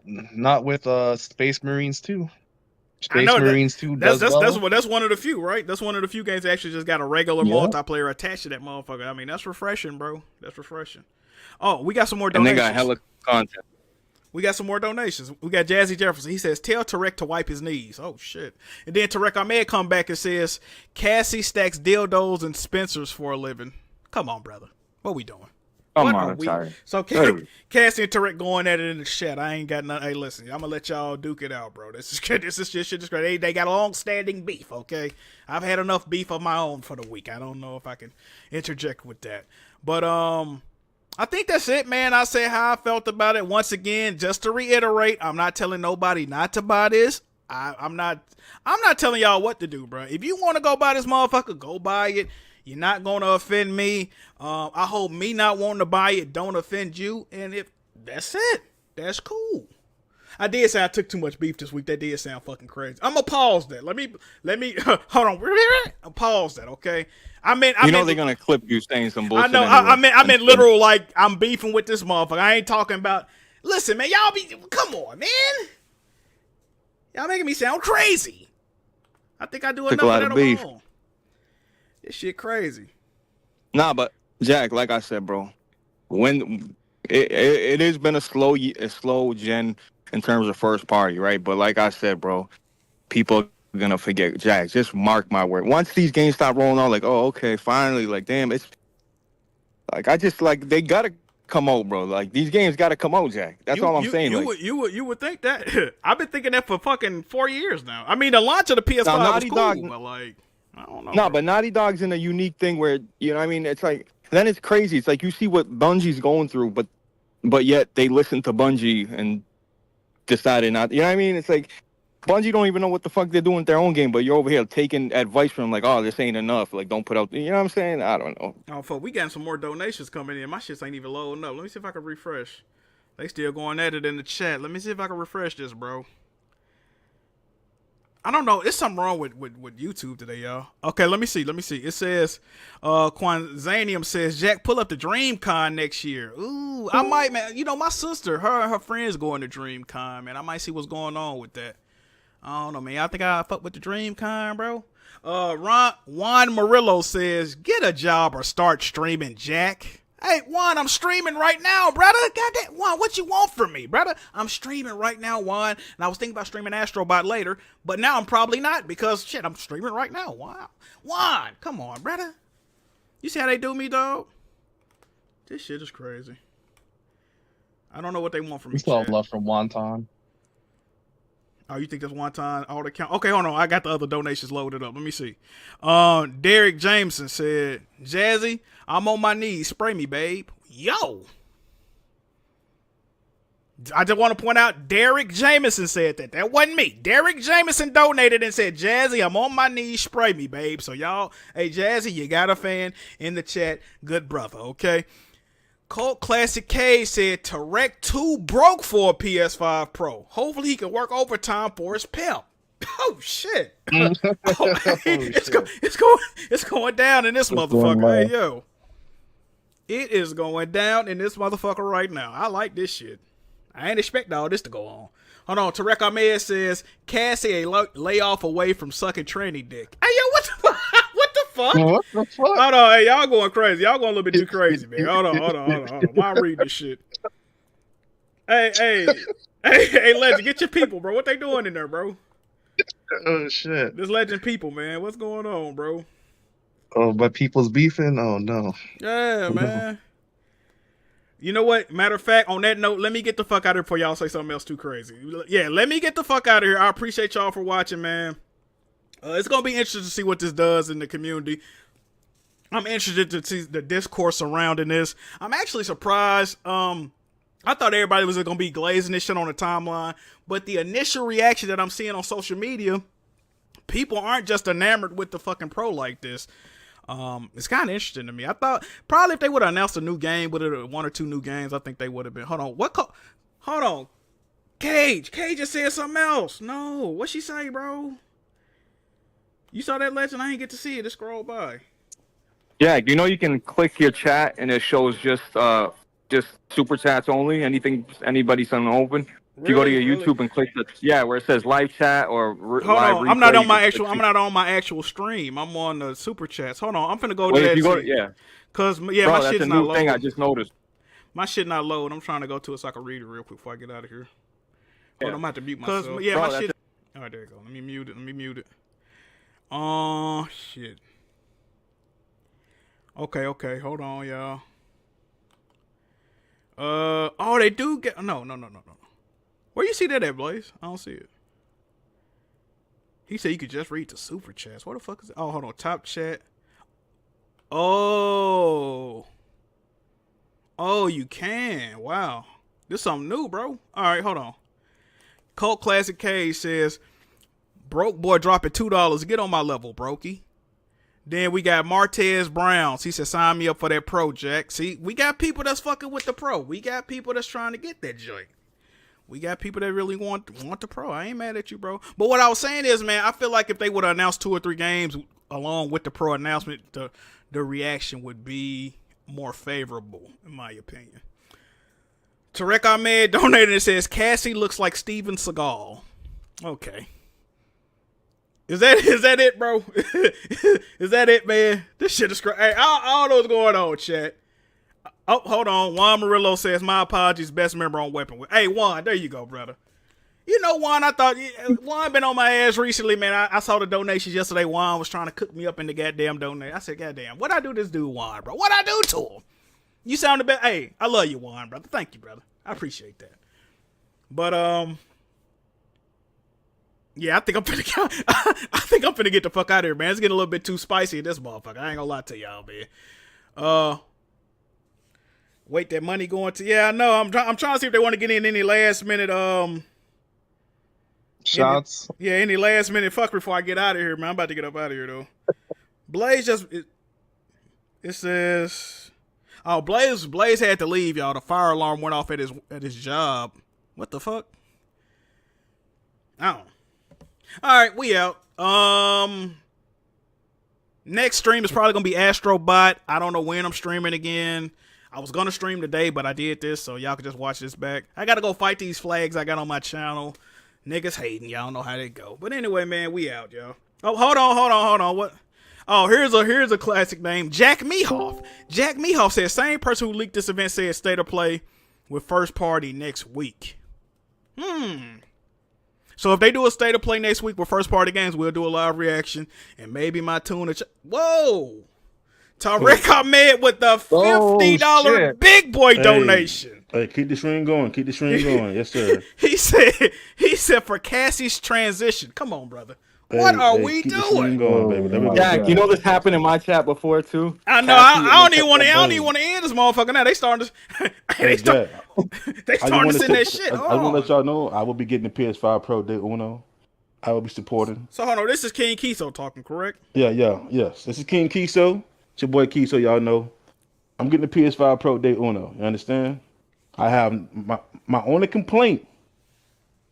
[SPEAKER 6] not with Space Marines too. Space
[SPEAKER 1] know
[SPEAKER 6] Marines 2 does well.
[SPEAKER 1] that's one of the few, right? That's one of the few games that actually just got a regular multiplayer attached to that motherfucker. I mean, that's refreshing, bro. That's refreshing. Oh, we got some more
[SPEAKER 8] And
[SPEAKER 1] donations.
[SPEAKER 8] they got hella content.
[SPEAKER 1] We got some more donations. We got Jazzy Jefferson. He says, tell Tarek to wipe his knees. Oh, shit. And then Tarek Ahmed come back and says, Cassie stacks dildos and Spencers for a living. Come on, brother. What we doing?
[SPEAKER 8] Come on, sorry.
[SPEAKER 1] So Cassie and Tarek going at it in the chat. I ain't got nothing. Hey, listen, I'm gonna let y'all duke it out, bro. This is shit is great. They got a long-standing beef, okay? I've had enough beef of my own for the week. I don't know if I can interject with that. But I think that's it, man. I say how I felt about it. Once again, just to reiterate, I'm not telling nobody not to buy this. I'm not telling y'all what to do, bro. If you want to go buy this motherfucker, go buy it. You're not going to offend me. I hope me not wanting to buy it don't offend you. And if that's it, that's cool. I did say I took too much beef this week. That did sound fucking crazy. I'm gonna pause that. Let me hold on. I'll pause that, okay? I mean,
[SPEAKER 8] they're gonna clip you saying some bullshit.
[SPEAKER 1] I know.
[SPEAKER 8] Anyway.
[SPEAKER 1] I meant literal, like I'm beefing with this motherfucker. I ain't talking about. Listen, man, come on, man. Y'all making me sound crazy. I think I do enough of that beef. This shit crazy.
[SPEAKER 8] Nah, but Jack, like I said, bro, when it has been a slow gen in terms of first party, right? But like I said, bro, people are gonna forget. Jack, just mark my word. Once these games stop rolling out, like, oh, okay, finally, like, damn, it's like they gotta come out, bro. Like these games gotta come out, Jack. That's all I'm saying.
[SPEAKER 1] You would think that. I've been thinking that for fucking 4 years now. I mean, the launch of the PS5 was cool, but like, I don't know.
[SPEAKER 8] No, but Naughty Dog's in a unique thing where, you know what I mean? It's like, then it's crazy. It's like you see what Bungie's going through, but yet they listen to Bungie and decided not, you know what I mean? It's like, Bungie don't even know what the fuck they're doing with their own game, but you're over here taking advice from them, like, oh, this ain't enough. Like, don't put out, you know what I'm saying? I don't know.
[SPEAKER 1] Oh, fuck, we got some more donations coming in. My shits ain't even loading up. Let me see if I can refresh. They still going at it in the chat. Let me see if I can refresh this, bro. I don't know. It's something wrong with YouTube today, y'all. Okay, let me see. It says, Quanzanium says, Jack, pull up the DreamCon next year. Ooh, I might, man. You know, my sister, her and her friends going to DreamCon, man. I might see what's going on with that. I don't know, man. I think I fuck with the DreamCon, bro. Juan Murillo says, get a job or start streaming, Jack. Hey, Juan, I'm streaming right now, brother. Goddamn, Juan, what you want from me, brother? I'm streaming right now, Juan. And I was thinking about streaming Astrobot later, but now I'm probably not because, shit, I'm streaming right now. Wow. Juan, come on, brother. You see how they do me, dog? This shit is crazy. I don't know what they want from me.
[SPEAKER 6] We still have love from Wonton.
[SPEAKER 1] Oh, you think that's one time all the count? Okay, hold on. I got the other donations loaded up. Let me see. Derek Jameson said, Jazzy, I'm on my knees. Spray me, babe. Yo. I just want to point out, Derek Jameson said that. That wasn't me. Derek Jameson donated and said, Jazzy, I'm on my knees. Spray me, babe. So y'all, hey, Jazzy, you got a fan in the chat. Good brother, okay? Cult Classic K said Tarek 2 broke for a PS5 Pro. Hopefully he can work overtime for his pimp. Oh shit. It's going down in this motherfucker. Hey yo. It is going down in this motherfucker right now. I like this shit. I ain't expecting all this to go on. Hold on. Tarek Ahmed says Cassie a layoff away from sucking tranny dick. Hey yo, what the fuck? What the fuck? Hold on, hey, y'all going crazy. Y'all going a little bit too crazy, man. Hold on. Why read this shit? Hey, Legend, get your people, bro. What they doing in there, bro?
[SPEAKER 6] Oh shit.
[SPEAKER 1] This Legend people, man. What's going on, bro?
[SPEAKER 6] Oh, but people's beefing? Oh no.
[SPEAKER 1] Yeah, man. You know what? Matter of fact, on that note, let me get the fuck out of here before y'all say something else too crazy. Yeah, let me get the fuck out of here. I appreciate y'all for watching, man. It's going to be interesting to see what this does in the community. I'm interested to see the discourse surrounding this. I'm actually surprised. I thought everybody was going to be glazing this shit on the timeline. But the initial reaction that I'm seeing on social media, people aren't just enamored with the fucking Pro like this. It's kind of interesting to me. I thought probably if they would have announced a new game, with it 1 or 2 new games, I think they would have been. Hold on. Cage just said something else. No. What she say, bro? You saw that, Legend? I ain't get to see it. It scrolled by.
[SPEAKER 8] Yeah, you know you can click your chat and it shows just super chats only. Anything anybody sending open. If you go to your
[SPEAKER 1] Really?
[SPEAKER 8] YouTube and click where it says live chat or
[SPEAKER 1] Hold
[SPEAKER 8] live
[SPEAKER 1] on,
[SPEAKER 8] replay,
[SPEAKER 1] I'm not on
[SPEAKER 8] you
[SPEAKER 1] my
[SPEAKER 8] can
[SPEAKER 1] actual.
[SPEAKER 8] click
[SPEAKER 1] I'm not on my actual stream. I'm on the super chats. Hold on, I'm finna go
[SPEAKER 8] Well,
[SPEAKER 1] to
[SPEAKER 8] if
[SPEAKER 1] that.
[SPEAKER 8] you go
[SPEAKER 1] See,
[SPEAKER 8] to,
[SPEAKER 1] cause
[SPEAKER 8] bro,
[SPEAKER 1] my
[SPEAKER 8] that's
[SPEAKER 1] shit's
[SPEAKER 8] a
[SPEAKER 1] not
[SPEAKER 8] new thing I
[SPEAKER 1] loading.
[SPEAKER 8] just noticed.
[SPEAKER 1] My shit not load. I'm trying to go to it so I can read it real quick before I get out of here. Hold on, I'm about to mute myself. Cause yeah,
[SPEAKER 8] Bro,
[SPEAKER 1] my shit.
[SPEAKER 8] it.
[SPEAKER 1] All right, there you go. Let me mute it. Oh shit. Okay. Hold on, y'all. Oh, they do get no. Where you see that at, Blaze? I don't see it. He said you could just read the super chats. What the fuck is it? Oh, hold on. Top chat. Oh, you can. Wow. This something new, bro. All right, hold on. Cult Classic K says, broke boy dropping $2. Get on my level, brokey. Then we got Martez Browns. He said, sign me up for that pro, Jack. See, we got people that's fucking with the pro. We got people that's trying to get that joint. We got people that really want the pro. I ain't mad at you, bro. But what I was saying is, man, I feel like if they would have announced 2 or 3 games along with the pro announcement, the reaction would be more favorable, in my opinion. Tarek Ahmed donated and says, Cassie looks like Steven Seagal. Okay. Is that it, bro? Is that it, man? This shit is crazy. Hey, I don't know what's going on, chat. Oh, hold on. Juan Murillo says, my apologies, best member on Weapon. Hey, Juan, there you go, brother. You know, Juan, I thought, Juan been on my ass recently, man. I saw the donations yesterday. Juan was trying to cook me up in the goddamn donation. I said, goddamn, what'd I do to this dude, Juan, bro? What'd I do to him? You sound the best. Hey, I love you, Juan, brother. Thank you, brother. I appreciate that. But, yeah, I think I'm finna get the fuck out of here, man. It's getting a little bit too spicy in this motherfucker. I ain't gonna lie to y'all, man. Wait, that money going to? Yeah, I know. I'm trying to see if they want to get in any last minute
[SPEAKER 6] shots.
[SPEAKER 1] Any last minute fuck before I get out of here, man. I'm about to get up out of here though. Blaze it says, oh, Blaze had to leave, y'all. The fire alarm went off at his job. What the fuck? Oh. All right, we out. Next stream is probably gonna be Astrobot. I don't know when I'm streaming again. I was gonna stream today, but I did this, so y'all can just watch this back. I gotta go fight these flags I got on my channel. Niggas hating, y'all know how they go. But anyway, man, we out, y'all. Oh, hold on. What? Oh, here's a classic name, Jack Mehoff. Jack Mehoff says, same person who leaked this event said state of play with first party next week. So if they do a state of play next week with first party games, we'll do a live reaction and maybe my tuna. Whoa. Tarek Ahmed with the $50 big boy donation.
[SPEAKER 11] Hey, keep the stream going. Yes, sir.
[SPEAKER 1] he said for Cassie's transition. Come on, brother. What are we
[SPEAKER 11] keep
[SPEAKER 1] doing?
[SPEAKER 11] The stream going, baby.
[SPEAKER 8] Jack, you know this happened in my chat before too.
[SPEAKER 1] I know. I don't even want to end this motherfucker now. They starting to. They starting to send that shit.
[SPEAKER 11] I want to let y'all know I will be getting the PS5 Pro Day Uno. I will be supporting.
[SPEAKER 1] So hold on. This is King Kiso talking, correct?
[SPEAKER 11] Yes. This is King Kiso. It's your boy Kiso. Y'all know. I'm getting the PS5 Pro Day Uno. You understand? I have my only complaint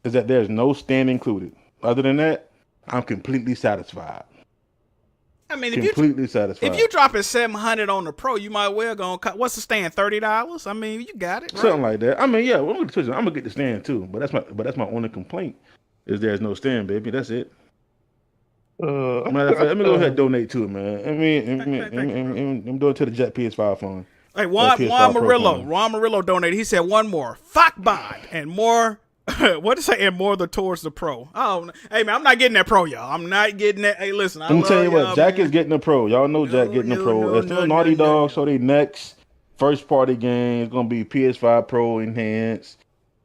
[SPEAKER 11] is that there's no stand included. Other than that, I'm completely satisfied.
[SPEAKER 1] I mean,
[SPEAKER 11] satisfied.
[SPEAKER 1] If you dropping $700 on the Pro, you might well go. What's the stand? $30? I mean, you got it. Right?
[SPEAKER 11] Something like that. I mean, yeah. Well, I'm gonna get the stand too, but that's my only complaint is there's no stand, baby. That's it. Let me go ahead and donate to it, man. I'm doing it to the Jet PS5 fund.
[SPEAKER 1] Hey, Juan Murillo donated. He said one more. Fuck bot and more. What to say? And more towards the Pro. Oh, hey man, I'm not getting that Pro, y'all. I'm not getting that. Hey, listen.
[SPEAKER 11] I'm tell you what, Jack is getting the Pro. Y'all know Jack getting the Pro. It's still Naughty Dog, so they next first party game is gonna be PS5 Pro enhanced.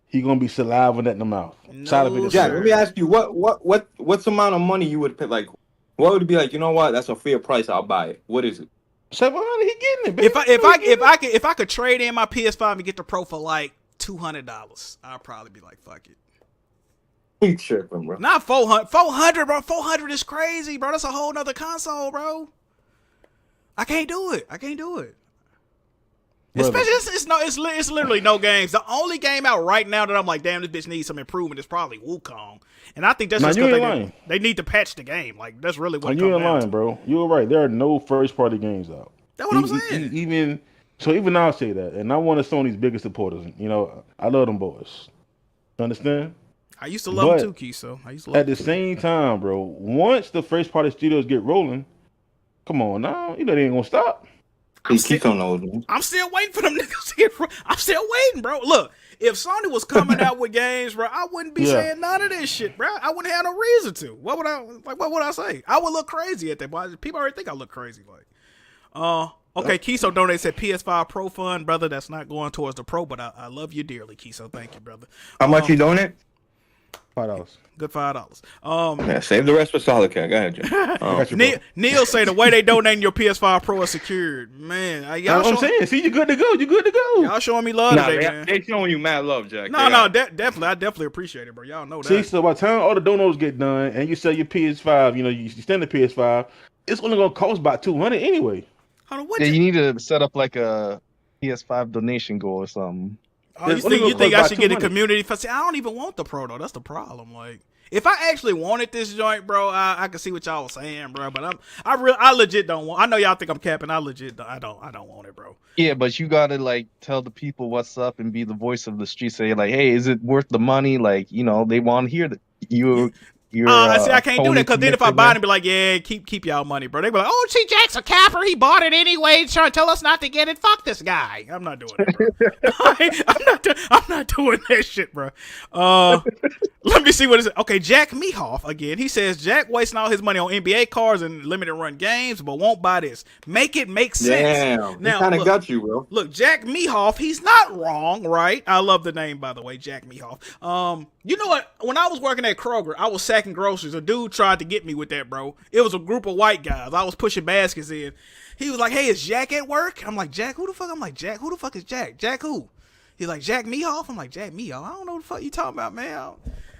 [SPEAKER 11] He gonna be salivating at the mouth.
[SPEAKER 8] Jack, let me ask you, what's amount of money you would pay? Like, what would it be like? You know what? That's a fair price. I'll buy it. What is it?
[SPEAKER 11] $700. He getting it, baby.
[SPEAKER 1] If I could trade in my PS5 and get the Pro for like $200, I'd probably be like, fuck it.
[SPEAKER 8] You tripping, bro?
[SPEAKER 1] Not 400. 400, bro. 400 is crazy, bro. That's a whole nother console, bro. I can't do it. Brother. Especially, it's literally no games. The only game out right now that I'm like, damn, this bitch needs some improvement is probably Wukong. And I think that's just because they need to patch the game. Like, that's really what
[SPEAKER 11] you ain't lying, bro. You're right. There are no first party games out.
[SPEAKER 1] That's what I'm saying.
[SPEAKER 11] Even I'll say that. And I'm one of Sony's biggest supporters. You know, I love them boys. Understand?
[SPEAKER 1] I used to love them too, Kiso. I used to love
[SPEAKER 11] at the same time, bro, once the first party studios get rolling, come on now, you know they ain't gonna stop.
[SPEAKER 1] I'm still waiting for them niggas to get. I'm still waiting, bro. Look, if Sony was coming out with games, bro, I wouldn't be saying none of this shit, bro. I wouldn't have no reason to. What would I say? I would look crazy at that. But people already think I look crazy. Like, okay, Kiso donate said PS5 Pro Fund, brother. That's not going towards the Pro, but I love you dearly, Kiso. Thank you, brother.
[SPEAKER 8] How much you donate?
[SPEAKER 11] $5.
[SPEAKER 1] Good $5.
[SPEAKER 8] Yeah, save the rest for Solid Cat. Go ahead, Jim.
[SPEAKER 1] Neil say the way they donating your PS5 Pro is secured. Man,
[SPEAKER 11] I'm saying, see, you good to go. You good to go.
[SPEAKER 1] Y'all showing me love today, man.
[SPEAKER 8] They showing you mad love, Jack.
[SPEAKER 1] Definitely. I definitely appreciate it, bro. Y'all know that.
[SPEAKER 11] See, so by the time all the donos get done and you sell your PS5, you know, you stand the PS5, it's only gonna cost about $200 anyway.
[SPEAKER 6] You need to set up like a PS5 donation goal or something.
[SPEAKER 1] Oh, you think I should get a community? See, I don't even want the Pro though. That's the problem. Like, if I actually wanted this joint, bro, I can see what y'all was saying, bro. But I legit don't want. I know y'all think I'm capping. I don't want it, bro.
[SPEAKER 6] Yeah, but you gotta like tell the people what's up and be the voice of the street. Say like, hey, is it worth the money? Like, you know, they want to hear that you're.
[SPEAKER 1] See, I can't do that because then if I buy it and be like, yeah, keep y'all money, bro. They be like, oh, see, Jack's a capper. He bought it anyway. He's trying to tell us not to get it. Fuck this guy. I'm not doing it, bro. I'm not doing that shit, bro. Let me see what it is. Okay, Jack Mehoff again. He says Jack wasting all his money on NBA cards and limited run games, but won't buy this. Make it make sense.
[SPEAKER 8] Damn, now, kind of got you, bro.
[SPEAKER 1] Look, Jack Mehoff. He's not wrong, right? I love the name, by the way, Jack Mehoff. You know what? When I was working at Kroger, I was sacking groceries. A dude tried to get me with that, bro. It was a group of white guys. I was pushing baskets in. He was like, hey, is Jack at work? I'm like, Jack, who the fuck? I'm like, Jack, who the fuck is Jack? Jack who? He's like, Jack Mehoff? I'm like, Jack Mehoff? I don't know what the fuck you talking about, man.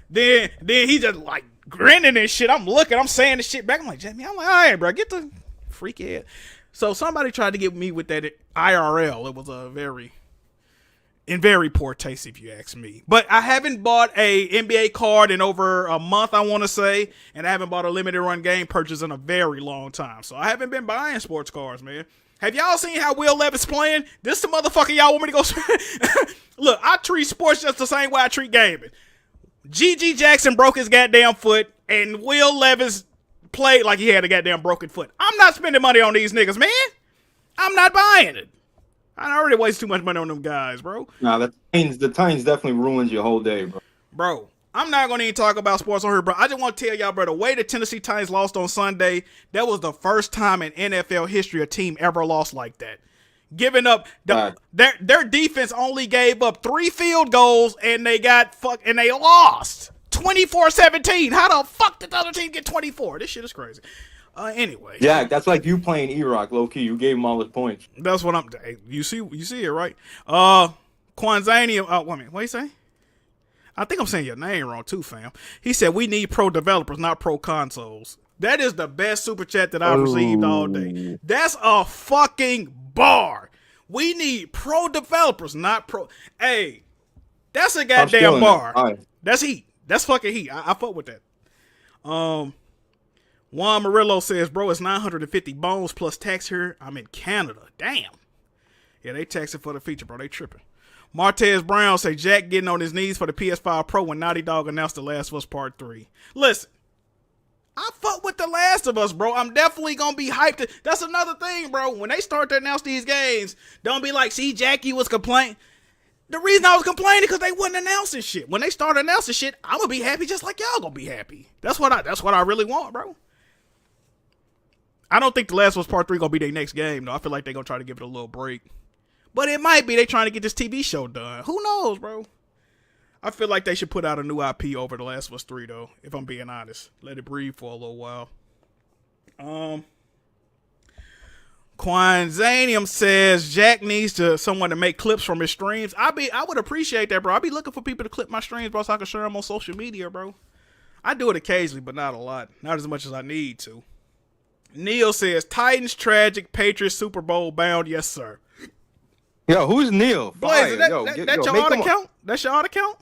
[SPEAKER 1] Then he just like grinning and shit. I'm looking, I'm saying the shit back. I'm like, Jack Mehoff? I'm like, all right, bro, get the freak head. So somebody tried to get me with that IRL. It was in very poor taste, if you ask me. But I haven't bought a NBA card in over a month, I want to say, and I haven't bought a limited run game purchase in a very long time. So I haven't been buying sports cards, man. Have y'all seen how Will Levis playing? This the motherfucker y'all want me to go. Look, I treat sports just the same way I treat gaming. G.G. Jackson broke his goddamn foot, and Will Levis played like he had a goddamn broken foot. I'm not spending money on these niggas, man. I'm not buying it. I already waste too much money on them guys, bro.
[SPEAKER 8] Nah, the Titans definitely ruins your whole day, bro.
[SPEAKER 1] Bro, I'm not going to even talk about sports on here, bro. I just want to tell y'all, bro, the way the Tennessee Titans lost on Sunday, that was the first time in NFL history a team ever lost like that. Giving up, their defense only gave up 3 field goals, and they lost 24-17. How the fuck did the other team get 24? This shit is crazy. Anyway.
[SPEAKER 8] Yeah, that's like you playing E-Rock, low-key. You gave him all his points.
[SPEAKER 1] That's what you see it, right? Kwanzani, what do you say? I think I'm saying your name wrong too, fam. He said, we need pro developers, not pro consoles. That is the best super chat that I've received all day. That's a fucking bar. We need pro developers, not pro. Hey, that's a goddamn bar. Right. That's heat. That's fucking heat. I fuck with that. Juan Murillo says, bro, it's 950 bones plus tax here. I'm in Canada. Damn. Yeah, they taxing for the feature, bro. They tripping. Martez Brown say Jack getting on his knees for the PS5 Pro when Naughty Dog announced The Last of Us Part 3. Listen, I fuck with The Last of Us, bro. I'm definitely going to be hyped. That's another thing, bro. When they start to announce these games, don't be like, see, Jackie was complaining. The reason I was complaining because they wasn't announcing shit. When they start announcing shit, I'm going to be happy just like y'all going to be happy. That's what I really want, bro. I don't think The Last of Us Part 3 going to be their next game, though. I feel like they're going to try to give it a little break. But it might be they trying to get this TV show done. Who knows, bro? I feel like they should put out a new IP over The Last of Us 3, though, if I'm being honest. Let it breathe for a little while. Quanzanium says Jack needs someone to make clips from his streams. I would appreciate that, bro. I'd be looking for people to clip my streams, bro, so I can share them on social media, bro. I do it occasionally, but not a lot. Not as much as I need to. Neil says, Titans tragic, Patriots Super Bowl bound. Yes, sir.
[SPEAKER 8] Yo, who's Neil?
[SPEAKER 1] Blaze, that your auto count? That's your auto count?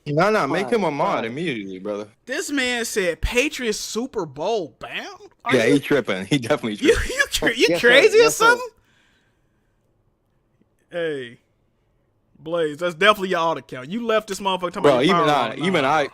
[SPEAKER 8] No, make him a mod immediately, brother.
[SPEAKER 1] This man said Patriots Super Bowl bound?
[SPEAKER 8] He tripping. He definitely tripping.
[SPEAKER 1] You crazy or something? Hey. Blaze, that's definitely your auto count. You left this motherfucker talking
[SPEAKER 8] Bro,
[SPEAKER 1] about your
[SPEAKER 8] even
[SPEAKER 1] power
[SPEAKER 8] I,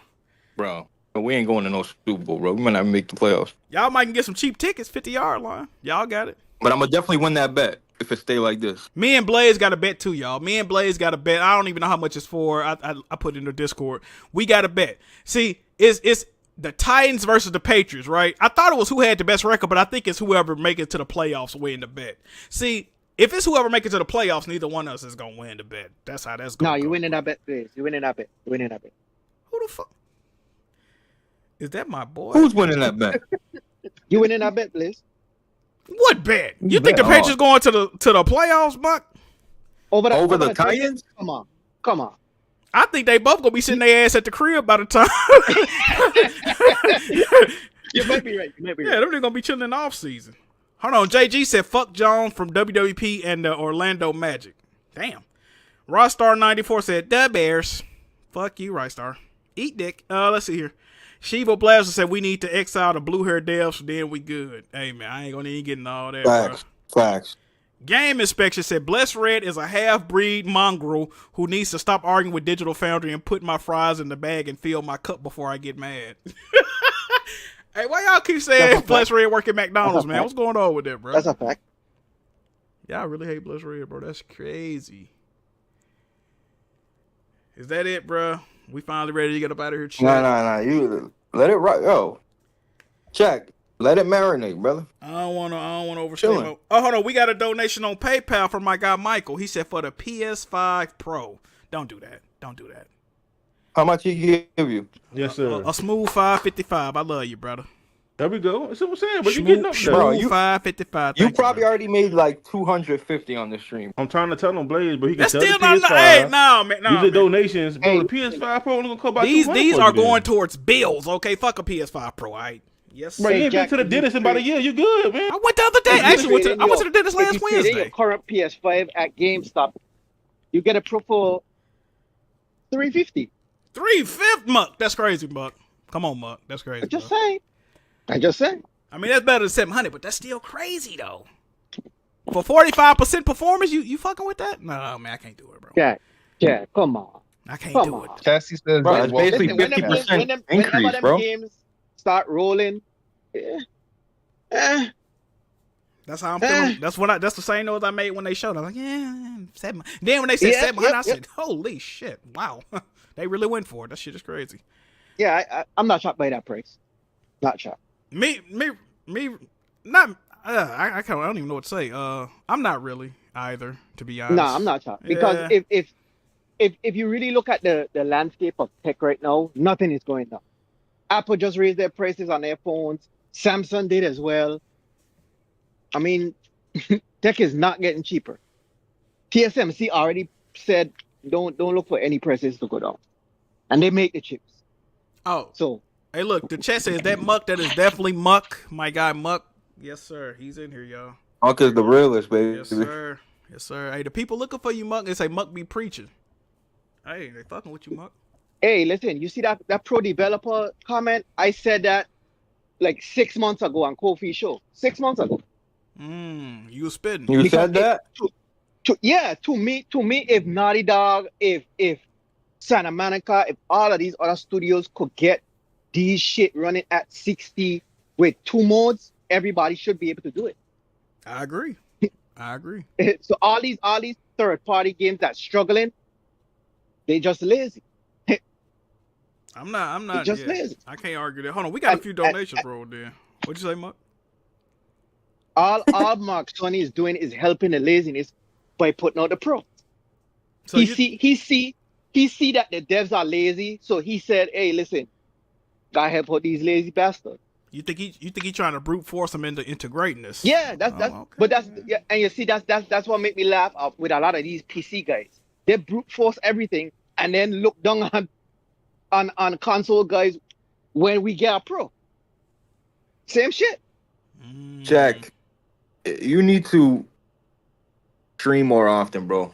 [SPEAKER 8] bro, we ain't going to no Super Bowl, bro. We might not make the playoffs.
[SPEAKER 1] Y'all might can get some cheap tickets, 50-yard line. Y'all got it.
[SPEAKER 8] But I'm gonna definitely win that bet if it stay like this.
[SPEAKER 1] Me and Blaze got a bet too, y'all. Me and Blaze got a bet. I don't even know how much it's for. I put it in the Discord. We got a bet. See, it's the Titans versus the Patriots, right? I thought it was who had the best record, but I think it's whoever make it to the playoffs win the bet. See, if it's whoever make it to the playoffs, neither one of us is gonna win the bet. That's how that's going.
[SPEAKER 12] No, you winning that bet, please. You winning that bet. You winning that bet.
[SPEAKER 1] Who the fuck? Is that my boy?
[SPEAKER 8] Who's winning that bet?
[SPEAKER 12] You winning that bet, please.
[SPEAKER 1] What bet? You think the Patriots going to the playoffs, Buck?
[SPEAKER 12] Over
[SPEAKER 8] the Titans?
[SPEAKER 12] Come on. Come on.
[SPEAKER 1] I think they both gonna be sitting their ass at the crib by the time.
[SPEAKER 12] You might be right. You might be right.
[SPEAKER 1] Yeah, them niggas gonna be chilling in the off season. Hold on, JG said fuck John from WWP and the Orlando Magic. Damn. Rostar94 said the Bears. Fuck you, Rystar. Eat dick. Let's see here. Shiva Blaster said we need to exile the blue hair devs, then we good. Hey man, I ain't gonna even get into all that.
[SPEAKER 8] Facts.
[SPEAKER 1] Bro.
[SPEAKER 8] Facts.
[SPEAKER 1] Game Inspection said Blessed Red is a half-breed mongrel who needs to stop arguing with Digital Foundry and put my fries in the bag and fill my cup before I get mad. Hey, why y'all keep saying Blessed Red work at McDonald's, man? What's going on with that, bro?
[SPEAKER 12] That's a fact.
[SPEAKER 1] Y'all really hate Blessed Red, bro. That's crazy. Is that it, bro? We finally ready to get up out of here?
[SPEAKER 8] Nah. You let it rock. Yo, check. Let it marinate, brother.
[SPEAKER 1] I don't want to overstay. Oh, hold on. We got a donation on PayPal from my guy Michael. He said for the PS5 Pro. Don't do that. Don't do that.
[SPEAKER 8] How much he give you?
[SPEAKER 11] Yes, sir.
[SPEAKER 1] A smooth 555. I love you, brother.
[SPEAKER 11] There we go. That's what I'm saying. But you getting up there.
[SPEAKER 8] Bro,
[SPEAKER 1] you 555.
[SPEAKER 8] You probably already made like 250 on the stream.
[SPEAKER 11] I'm trying to tell him, Blaze, but he can
[SPEAKER 1] That's
[SPEAKER 11] tell
[SPEAKER 1] still
[SPEAKER 11] the
[SPEAKER 1] not.
[SPEAKER 11] PS5.
[SPEAKER 1] Hey, no, man. No,
[SPEAKER 11] These are
[SPEAKER 1] man.
[SPEAKER 11] donations. Bro, the PS5 Pro only gonna come by
[SPEAKER 1] These are going towards bills. Okay, fuck a PS5 Pro. All right. Yes.
[SPEAKER 11] Bro, you ain't been to the dentist in about a year. You good, man?
[SPEAKER 1] I went the other day. Actually, I went to the dentist last
[SPEAKER 12] If you trade in
[SPEAKER 1] Wednesday.
[SPEAKER 12] your current PS5 at GameStop, you get a Pro for $350.
[SPEAKER 1] 350, Muck. That's crazy, Muck. Come on, Muck. That's crazy.
[SPEAKER 12] I just
[SPEAKER 1] bro.
[SPEAKER 12] saying. I just saying.
[SPEAKER 1] I mean, that's better than 700, but that's still crazy though. For 45% performance, you fucking with that? No, man, I can't do it, bro.
[SPEAKER 12] Yeah, come on.
[SPEAKER 1] I can't
[SPEAKER 12] Come
[SPEAKER 1] do
[SPEAKER 12] on.
[SPEAKER 1] it.
[SPEAKER 6] Cassie says,
[SPEAKER 8] Bro, it's basically
[SPEAKER 12] Listen,
[SPEAKER 8] 50%
[SPEAKER 12] whenever
[SPEAKER 8] increase,
[SPEAKER 12] them
[SPEAKER 8] bro.
[SPEAKER 12] games start rolling,
[SPEAKER 1] That's how I'm feeling. That's the same noise I made when they showed. I was like, yeah, 7. Then when they said 700, I said, holy shit, wow. They really went for it. That shit is crazy.
[SPEAKER 12] yeah, I'm not shocked by that price. Not shocked.
[SPEAKER 1] Me, not. I don't even know what to say. I'm not really either, to be honest.
[SPEAKER 12] No, I'm not shocked because if you really look at the landscape of tech right now, nothing is going down. Apple just raised their prices on their phones. Samsung did as well. I mean, tech is not getting cheaper. TSMC already said don't look for any prices to go down, and they make the chips.
[SPEAKER 1] Oh,
[SPEAKER 12] so
[SPEAKER 1] hey, look, the chat says that Muck. That is definitely Muck. My guy Muck. Yes, sir. He's in here, y'all.
[SPEAKER 8] Muck is the realest, baby.
[SPEAKER 1] Yes, sir. Yes, sir. Hey, the people looking for you, Muck. They say Muck be preaching. Hey, they fucking with you, Muck.
[SPEAKER 12] Hey, listen, you see that pro developer comment? I said that like 6 months ago on Kofi's show. 6 months ago.
[SPEAKER 1] You was spitting.
[SPEAKER 8] You said that?
[SPEAKER 12] To me, if Naughty Dog, if Santa Monica, if all of these other studios could get these shit running at 60 with 2 modes, everybody should be able to do it.
[SPEAKER 1] I agree. I agree.
[SPEAKER 12] So all these third-party games that's struggling, they just lazy.
[SPEAKER 1] I'm not
[SPEAKER 12] just
[SPEAKER 1] yeah,
[SPEAKER 12] lazy.
[SPEAKER 1] I can't argue that. Hold on, we got a few donations rolled there. What'd you say, Muck?
[SPEAKER 12] All Mark Sony is doing is helping the laziness by putting out the pro.
[SPEAKER 1] So
[SPEAKER 12] he see that the devs are lazy, so he said, "Hey, listen, gotta help out these lazy bastards."
[SPEAKER 1] You think he trying to brute force them into greatness?
[SPEAKER 12] Yeah, and you see that's what make me laugh with a lot of these PC guys. They brute force everything and then look down on console guys when we get a pro. Same shit.
[SPEAKER 8] Jack, you need to stream more often, bro.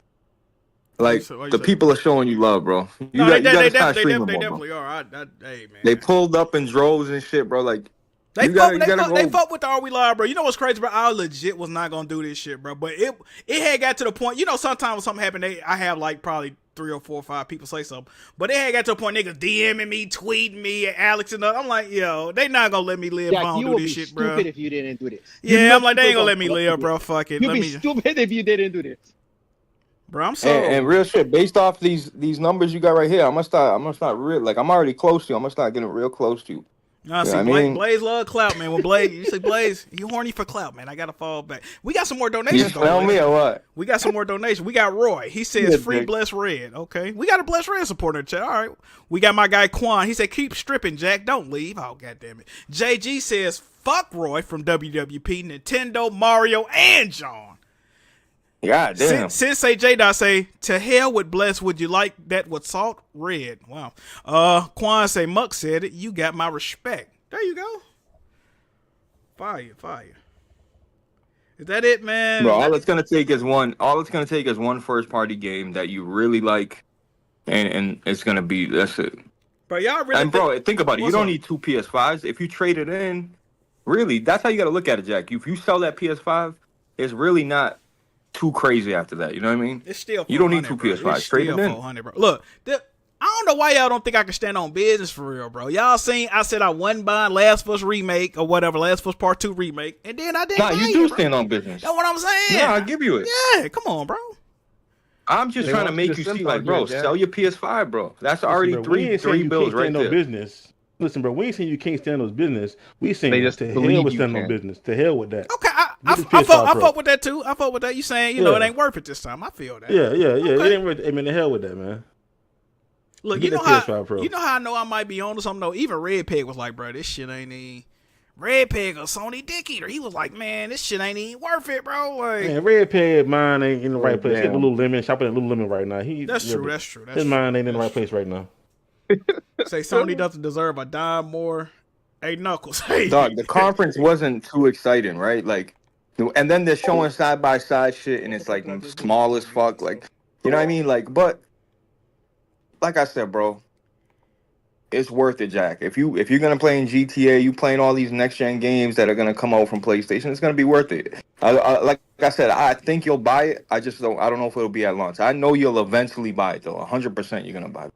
[SPEAKER 8] Like the people are showing you love, bro. You gotta start streaming more,
[SPEAKER 1] definitely
[SPEAKER 8] bro.
[SPEAKER 1] are. Hey man,
[SPEAKER 8] they pulled up in droves and shit, bro. Like
[SPEAKER 1] They
[SPEAKER 8] You
[SPEAKER 1] fuck
[SPEAKER 8] gotta
[SPEAKER 1] they
[SPEAKER 8] go.
[SPEAKER 1] fuck with the Are We Live, bro. You know what's crazy, bro? I legit was not gonna do this shit, bro. But it had got to the point, you know, sometimes when something happened, I have like probably 3 or 4 or 5 people say something. But it had got to a point, niggas DMing me, tweeting me, Alex and I'm like, yo, they not gonna let me live if I
[SPEAKER 12] Jack,
[SPEAKER 1] don't
[SPEAKER 12] you
[SPEAKER 1] do
[SPEAKER 12] would
[SPEAKER 1] this
[SPEAKER 12] be
[SPEAKER 1] shit, bro.
[SPEAKER 12] stupid if you didn't do this.
[SPEAKER 1] Yeah, I'm like, they ain't gonna let me live, bro. Fuck it.
[SPEAKER 12] You'd
[SPEAKER 1] Let
[SPEAKER 12] be
[SPEAKER 1] me,
[SPEAKER 12] stupid if you didn't do this.
[SPEAKER 1] bro. I'm so
[SPEAKER 8] And real shit, based off these numbers you got right here, I'm gonna start real. Like I'm already close to you. I'm gonna start getting real close to you.
[SPEAKER 1] Nah,
[SPEAKER 8] You
[SPEAKER 1] see,
[SPEAKER 8] know what I mean?
[SPEAKER 1] Blaze love clout, man. When Blaze, you say Blaze, you horny for clout, man. I gotta fall back. We got some more
[SPEAKER 8] You
[SPEAKER 1] donations.
[SPEAKER 8] smell
[SPEAKER 1] though,
[SPEAKER 8] me
[SPEAKER 1] Blaze.
[SPEAKER 8] or what?
[SPEAKER 1] We got some more donations. We got Roy. He says
[SPEAKER 8] Yeah,
[SPEAKER 1] free
[SPEAKER 8] Jake.
[SPEAKER 1] Bless Red. Okay. We got a Bless Red supporter in the chat. All right. We got my guy Quan. He said, keep stripping, Jack. Don't leave. Oh, goddamn it. JG says, fuck Roy from WWP, Nintendo, Mario, and John.
[SPEAKER 8] God damn.
[SPEAKER 1] Sensei J. say, to hell with Bless. Would you like that with salt? Red. Wow. Quan say, Muck said it. You got my respect. There you go. Fire. Is that it, man?
[SPEAKER 8] Bro, all it's gonna take is one. All it's gonna take is one first party game that you really like, and it's gonna be that's it.
[SPEAKER 1] Bro, y'all really
[SPEAKER 8] And bro, think about it. You
[SPEAKER 1] What's
[SPEAKER 8] don't
[SPEAKER 1] up?
[SPEAKER 8] need 2 PS5s. If you trade it in, really, that's how you gotta look at it, Jack. If you sell that PS5, it's really not too crazy after that. You know what I mean?
[SPEAKER 1] It's still
[SPEAKER 8] You don't need
[SPEAKER 1] 400,
[SPEAKER 8] 2
[SPEAKER 1] bro.
[SPEAKER 8] PS5s.
[SPEAKER 1] It's
[SPEAKER 8] Trade
[SPEAKER 1] still
[SPEAKER 8] it in.
[SPEAKER 1] 400, bro. Look, I don't know why y'all don't think I can stand on business for real, bro. Y'all seen I said I wasn't buying Last of Us remake or whatever, Last of Us Part 2 remake, and then I didn't
[SPEAKER 8] Nah,
[SPEAKER 1] buy
[SPEAKER 8] you
[SPEAKER 1] it,
[SPEAKER 8] do
[SPEAKER 1] bro.
[SPEAKER 8] stand on business.
[SPEAKER 1] That's what I'm saying.
[SPEAKER 8] Yeah, I'll give you it.
[SPEAKER 1] Yeah, come on, bro.
[SPEAKER 8] I'm just
[SPEAKER 6] They
[SPEAKER 8] trying to
[SPEAKER 6] want you
[SPEAKER 8] make
[SPEAKER 6] to
[SPEAKER 8] you see,
[SPEAKER 6] simp
[SPEAKER 8] like,
[SPEAKER 6] out
[SPEAKER 8] bro,
[SPEAKER 6] here, Jack.
[SPEAKER 8] sell your PS5, bro. That's already
[SPEAKER 11] Listen, bro, we ain't saying
[SPEAKER 8] three
[SPEAKER 11] you
[SPEAKER 8] bills
[SPEAKER 11] can't
[SPEAKER 8] right
[SPEAKER 11] stand no
[SPEAKER 8] there.
[SPEAKER 11] business. Listen, bro, we ain't saying you can't stand those business. We saying
[SPEAKER 6] They just
[SPEAKER 11] to hell
[SPEAKER 6] believe
[SPEAKER 11] with
[SPEAKER 6] you
[SPEAKER 11] standing on
[SPEAKER 6] can.
[SPEAKER 11] business. To hell with that.
[SPEAKER 1] Okay, I
[SPEAKER 11] Get the PS5 Pro.
[SPEAKER 1] fuck with that too. I fuck with that. You saying, you know, it
[SPEAKER 11] Yeah.
[SPEAKER 1] ain't worth it this time. I feel that.
[SPEAKER 11] Yeah.
[SPEAKER 1] Okay.
[SPEAKER 11] It ain't worth. I mean, the hell with that, man.
[SPEAKER 1] Look,
[SPEAKER 11] Get
[SPEAKER 1] you know
[SPEAKER 11] that
[SPEAKER 1] how
[SPEAKER 11] PS5 Pro.
[SPEAKER 1] you know how I know I might be on to something though. Even Red Peg was like, bro, this shit ain't even Red Peg or Sony Dick Eater. He was like, man, this shit ain't even worth it, bro. Like,
[SPEAKER 11] Man, Red Peg mind ain't in the right place. He at
[SPEAKER 8] damn.
[SPEAKER 11] Lululemon, shopping at Lululemon right now.
[SPEAKER 1] that's true. That's true. That's
[SPEAKER 11] His
[SPEAKER 1] true.
[SPEAKER 11] mind ain't in the right place right now.
[SPEAKER 1] Say Sony doesn't deserve a dime more. Hey, Knuckles. Hey,
[SPEAKER 8] Dog, the conference wasn't too exciting, right? Like, and then they're showing side by side shit, and it's like small as fuck. Like, you know what I mean? Like, but like I said, bro, it's worth it, Jack. If you're gonna play in GTA, you playing all these next gen games that are gonna come out from PlayStation, it's gonna be worth it. Like I said, I think you'll buy it. I don't know if it'll be at launch. I know you'll eventually buy it though. 100% you're gonna buy it.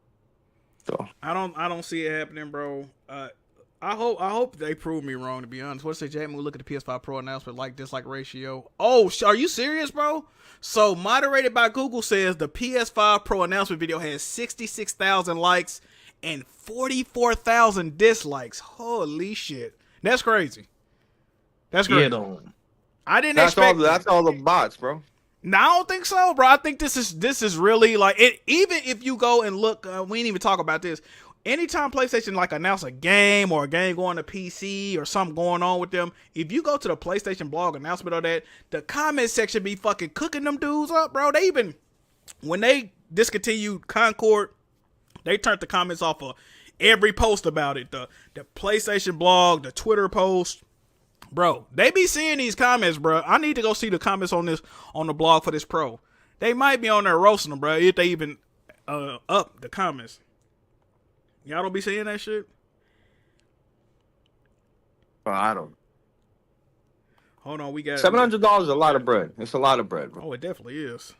[SPEAKER 8] So
[SPEAKER 1] I don't see it happening, bro. I hope they prove me wrong. To be honest, what's the Jack? We look at the PS5 Pro announcement, like dislike ratio. Oh, are you serious, bro? So moderated by Google says the PS5 Pro announcement video has 66,000 likes and 44,000 dislikes. Holy shit, that's crazy. That's crazy. I didn't expect.
[SPEAKER 8] That's all the bots, bro.
[SPEAKER 1] No, I don't think so, bro. I think this is really like it. Even if you go and look, we didn't even talk about this. Anytime PlayStation like announce a game or a game going to PC or something going on with them, if you go to the PlayStation blog announcement of that, the comment section be fucking cooking them dudes up, bro. They even when they discontinued Concord, they turned the comments off of every post about it. The PlayStation blog, the Twitter post. Bro, they be seeing these comments, bro. I need to go see the comments on the blog for this Pro. They might be on there roasting them, bro, if they even up the comments. Y'all don't be seeing that shit?
[SPEAKER 8] Well, I don't.
[SPEAKER 1] Hold on, we got
[SPEAKER 8] $700 is a lot of bread. It's a lot of bread, bro.
[SPEAKER 1] Oh, it definitely is.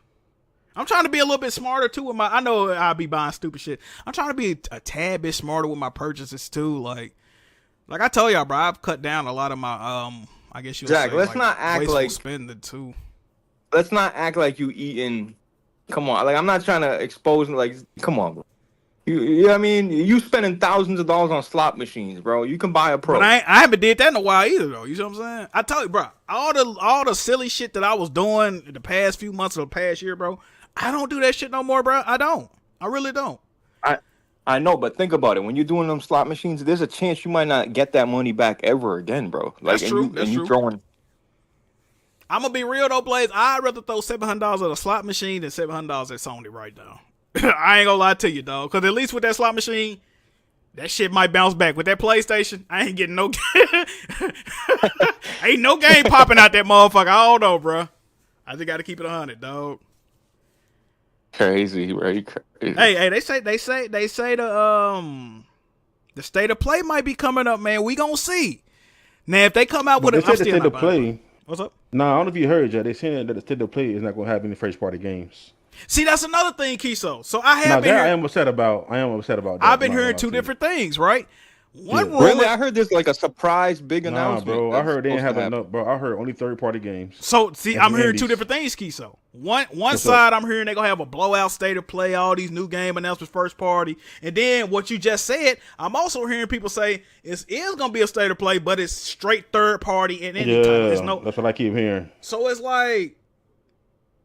[SPEAKER 1] I'm trying to be a little bit smarter too with my. I know I'll be buying stupid shit. I'm trying to be a tad bit smarter with my purchases too. Like I told y'all, bro, I've cut down a lot of my I guess you.
[SPEAKER 8] Jack,
[SPEAKER 1] say,
[SPEAKER 8] let's
[SPEAKER 1] like,
[SPEAKER 8] not act
[SPEAKER 1] wasteful
[SPEAKER 8] like
[SPEAKER 1] spending too.
[SPEAKER 8] Let's not act like you eating. Come on, like I'm not trying to expose. Like, come on, bro. You know what I mean? You spending thousands of dollars on slot machines, bro. You can buy a Pro.
[SPEAKER 1] But I haven't did that in a while either, though. You see what I'm saying? I tell you, bro, all the silly shit that I was doing in the past few months or the past year, bro, I don't do that shit no more, bro. I don't. I really don't.
[SPEAKER 8] I know, but think about it. When you're doing them slot machines, there's a chance you might not get that money back ever again, bro. Like,
[SPEAKER 1] That's true. That's
[SPEAKER 8] you
[SPEAKER 1] true.
[SPEAKER 8] throwing.
[SPEAKER 1] I'm gonna be real though, Blaze. I'd rather throw $700 at a slot machine than $700 at Sony right now. I ain't gonna lie to you, dog. Because at least with that slot machine, that shit might bounce back. With that PlayStation, I ain't getting no ain't no game popping out that motherfucker. I don't know, bro. I just got to keep it 100, dog.
[SPEAKER 8] Crazy, right? Crazy.
[SPEAKER 1] Hey, they say the state of play might be coming up, man. We gonna see. Now, if they come out
[SPEAKER 11] But
[SPEAKER 1] with
[SPEAKER 11] they
[SPEAKER 1] I'm
[SPEAKER 11] said the
[SPEAKER 1] still
[SPEAKER 11] state
[SPEAKER 1] not
[SPEAKER 11] of
[SPEAKER 1] buying it.
[SPEAKER 11] play.
[SPEAKER 1] What's up?
[SPEAKER 11] Nah, I don't know if you heard, Jack. They saying that the state of play is not going to have any first party games.
[SPEAKER 1] See, that's another thing, Kiso. So I
[SPEAKER 11] Now
[SPEAKER 1] have been
[SPEAKER 11] that I
[SPEAKER 1] hearing,
[SPEAKER 11] am upset about. I am upset about that.
[SPEAKER 1] I've been
[SPEAKER 11] I'm not
[SPEAKER 1] hearing
[SPEAKER 11] gonna
[SPEAKER 1] two
[SPEAKER 11] lie to you.
[SPEAKER 1] different things, right? One rumor.
[SPEAKER 8] Really, I heard this like a surprise big
[SPEAKER 11] Nah,
[SPEAKER 8] announcement.
[SPEAKER 11] bro. I
[SPEAKER 8] that's
[SPEAKER 11] heard they didn't
[SPEAKER 8] supposed
[SPEAKER 11] have
[SPEAKER 8] to happen.
[SPEAKER 11] enough, bro. I heard only third party games.
[SPEAKER 1] So see,
[SPEAKER 11] And
[SPEAKER 1] I'm
[SPEAKER 11] some
[SPEAKER 1] hearing two
[SPEAKER 11] indies.
[SPEAKER 1] different things, Kiso. One
[SPEAKER 11] What's
[SPEAKER 1] side,
[SPEAKER 11] up?
[SPEAKER 1] I'm hearing they're gonna have a blowout state of play, all these new game announcements first party, and then what you just said, I'm also hearing people say it is gonna be a state of play, but it's straight third party and any title. It's no.
[SPEAKER 11] That's what I keep hearing.
[SPEAKER 1] So it's like,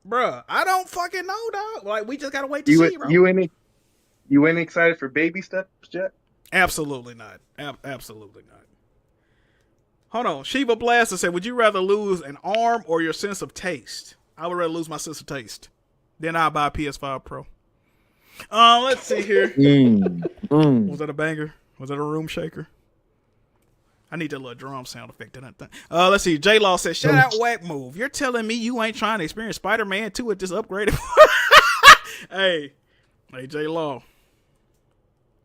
[SPEAKER 1] bruh, I don't fucking know, dog. Like we just gotta wait to
[SPEAKER 6] You
[SPEAKER 1] see, bro.
[SPEAKER 6] you ain't excited for baby steps, Jet?
[SPEAKER 1] Absolutely not. Absolutely not. Hold on. Shiva Blaster said, would you rather lose an arm or your sense of taste? I would rather lose my sense of taste. Then I'll buy a PS5 Pro. Let's see here. Was that a banger? Was that a room shaker? I need that little drum sound effect. Let's see. J-Law says, shout out Whack Move. You're telling me you ain't trying to experience Spider-Man 2 at this upgraded... Hey, J-Law.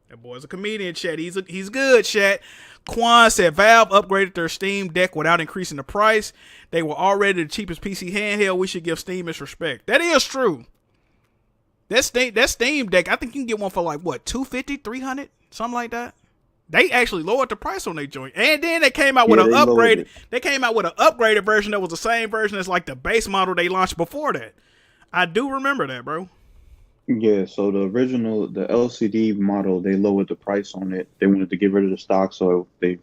[SPEAKER 1] That boy's a comedian, chat. He's good, chat. Quan said Valve upgraded their Steam Deck without increasing the price. They were already the cheapest PC handheld. We should give Steam its respect. That is true. That Steam Deck, I think you can get one for like what, $250, $300, something like that. They actually lowered the price on their joint, and then they came out with an upgrade. They came out with an upgraded version that was the same version as like the base model they launched before that. I do remember that, bro.
[SPEAKER 13] Yeah, so the original, the LCD model, they lowered the price on it. They wanted to get rid of the stock, so they,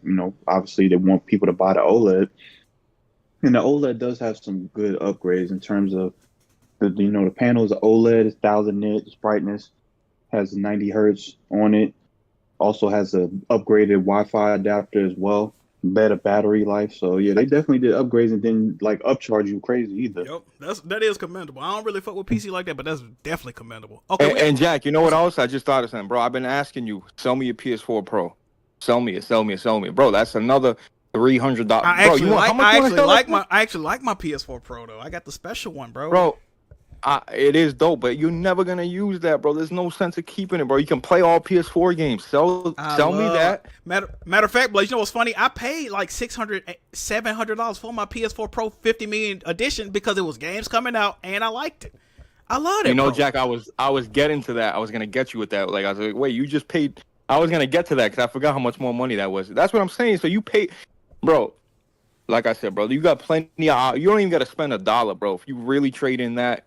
[SPEAKER 13] obviously they want people to buy the OLED. And the OLED does have some good upgrades in terms of the panel's OLED, 1000 nits brightness, has 90 hertz on it. Also has a upgraded Wi-Fi adapter as well. Better battery life. So yeah, they definitely did upgrades and didn't upcharge you crazy either.
[SPEAKER 1] Yep, that is commendable. I don't really fuck with PC like that, but that's definitely commendable. Okay,
[SPEAKER 8] And Jack, you know what else? I just thought of something, bro. I've been asking you, sell me your PS4 Pro. Sell me it. Bro, that's another $300.
[SPEAKER 1] I actually like my PS4 Pro though. I got the special one, bro.
[SPEAKER 8] Bro, it is dope, but you're never gonna use that, bro. There's no sense of keeping it, bro. You can play all PS4 games. Sell me that.
[SPEAKER 1] Matter of fact, Blaze, you know what's funny? I paid like $600, $700 for my PS4 Pro 50 million edition because it was games coming out and I liked it. I love it.
[SPEAKER 8] Jack, I was getting to that. I was gonna get you with that. Like I was like, wait, you just paid. I was gonna get to that because I forgot how much more money that was. That's what I'm saying. So you pay, bro. Like I said, bro, you got plenty. You don't even got to spend $1, bro. If you really trade in that.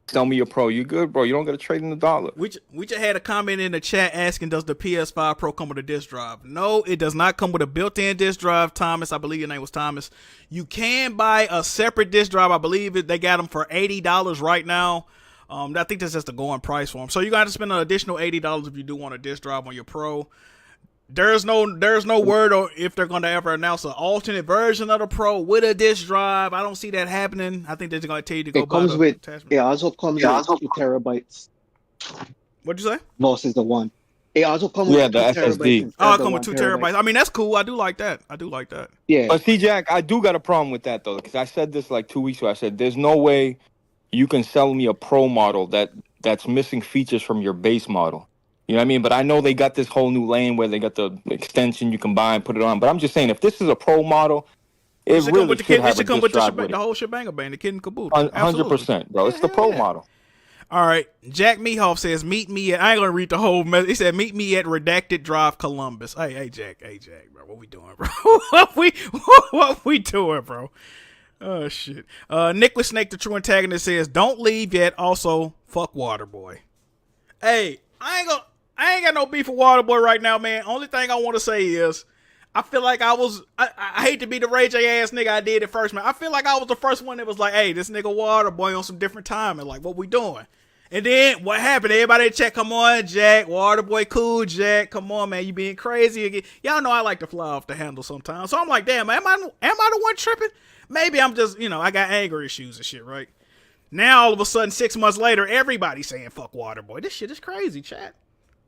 [SPEAKER 8] Sell me your Pro. You good, bro? You don't got to trade in $1.
[SPEAKER 1] We just had a comment in the chat asking, does the PS5 Pro come with a disc drive? No, it does not come with a built-in disc drive, Thomas. I believe your name was Thomas. You can buy a separate disc drive. I believe they got them for $80 right now. I think that's just the going price for them. So you got to spend an additional $80 if you do want a disc drive on your Pro. There's no word or if they're going to ever announce an alternate version of the Pro with a disc drive. I don't see that happening. I think they're going to tell you to go buy the attachment.
[SPEAKER 12] It also comes with 2 terabytes.
[SPEAKER 1] What'd you say?
[SPEAKER 12] Versus the one. It also comes with
[SPEAKER 8] the
[SPEAKER 12] 2
[SPEAKER 8] SSD.
[SPEAKER 12] terabytes.
[SPEAKER 1] Oh, it comes with 2 terabytes. I mean, that's cool. I do like that.
[SPEAKER 12] Yeah.
[SPEAKER 8] But see, Jack, I do got a problem with that though, because I said this like 2 weeks ago. I said, there's no way you can sell me a Pro model that's missing features from your base model. You know what I mean? But I know they got this whole new lane where they got the extension you can buy and put it on. But I'm just saying, if this is a Pro model, it really should have a disc drive with it.
[SPEAKER 1] The whole shebang bang, the kid and caboodle.
[SPEAKER 8] 100%, bro. It's the Pro model.
[SPEAKER 1] All right. Jack Mehoff says, meet me at, I ain't going to read the whole message. He said, meet me at Redacted Drive, Columbus. Hey, Jack, bro. What we doing, bro? what we doing, bro? Oh, shit. Nicholas Snake, the true antagonist, says, don't leave yet. Also, fuck Waterboy. Hey, I ain't got no beef with Waterboy right now, man. Only thing I want to say is, I feel like I hate to be the Ray J ass nigga I did at first, man. I feel like I was the first one that was like, hey, this nigga Waterboy on some different timing. Like, what we doing? And then what happened? Everybody in chat, come on, Jack. Waterboy cool, Jack. Come on, man. You being crazy again. Y'all know I like to fly off the handle sometimes. So I'm like, damn, am I the one tripping? Maybe I'm just, I got anger issues and shit, right? Now, all of a sudden, 6 months later, everybody's saying, fuck Waterboy. This shit is crazy, chat.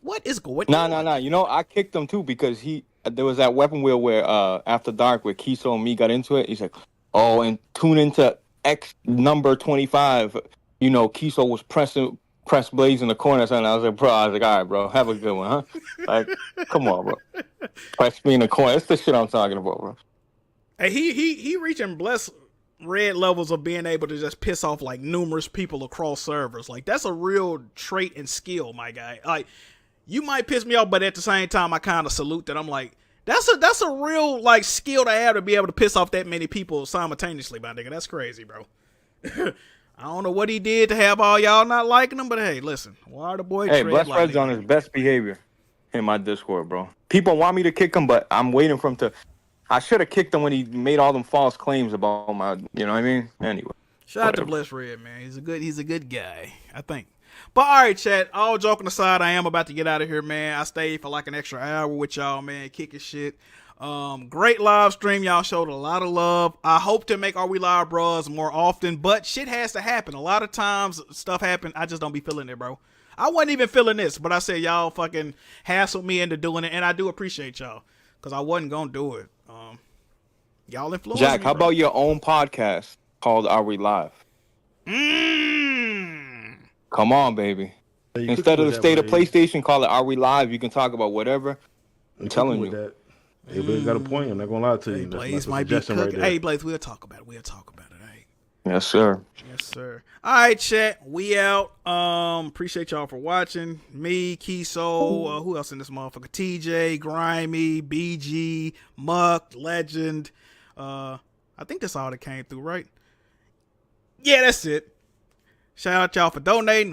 [SPEAKER 1] What is going on?
[SPEAKER 8] Nah. I kicked him too because there was that weapon wheel where After Dark where Kiso and me got into it. He's like, oh, and tune into X number 25. Kiso was press Blaze in the corner, and I was like, all right, bro, have a good one, huh? Like, come on, bro. Press me in the corner. That's the shit I'm talking about, bro.
[SPEAKER 1] Hey, he reaching blessed red levels of being able to just piss off like numerous people across servers. Like that's a real trait and skill, my guy. Like you might piss me off, but at the same time, I kind of salute that. I'm like, that's a real like skill to have to be able to piss off that many people simultaneously, my nigga. That's crazy, bro. I don't know what he did to have all y'all not liking him, but hey, listen, why the boy?
[SPEAKER 8] Hey, Bless Red's on his best behavior in my Discord, bro. People want me to kick him, but I'm waiting for him to. I should have kicked him when he made all them false claims about my. You know what I mean? Anyway.
[SPEAKER 1] Shout out to Bless Red, man. He's a good guy, I think. But all right, chat. All joking aside, I am about to get out of here, man. I stayed for like an extra hour with y'all, man, kicking shit. Great live stream. Y'all showed a lot of love. I hope to make Are We Live Bros more often, but shit has to happen. A lot of times stuff happen. I just don't be feeling it, bro. I wasn't even feeling this, but I said y'all fucking hassled me into doing it, and I do appreciate y'all because I wasn't gonna do it. Y'all influenced
[SPEAKER 8] Jack,
[SPEAKER 1] me,
[SPEAKER 8] how
[SPEAKER 1] bro.
[SPEAKER 8] about your own podcast called Are We Live? Come on, baby.
[SPEAKER 11] Hey,
[SPEAKER 8] Instead of the
[SPEAKER 11] that,
[SPEAKER 8] state of
[SPEAKER 11] buddy.
[SPEAKER 8] PlayStation, call it Are We Live? You can talk about whatever. I'm telling you.
[SPEAKER 11] That. Hey, Blaze got a point. I'm not gonna lie to you.
[SPEAKER 1] Hey,
[SPEAKER 11] That's
[SPEAKER 1] Blaze
[SPEAKER 11] a
[SPEAKER 1] might be
[SPEAKER 11] suggestion
[SPEAKER 1] cooking.
[SPEAKER 11] right there.
[SPEAKER 1] Hey, Blaze, we'll talk about it. Hey.
[SPEAKER 8] Yes, sir.
[SPEAKER 1] Yes, sir. All right, chat. We out. Appreciate y'all for watching. Me, Kiso, who else in this motherfucker? TJ, Grimy, BG, Muck, Legend. I think that's all that came through, right? Yeah, that's it. Shout out y'all for donating.